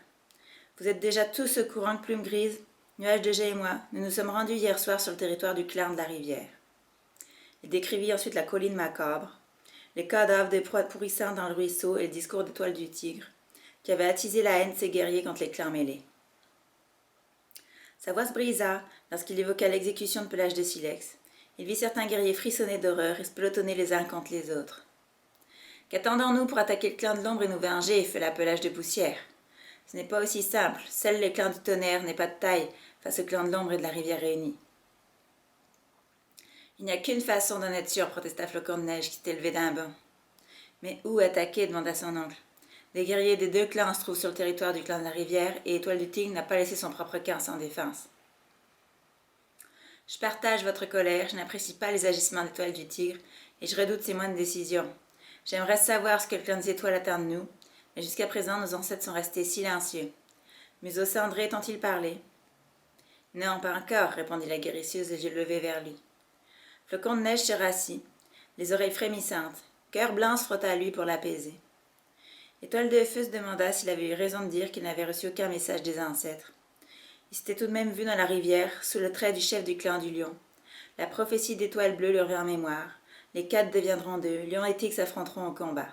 A: Vous êtes déjà tous au courant que Plume Grise, Nuage de Jet et moi, nous nous sommes rendus hier soir sur le territoire du clan de la rivière. Il décrivit ensuite la colline macabre, les cadavres des proies pourrissantes dans le ruisseau et le discours d'Étoile du Tigre, qui avait attisé la haine de ses guerriers contre les clans mêlés. Sa voix se brisa lorsqu'il évoqua l'exécution de Pelage de Silex. Il vit certains guerriers frissonner d'horreur et se pelotonner les uns contre les autres. Qu'attendons-nous pour attaquer le clan de l'ombre et nous venger, fait l'appelage de poussière. Ce n'est pas aussi simple, seul le clan du tonnerre n'est pas de taille face au clan de l'ombre et de la rivière réunie. Il n'y a qu'une façon d'en être sûr, protesta Flocon de Neige qui s'était levé d'un bond. Mais où attaquer, demanda son oncle. Les guerriers des deux clans se trouvent sur le territoire du clan de la rivière et Étoile du Tigre n'a pas laissé son propre camp sans défense. Je partage votre colère, je n'apprécie pas les agissements d'Étoile du Tigre et je redoute ses moindres décisions. J'aimerais savoir ce que le clan des étoiles attend de nous, mais jusqu'à présent nos ancêtres sont restés silencieux. Museau Cendré t'ont-ils parlé? Non, pas encore, répondit la guérisseuse les yeux levés vers lui. Flocon de Neige se rassit, les oreilles frémissantes. Cœur Blanc se frotta à lui pour l'apaiser. Étoile de Feu se demanda s'il avait eu raison de dire qu'il n'avait reçu aucun message des ancêtres. Il s'était tout de même vu dans la rivière, sous le trait du chef du clan du lion. La prophétie d'Étoile Bleue lui revint en mémoire. Les 4 deviendront 2, Lion et Tigre s'affronteront au combat.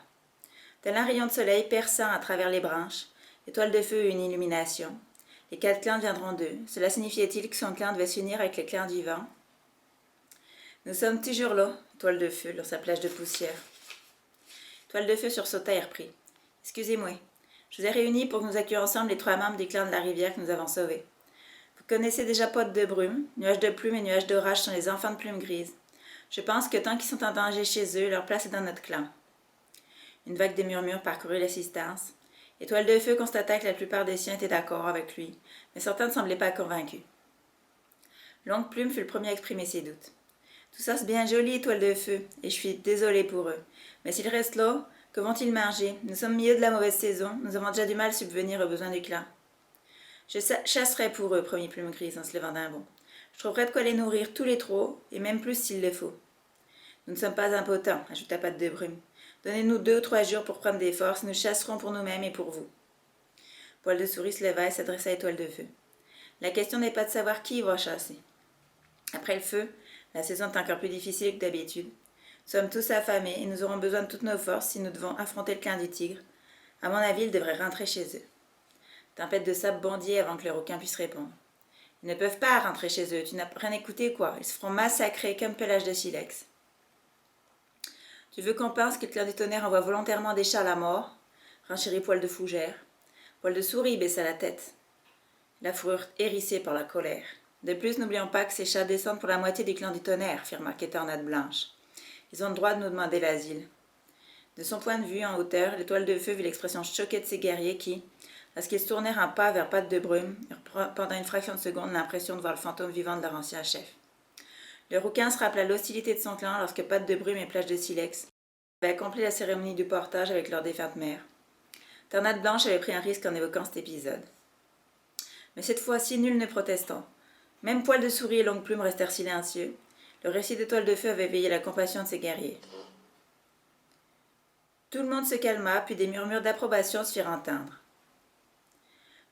A: Tel un rayon de soleil perçant à travers les branches, Étoile de Feu eut une illumination. Les 4 clans deviendront 2. Cela signifiait-il que son clan devait s'unir avec les clans du vent? Nous sommes toujours là, Étoile de Feu, dans sa plage de poussière. Étoile de Feu sursauta et reprit. Excusez-moi, je vous ai réunis pour que nous accueillions ensemble les 3 membres des clans de la rivière que nous avons sauvés. Vous connaissez déjà Pote de Brume, Nuage de Plume et Nuage d'Orage sont les enfants de Plume Grise. Je pense que tant qu'ils sont en danger chez eux, leur place est dans notre clan. Une vague de murmures parcourut l'assistance. Étoile de Feu constata que la plupart des siens étaient d'accord avec lui, mais certains ne semblaient pas convaincus. Longue Plume fut le premier à exprimer ses doutes. Tout ça c'est bien joli, Étoile de Feu, et je suis désolée pour eux. Mais s'ils restent là, que vont-ils manger? Nous sommes au milieu de la mauvaise saison, nous avons déjà du mal à subvenir aux besoins du clan. Je chasserai pour eux, promit Plume Grise en se levant d'un bond. Je trouverai de quoi les nourrir tous les trois, et même plus s'il le faut. Nous ne sommes pas impotents, ajouta Patte de Brume. Donnez-nous 2 ou 3 jours pour prendre des forces, nous chasserons pour nous-mêmes et pour vous. Poil de Souris se leva et s'adressa à Étoile de Feu. La question n'est pas de savoir qui va chasser. Après le feu, la saison est encore plus difficile que d'habitude. Nous sommes tous affamés et nous aurons besoin de toutes nos forces si nous devons affronter le clan du tigre. À mon avis, ils devraient rentrer chez eux. Tempête de sable bondit avant que le requin puisse répondre. Ils ne peuvent pas rentrer chez eux, tu n'as rien écouté quoi, ils se feront massacrer comme Pelage de Silex. Tu veux qu'on pense que le clan du tonnerre envoie volontairement des chats à la mort? Renchérit Poil de Fougère. Poil de Souris baissa la tête, la fourrure hérissée par la colère. De plus, n'oublions pas que ces chats descendent pour la moitié du clan du tonnerre, fit remarquer Tornade Blanche. Ils ont le droit de nous demander l'asile. De son point de vue, en hauteur, l'Étoile de Feu vit l'expression choquée de ses guerriers qui, lorsqu'ils se tournèrent un pas vers Patte de Brume, eurent pendant une fraction de seconde l'impression de voir le fantôme vivant de leur ancien chef. Le rouquin se rappela l'hostilité de son clan lorsque Patte de Brume et Plage de Silex avaient accompli la cérémonie du portage avec leur défunte mère. Tornade Blanche avait pris un risque en évoquant cet épisode. Mais cette fois-ci, nul ne protestant. Même Poil de Souris et Longue Plume restèrent silencieux. Le récit d'Étoile de Feu avait éveillé la compassion de ses guerriers. Tout le monde se calma, puis des murmures d'approbation se firent entendre.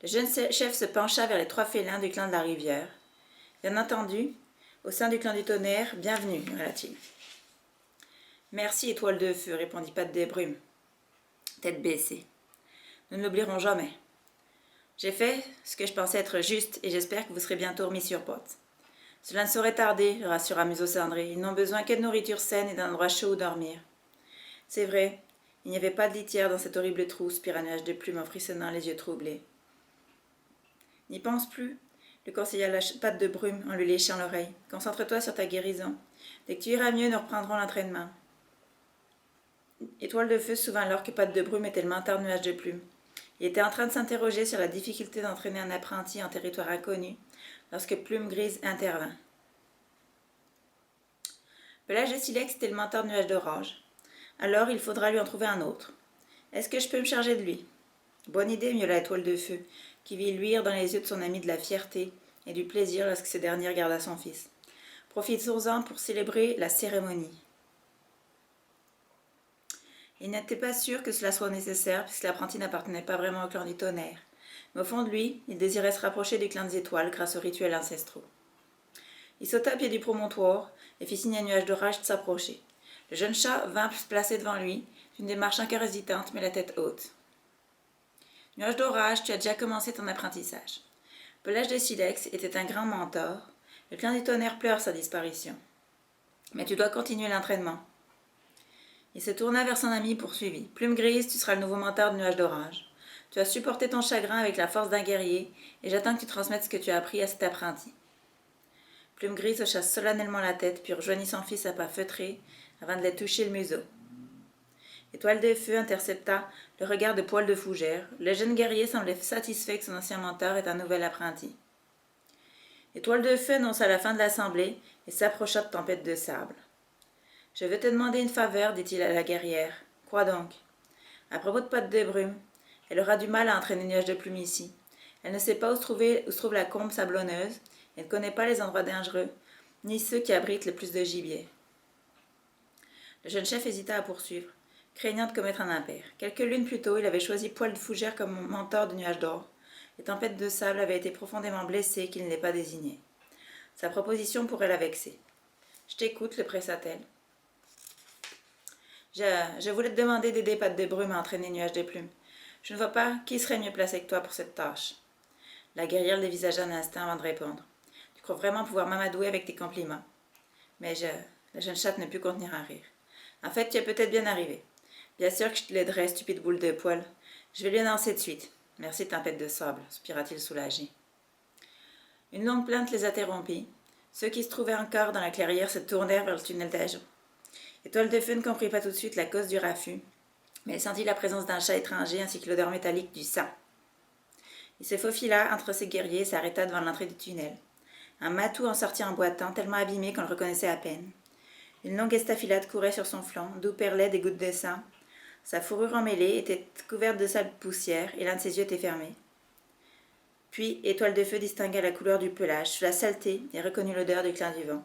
A: Le jeune chef se pencha vers les 3 félins du clan de la rivière. Bien entendu, au sein du clan du tonnerre, bienvenue, hurla-t-il. Merci, Étoile de Feu, répondit Patte de Brume, tête baissée. Nous ne l'oublierons jamais. J'ai fait ce que je pensais être juste et j'espère que vous serez bientôt remis sur porte. Cela ne saurait tarder, le rassura Museau Cendré. Ils n'ont besoin que de nourriture saine et d'un endroit chaud où dormir. C'est vrai, il n'y avait pas de litière dans cette horrible trousse, pira Nuage de Plume en frissonnant les yeux troublés. N'y pense plus, le conseilla la Patte de Brume en lui léchant l'oreille. Concentre-toi sur ta guérison. Dès que tu iras mieux, nous reprendrons l'entraînement. Étoile de Feu souvint alors que Patte de Brume était le mentor de Nuage de Plume. Il était en train de s'interroger sur la difficulté d'entraîner un apprenti en territoire inconnu lorsque Plume Grise intervint. Pelage de Silex était le mentor de Nuage d'Orage. Alors il faudra lui en trouver un autre. Est-ce que je peux me charger de lui? Bonne idée, miaula Étoile de Feu, qui vit luire dans les yeux de son ami de la fierté et du plaisir lorsque ce dernier regarda son fils. Profitons-en pour célébrer la cérémonie. Il n'était pas sûr que cela soit nécessaire, puisque l'apprenti n'appartenait pas vraiment au clan du tonnerre. Mais au fond de lui, il désirait se rapprocher du clan des étoiles grâce aux rituels ancestraux. Il sauta à pied du promontoire et fit signe à Nuage d'Orage de s'approcher. Le jeune chat vint se placer devant lui, d'une démarche encore hésitante, mais la tête haute. Nuage d'Orage, tu as déjà commencé ton apprentissage. Pelage de Silex était un grand mentor. Le clan du tonnerre pleure sa disparition. Mais tu dois continuer l'entraînement. Il se tourna vers son ami et poursuivit. Plume Grise, tu seras le nouveau mentor de Nuage d'Orage. Tu as supporté ton chagrin avec la force d'un guerrier, et j'attends que tu transmettes ce que tu as appris à cet apprenti. Plume Grise hocha solennellement la tête, puis rejoignit son fils à pas feutrés, avant de les toucher le museau. Étoile de Feu intercepta le regard de Poil de Fougère. Le jeune guerrier semblait satisfait que son ancien mentor ait un nouvel apprenti. Étoile de Feu annonça la fin de l'assemblée et s'approcha de Tempête de Sable. « Je veux te demander une faveur, dit-il à la guerrière. Quoi donc? À propos de Patte de Brume, elle aura du mal à entraîner Nuage de Plume ici. Elle ne sait pas où se trouve la combe sablonneuse, elle ne connaît pas les endroits dangereux, ni ceux qui abritent le plus de gibier. » Le jeune chef hésita à poursuivre, craignant de commettre un impair. Quelques lunes plus tôt, il avait choisi Poil de Fougère comme mentor de Nuage d'Or, et Tempête de Sable avait été profondément blessé qu'il ne l'ait pas désigné. Sa proposition pourrait la vexer. « Je t'écoute, le pressa-t-elle. Je voulais te demander d'aider Patte de Brume à entraîner Nuage de Plume. Je ne vois pas qui serait mieux placé que toi pour cette tâche. » La guerrière le dévisagea un instant avant de répondre. « Tu crois vraiment pouvoir m'amadouer avec tes compliments? » Mais la jeune chatte ne put contenir un rire. « En fait, tu es peut-être bien arrivé. Bien sûr que je te l'aiderai, stupide boule de poil. Je vais lui annoncer de suite. Merci, Tempête de Sable, soupira-t-il soulagé. Une longue plainte les interrompit. Ceux qui se trouvaient encore dans la clairière se tournèrent vers le tunnel d'ajout. Étoile de Feu ne comprit pas tout de suite la cause du raffut, mais elle sentit la présence d'un chat étranger ainsi que l'odeur métallique du sang. Il se faufila entre ses guerriers et s'arrêta devant l'entrée du tunnel. Un matou en sortit en boitant, tellement abîmé qu'on le reconnaissait à peine. Une longue estafilade courait sur son flanc, d'où perlaient des gouttes de sang. Sa fourrure emmêlée était couverte de sale poussière et l'un de ses yeux était fermé. Puis, Étoile de Feu distingua la couleur du pelage sous la saleté et reconnut l'odeur du clin du vent.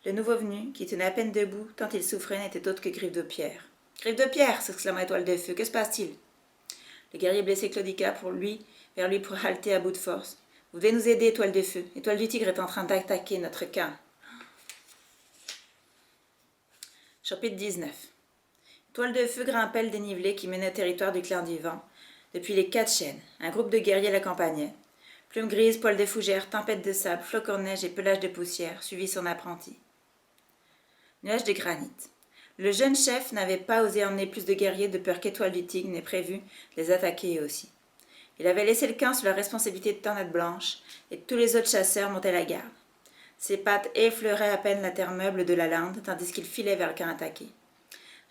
A: Le nouveau venu, qui tenait à peine debout tant il souffrait, n'était autre que Griffe de Pierre. « Griffe de Pierre !» s'exclama Étoile de Feu. « Que se passe-t-il » Le guerrier blessé claudiqua vers lui pour halter à bout de force. « Vous devez nous aider, Étoile de Feu. Étoile du Tigre est en train d'attaquer notre camp. » Chapitre 19. Étoile de Feu grimpait le dénivelé qui menait au territoire du clan du vent. Depuis les 4 chênes, un groupe de guerriers l'accompagnait. Plume Grise, Poil de Fougère, Tempête de Sable, Flocon de Neige et Pelage de Poussière suivit son apprenti. Nuage de Granit. Le jeune chef n'avait pas osé emmener plus de guerriers de peur qu'Étoile du Tigre n'ait prévu de les attaquer aussi. Il avait laissé le camp sous la responsabilité de Tornade Blanche et tous les autres chasseurs montaient la garde. Ses pattes effleuraient à peine la terre meuble de la lande tandis qu'il filait vers le camp attaqué.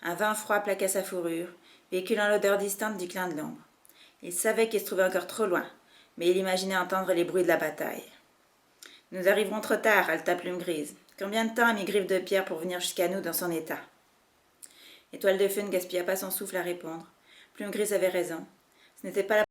A: Un vent froid plaquait sa fourrure, véhiculant l'odeur distante du clin de l'ombre. Il savait qu'il se trouvait encore trop loin, mais il imaginait entendre les bruits de la bataille. « Nous arriverons trop tard, haleta Plume Grise. Combien de temps a mis Griffe de Pierre pour venir jusqu'à nous dans son état ?» Étoile de Feu ne gaspilla pas son souffle à répondre. Plume Grise avait raison. Ce n'était pas la